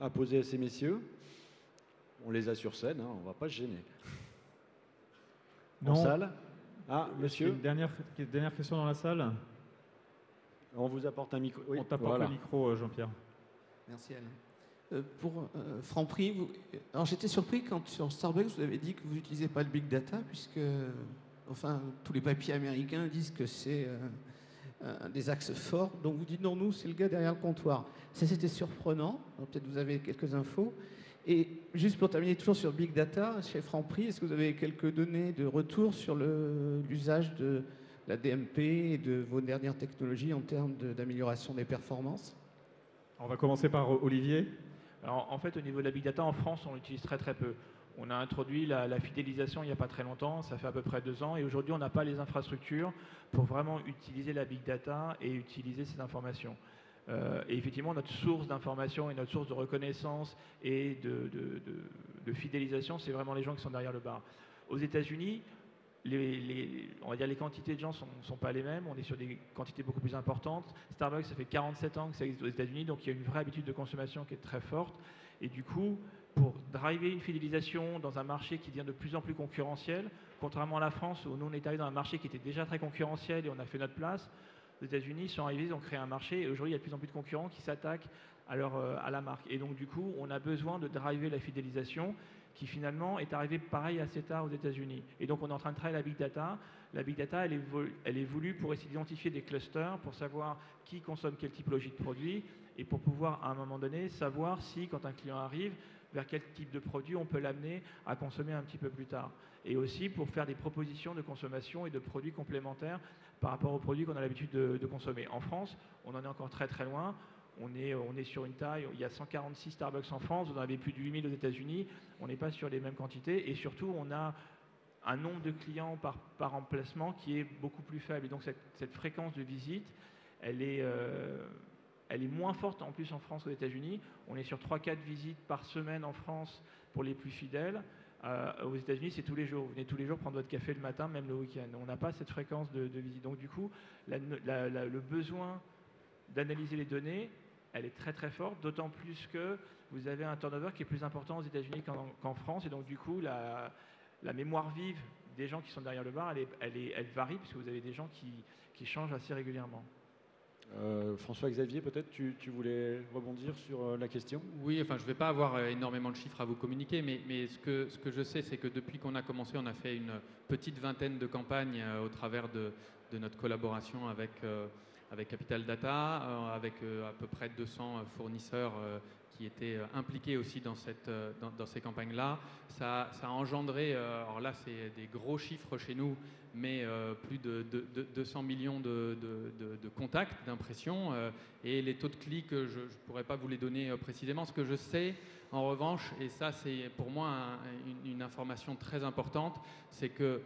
à poser à ces messieurs? On les a sur scène, hein, on ne va pas se gêner. Non. En salle? Ah, monsieur? Une dernière question dans la salle? On vous apporte un micro. Oui, on t'apporte le micro, Jean-Pierre. Merci Alain. Pour Franprix, alors j'étais surpris quand sur Starbucks vous avez dit que vous n'utilisez pas le big data puisque tous les papiers américains disent que c'est un des axes forts. Donc vous dites non, nous c'est le gars derrière le comptoir. Ça c'était surprenant. Peut-être vous avez quelques infos. Et juste pour terminer toujours sur big data chez Franprix, est-ce que vous avez quelques données de retour sur l'usage de la DMP et de vos dernières technologies en termes d'amélioration des performances? On va commencer par Olivier. Alors, en fait, au niveau de la big data, en France, on l'utilise très très peu. On a introduit la fidélisation il n'y a pas très longtemps, ça fait à peu près 2 ans, et aujourd'hui on n'a pas les infrastructures pour vraiment utiliser la big data et utiliser ces informations. Et effectivement, notre source d'information et notre source de reconnaissance et de fidélisation, c'est vraiment les gens qui sont derrière le bar. Aux États-Unis, on va dire les quantités de gens ne sont pas les mêmes, on est sur des quantités beaucoup plus importantes. Starbucks, ça fait 47 ans que ça existe aux États-Unis, donc il y a une vraie habitude de consommation qui est très forte. Et du coup, pour driver une fidélisation dans un marché qui devient de plus en plus concurrentiel, contrairement à la France où nous on est arrivé dans un marché qui était déjà très concurrentiel et on a fait notre place, aux États-Unis ils sont arrivés, ils ont créé un marché et aujourd'hui il y a de plus en plus de concurrents qui s'attaquent à la marque. Et donc du coup, on a besoin de driver la fidélisation qui finalement est arrivée pareil assez tard aux États-Unis. Et donc on est en train de travailler la big data. La big data, elle est voulue pour essayer d'identifier des clusters, pour savoir qui consomme quelle typologie de produit et pour pouvoir à un moment donné savoir si quand un client arrive, vers quel type de produit on peut l'amener à consommer un petit peu plus tard. Et aussi pour faire des propositions de consommation et de produits complémentaires par rapport aux produits qu'on a l'habitude de consommer. En France, on en est encore très très loin. On est sur une taille, il y a 146 Starbucks en France, vous en avez plus de 8000 aux États-Unis, on n'est pas sur les mêmes quantités et surtout on a un nombre de clients par emplacement qui est beaucoup plus faible. Et donc cette fréquence de visite, elle est moins forte en plus en France qu'aux États-Unis. On est sur 3-4 visites par semaine en France pour les plus fidèles. Aux États-Unis, c'est tous les jours. Vous venez tous les jours prendre votre café le matin, même le week-end. On n'a pas cette fréquence de visite. Donc du coup, le besoin d'analyser les données, elle est très très forte, d'autant plus que vous avez un turnover qui est plus important aux États-Unis qu'en France. Et donc du coup, la mémoire vive des gens qui sont derrière le bar, elle varie, puisque vous avez des gens qui changent assez régulièrement. François-Xavier, peut-être tu voulais rebondir sur la question? Oui, enfin je ne vais pas avoir énormément de chiffres à vous communiquer, mais ce que je sais, c'est que depuis qu'on a commencé, on a fait une petite vingtaine de campagnes au travers de notre collaboration avec Capital Data, avec à peu près 200 fournisseurs qui étaient impliqués aussi dans ces campagnes-là. Ça a engendré, alors là c'est des gros chiffres chez nous, mais plus de 200 millions de contacts, d'impressions, et les taux de clics, je ne pourrais pas vous les donner précisément. Ce que je sais, en revanche, et ça c'est pour moi une information très importante, c'est que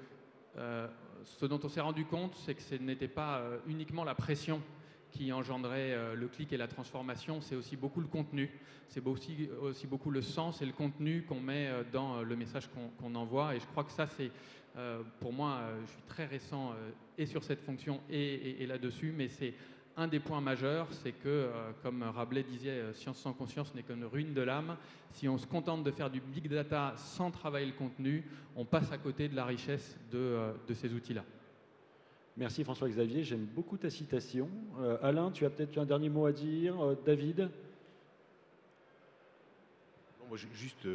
ce dont on s'est rendu compte, c'est que ce n'était pas uniquement la pression qui engendrait le clic et la transformation, c'est aussi beaucoup le contenu, c'est aussi beaucoup le sens et le contenu qu'on met dans le message qu'on envoie. Et je crois que ça, c'est pour moi, je suis très récent et sur cette fonction et là-dessus, mais c'est un des points majeurs, c'est que, comme Rabelais disait, science sans conscience n'est qu'une ruine de l'âme. Si on se contente de faire du big data sans travailler le contenu, on passe à côté de la richesse de ces outils-là. Merci François-Xavier, j'aime beaucoup ta citation. Alain, tu as peut-être un dernier mot à dire. David? Non, moi, juste,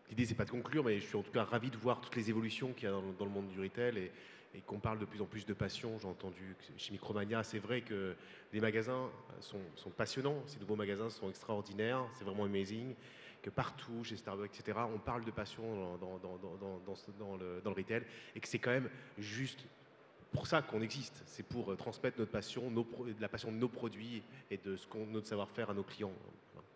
l'idée c'est pas de conclure, mais je suis en tout cas ravi de voir toutes les évolutions qu'il y a dans le monde du retail et qu'on parle de plus en plus de passion. J'ai entendu que chez Micromania, c'est vrai que les magasins sont passionnants, ces nouveaux magasins sont extraordinaires, c'est vraiment amazing, que partout, chez Starbucks, etc., on parle de passion dans le retail et que c'est quand même juste pour ça qu'on existe, c'est pour transmettre notre passion, la passion de nos produits et de notre savoir-faire à nos clients. Voilà.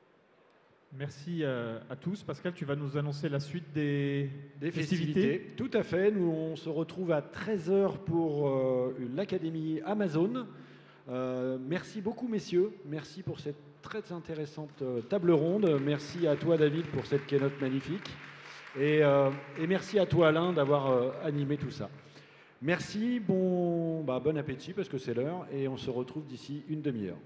Merci à tous. Pascal, tu vas nous annoncer la suite des festivités. Tout à fait. Nous, on se retrouve à 13 h pour l'Académie Amazon. Merci beaucoup, messieurs. Merci pour cette très intéressante table ronde. Merci à toi, David, pour cette keynote magnifique. Et merci à toi, Alain, d'avoir animé tout ça. Merci. Bon appétit, parce que c'est l'heure. Et on se retrouve d'ici une demi-heure.